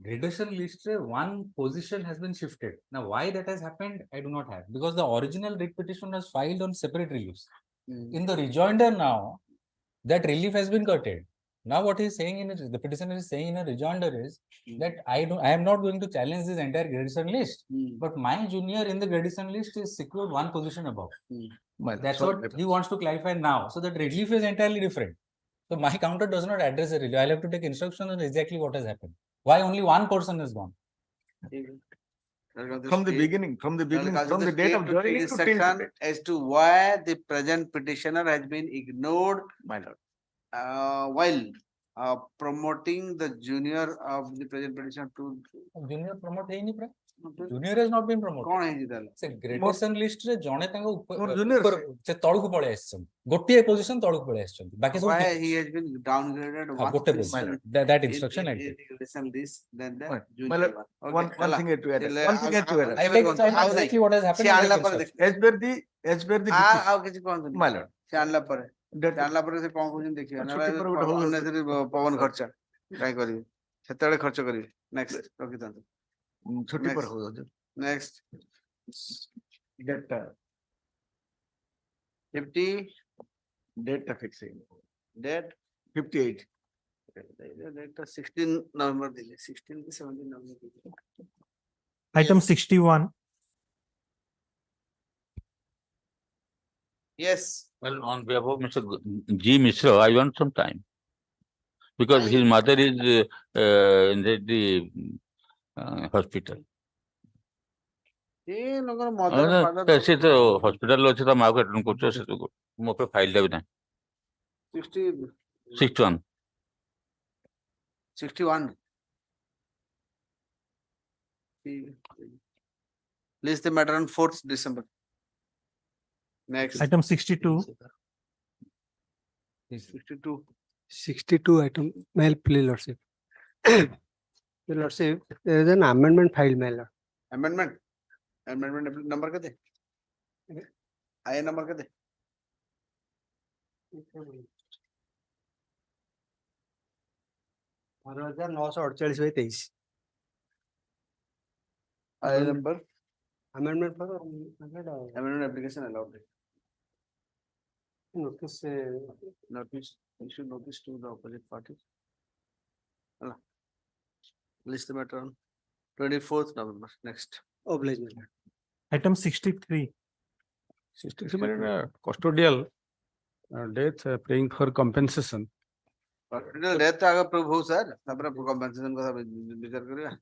Gradation list, one position has been shifted. Now, why that has happened, I do not have, because the original writ petition was filed on separate reliefs. In the rejoinder now, that relief has been curtailed. Now, what he is saying in the petitioner is saying in a rejoinder is that I am not going to challenge this entire gradation list, but my junior in the gradation list is secured one position above. That's what he wants to clarify now. So that relief is entirely different. So my counter does not address the relief. I'll have to take instruction on exactly what has happened. Why only one person has gone? From the beginning, from the date of joining to till section as to why the present petitioner has been ignored, my lord. While promoting the junior of the present petitioner to Junior promote ହେଇନି pray. Junior has not been promoted. कौन है जी ताले? ସେ gradation list ରେ ଜଣେ ତାଙ୍କ junior ସେ ତଳକୁ ପଳେଇ ଆସିଛନ୍ତି. ଗୋଟିଏ position ତଳକୁ ପଳେଇ ଆସିଛନ୍ତି. ବାକି ସବୁ why he has been downgraded ଗୋଟେ position. That instruction I did. This then the My junior lord, one thing had to add. One thing had to add. I take exactly what has happened. ସେ ଆଣିଲା ପରେ ଦେଖ As per the ଆଉ କିଛି କହନ୍ତୁନି my lord. ସେ ଆଣିଲା ପରେ ଜାଣିଲା ପରେ ସେ କଣ କହୁଛନ୍ତି ଦେଖିବା ନହେଲେ ପବନ ଖର୍ଚ୍ଚ କାଇଁ କରିବେ ସେତେବେଳେ ଖର୍ଚ୍ଚ କରିବେ ନେକ୍ସଟ ରଖିଥାନ୍ତୁ ଛୁଟି पर हो जाओ next date 50 date fixing date 58 date 16 November दिले 16 की 17 नवंबर दिले Item 61. yes Well, on behalf of Mr. G. Mishra, I want some time because his mother is in the hospital. ये लोगों मदर फादर से तो हॉस्पिटल अच्छे तो माँ को अटेंड करते से तो मो पे फाइल दे बिना 61 List the matter on 4th December. Next. Item 62. 62 item, my plea lordship. Your lordship, there is an amendment filed, my lord. Amendment number कितने? I number कितने? I number amendment for amendment application allowed. Notice, issue notice to the opposite party. List the matter on 24th November. Next. Item 63. 63 custodial death paying for compensation. Custodial death agar prove ho sir, tabra compensation ko vichar kariya.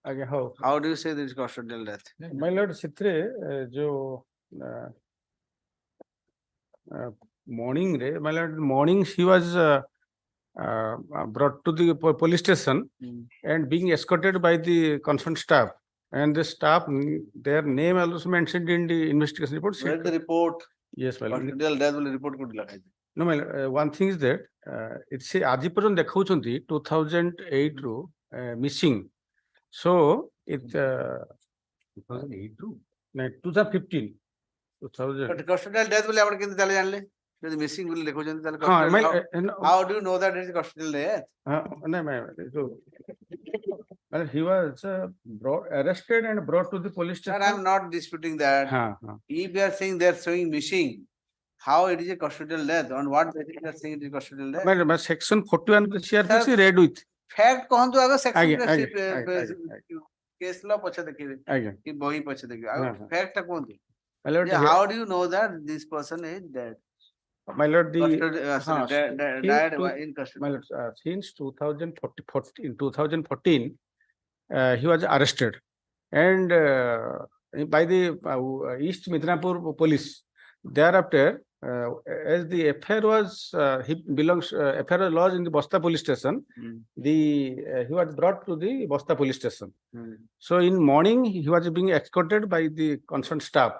Okay, how? How do you say this custodial death? My lord, Citre, jo morning, my lord, morning she was brought to the police station and being escorted by the concerned staff. And the staff, their name also mentioned in the investigation report. Where the report? Yes, my lord. Custodial death will report could lagai. No, my lord, one thing is that it's a aji pajon dekhauchanti 2008 ru missing. So it 2008 ru 2015. 2000. But custodial death will happen kinti tale janle. The missing will dekhauchanti tale. How do you know that it is custodial death? No, he was arrested and brought to the police Sir, station. I am not disputing that. If you are saying they are showing missing, how it is a custodial death? On what basis you are saying it is custodial death? My section 41 CRPC read with. Fact कौन आगे section case law पछे देखिए कि बही पछे देखिए fact कौन थी? How do you know that this person is dead? My lord, died in custody. My lord, since 2014, he was arrested, and by the East Midnapur police. Thereafter, as the affair was affair was lodged in the Bosta police station, he was brought to the Bosta police station. So in morning he was being escorted by the concerned staff,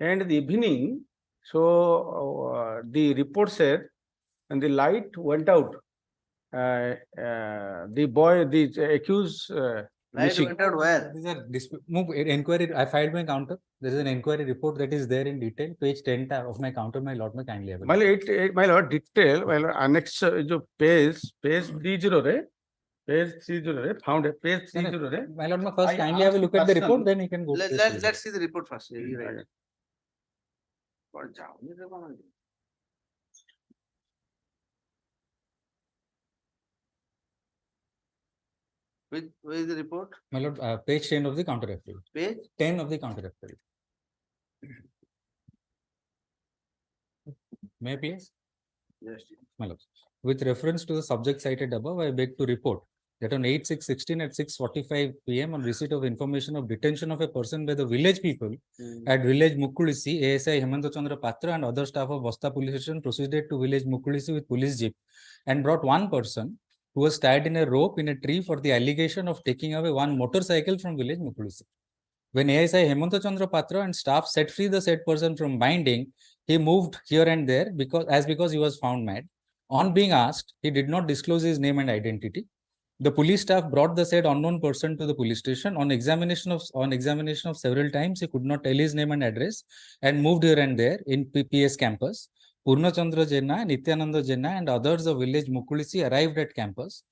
and the evening. So the report said, and the light went out. The accused. Light went out where? These are inquiry. I filed my counter. There is an inquiry report that is there in detail. Page 10 of my counter. My lord, may kindly have. My lord, detail. My lord, annex jo page 30 re. Page 30 re. Found a page 30 re. My lord, may first kindly have a look at the report. Then you can go. Let's see the report first. Where is the report? My lord, page 10 of the counter affidavit. Page 10 of the counter affidavit. May I please? Yes. My lord, with reference to the subject cited above, I beg to report that on 8/6/16 at 6:45 p.m. on receipt of information of detention of a person by the village people at village Mukulisi, ASI Hemanta Chandra Patra and other staff of Bosta police station proceeded to village Mukulisi with police jeep and brought one person who was tied in a rope in a tree for the allegation of taking away one motorcycle from village Mukulisi. When ASI Hemanta Chandra Patra and staff set free the said person from binding, he moved here and there because he was found mad. On being asked, he did not disclose his name and identity. The police staff brought the said unknown person to the police station. On examination of several times, he could not tell his name and address and moved here and there in PS campus. Purna Chandra Jenna, Nityananda Jenna and others of village Mukulisi arrived at campus,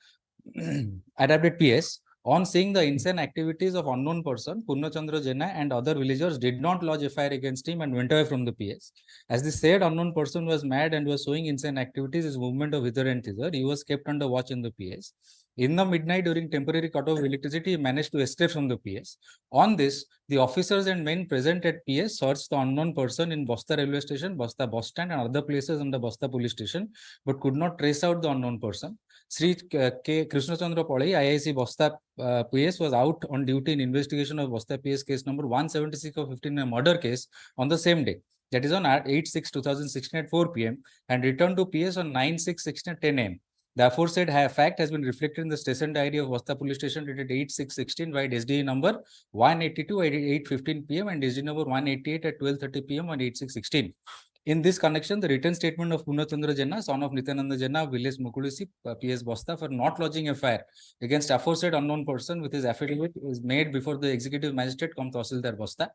arrived at PS. On seeing the insane activities of unknown person, Purna Chandra Jenna and other villagers did not lodge a fire against him and went away from the PS. As the said unknown person was mad and was showing insane activities, his movement of hither and thither, he was kept under watch in the PS. In the midnight during temporary cut-off of electricity, he managed to escape from the PS. On this, the officers and men present at PS searched the unknown person in Bosta railway station, Bosta bus stand and other places in the Bosta police station, but could not trace out the unknown person. Sri K. Krishna Chandra Palai, IIC Bosta PS was out on duty in investigation of Bosta PS case number 176 of 15, a murder case on the same day. That is on 8/6/2016 at 4 p.m. and returned to PS on 9/6/16 at 10 a.m. The aforesaid fact has been reflected in the station diary of Bosta police station dated 8/6/16 by SDE number 182 at 8:15 p.m. and SDE number 188 at 12:30 p.m. on 8/6/16. In this connection, the written statement of Purna Chandra Jenna, son of Nityananda Jenna, village Mukulisi, PS Bosta, for not lodging a fire against aforesaid unknown person with his affidavit is made before the executive magistrate, cum Tahsildar Bosta.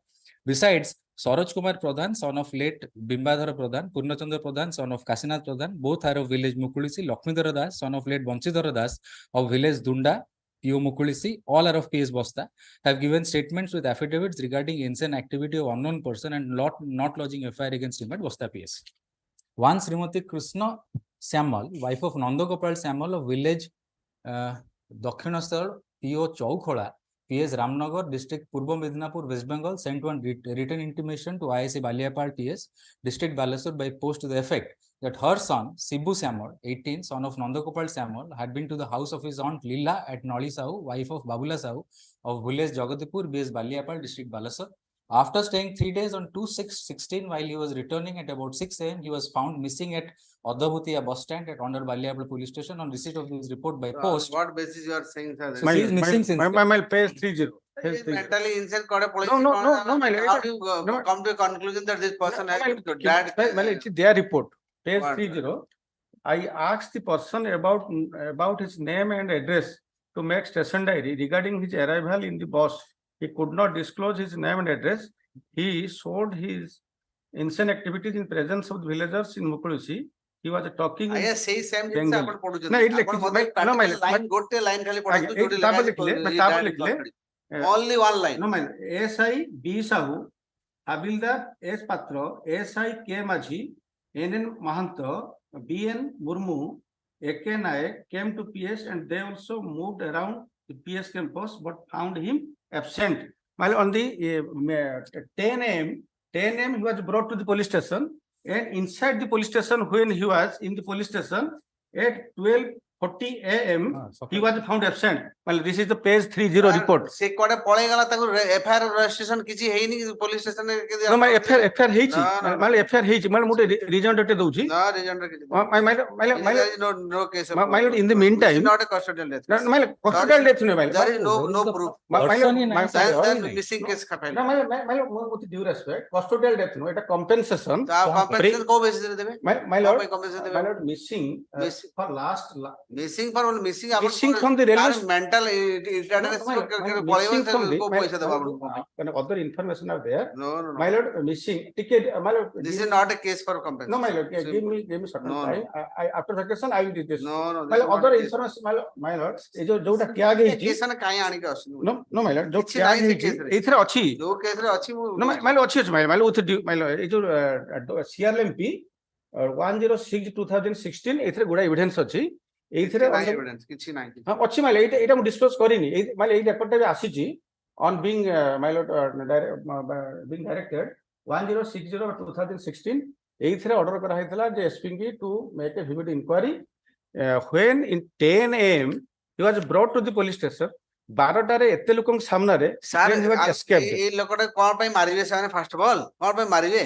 Besides, Saroj Kumar Pradhan, son of late Bimbadhara Pradhan, Purna Chandra Pradhan, son of Kasinath Pradhan, both are of village Mukulisi, Lakshmidhara Das, son of late Banshidhara Das, of village Dunda, PO Mukulisi, all are of PS Bosta, have given statements with affidavits regarding insane activity of unknown person and not lodging a fire against him at Bosta PS. One Srimati Krishna Samal, wife of Nandagopal Samal of village Dakhinasthal, PO Chaukhola, PS Ramnagar, district Purbo Midnapur, West Bengal, sent one written intimation to ISA Baliapal PS, district Balasur by post to the effect that her son, Sibu Samal, 18, son of Nandagopal Samal, had been to the house of his aunt Lila at Noli Sahu, wife of Babula Sahu, of village Jagatipur, BS Baliapal, district Balasur. After staying 3 days on 2/6/16, while he was returning at about 6 a.m., he was found missing at Adhabutiya bus stand at Hon'Ble Baliapal police station. On receipt of this report by post. What basis you are saying, sir? So she is missing since. My page 30. Mentally insane kode police. No, my lord. How do you come to a conclusion that this person has died? It's their report, page What? 30. I asked the person about his name and address to make station diary regarding his arrival in the bus. He could not disclose his name and address. He showed his insane activities in presence of the villagers in Mukulusi. He was talking in I say same thing Bengali. आपण पढू No, it like line गोटे line खाली पढू only one line. No, man. SI B Sahu, Habildar S Patro, SI K Maji, NN Mahanto, BN Murmu, AK Naik came to PS and they also moved around the PS campus but found him absent. While on the 10 a.m. he was brought to the police station, and inside the police station, when he was in the police station at 12:40 a.m. he was found absent. Well, this is the page 30 report. से कोडे पळे गला ताको FIR registration किछि हेइनी police station रे के No, my FIR heichi. My FIR heichi. My muटे reason date दउछि. No reason रे किछि. No case. My in the meantime. It's not a custodial death. No, my custodial death no. There is no proof. Then missing case का file. No, my with due respect, custodial death no. It's a compensation. Compensation को basis रे देबे. My lord, missing for last. Missing for only missing from the railway mental other information are there. No. My lord, missing ticket. My lord, this is not a case for compensation. No, my lord, give me certain time. After vacation, I will do this. No. My lord, other information, my lord, जोटा क्या गई थी? Case ने काहे आनी का असली? No, my lord, जो क्या गई थी? इधर अच्छी. जो केस रे अच्छी वो. No, my lord, अच्छी my lord, उधर my lord, ये जो CRMP 106/2016 इधर गुड़ा evidence अच्छी. एइथरे evidence किछि नाही. हां अछि माले एटा मु डिस्क्लोज करिनी माले एइ रेकॉर्ड टा आसीची on being my lord being directed 1060/2016 एइथरे ऑर्डर करा हैतला जे SP to make a vivid inquiry when in 10 a.m. he was brought to the police station 12 टारे एते लोकन सामना रे ए लोकटा कोन पई मारिवे साने फर्स्ट ऑफ ऑल कोन पई मारिवे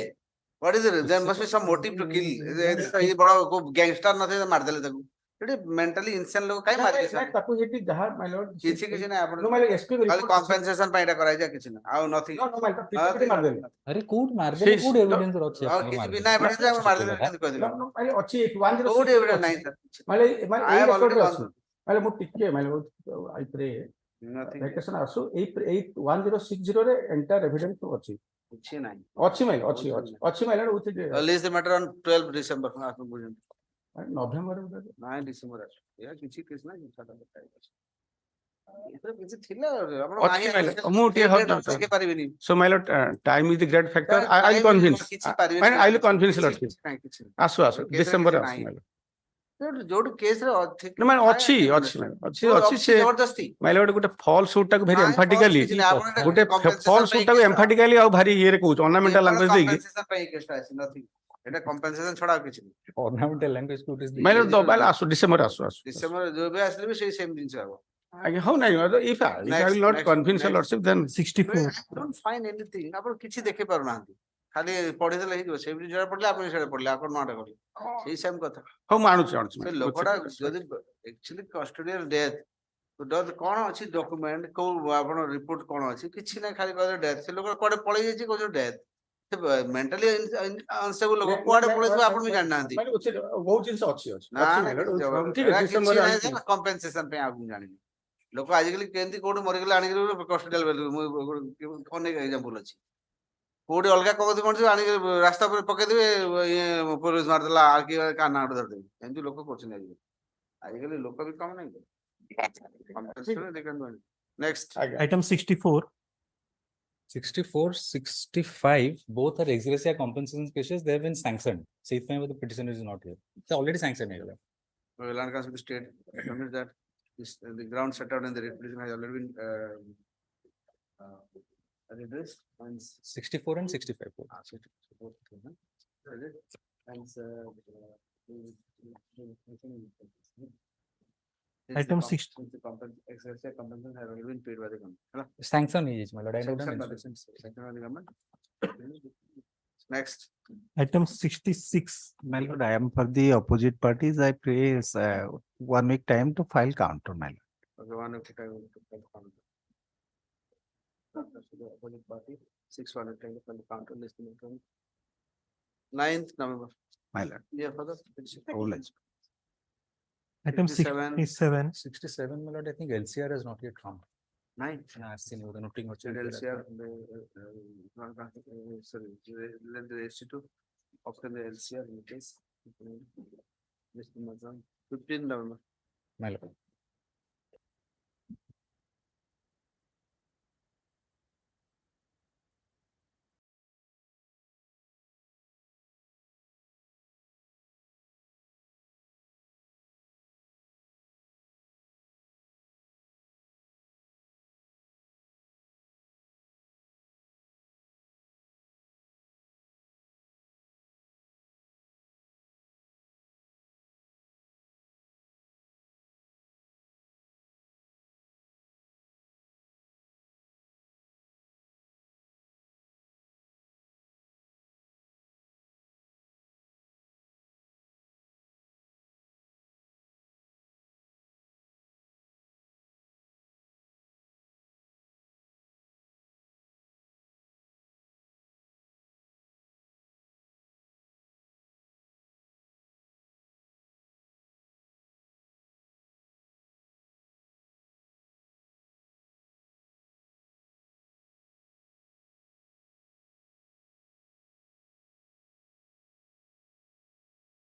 what is there must be some motive to kill a बड़ा को गैंगस्टर नथे मार देले ताकू मेंटली इंसान लोग काई मारे सर ताकू हेटी जहां माय लॉर्ड किछि नै आपण नो माय एसपी खाली कंपेंसेशन पाइडा कराइ जा किछि ना आ नथिंग नो माय पिटी मार देले अरे कोड मार देले कोड एविडेंस रछि आपण किछि बिना एविडेंस जा मार देले कह दिले नो माय अछि 10 कोड एविडेंस नै सर माय माय रेकॉर्ड अछि माय मु टिके my I pray nothing vacation आसु 1060 रे एंटायर एविडेंस अछि किछि नै अछि माय अछि माय लॉर्ड उति release the matter on 12 December आपण बुझन नवंबर नहीं डिसेंबर या किछि केस ना छाटा बताइ इतरे किछि थिला आपण मु टे हट के परिबेनी so my lord time is the great factor I will convince I will convince lord आसु डिसेंबर आसु माय लॉर्ड जोड केस रे अधिक न माय अछि से जबरदस्ती माय लॉर्ड गुटे फॉल शूट टाक वेरी एम्फैटिकली गुटे फॉल शूट टाक एम्फैटिकली आ भारी ये रे कहू ऑर्नामेंटल लैंग्वेज देकी कंपेंसेशन पे केस आसी नथिंग एटा कंपेंसेशन छोड़ा किछि ऑर्नामेंटल लैंग्वेज को इज माय लॉर्ड दोबाल आसु डिसेंबर डिसेंबर जो भी आसले भी सेम दिन से आबो आगे हाउ नाही if I will not convince lordship then 64 don't find anything आपण किछि देखे पार नांती खाली पढि देले हिजो सेम जरा पडले आपण सेडे पडले आपण माडा करले सेही सेम कथा हाउ मानुछ से लोकडा जदी एक्चुअली कस्टोडियल डेथ तो कोन अछि डॉक्यूमेंट को आपण रिपोर्ट कोन अछि किछि नै खाली कहले डेथ से लोक कोडे पळै जाय छी को डेथ मेंटली अनस्टेबल लोग कोडे पळे छ आपण भी जान नांती बहुत जिंस अछि ठीक है डिसेंबर कंपेंसेशन पे आपण जानि लोक आजिकली केंती कोड मरि गेले आनि कस्टोडियल कोन एग्जांपल अछि कोडी अलगा कगज कोन आनि रास्ता पर पके देबे ये पुलिस मार देला आ की काना आड धर देबे एंती लोक कोछ नै आजिकली लोक भी कम नै कंपेंसेशन देखन next item 64 64, 65, both are ex gratia compensation cases. They have been sanctioned. So the petitioner is not here. They already sanctioned. Land Council of the State admits that the ground set out in the petition has already been addressed. And 64 and 65. both. 64, and Item 6. Compensation has already been paid by the government. Sanction is, my lord. I don't Sanction by know. the government. Next. Item 66. My lord, I am for the opposite parties. I pray 1 week time to file counter, my lord. Okay, 1 week time to file counter. The opposite party, 6 1 week time to file counter. 9th November. My lord. Yeah, further. Item 67. 67. 67, my lord. I think LCR has not yet come. 9. I've seen the noting. LCR, sorry, let the institute obtain the LCR in case. 15 November. My lord.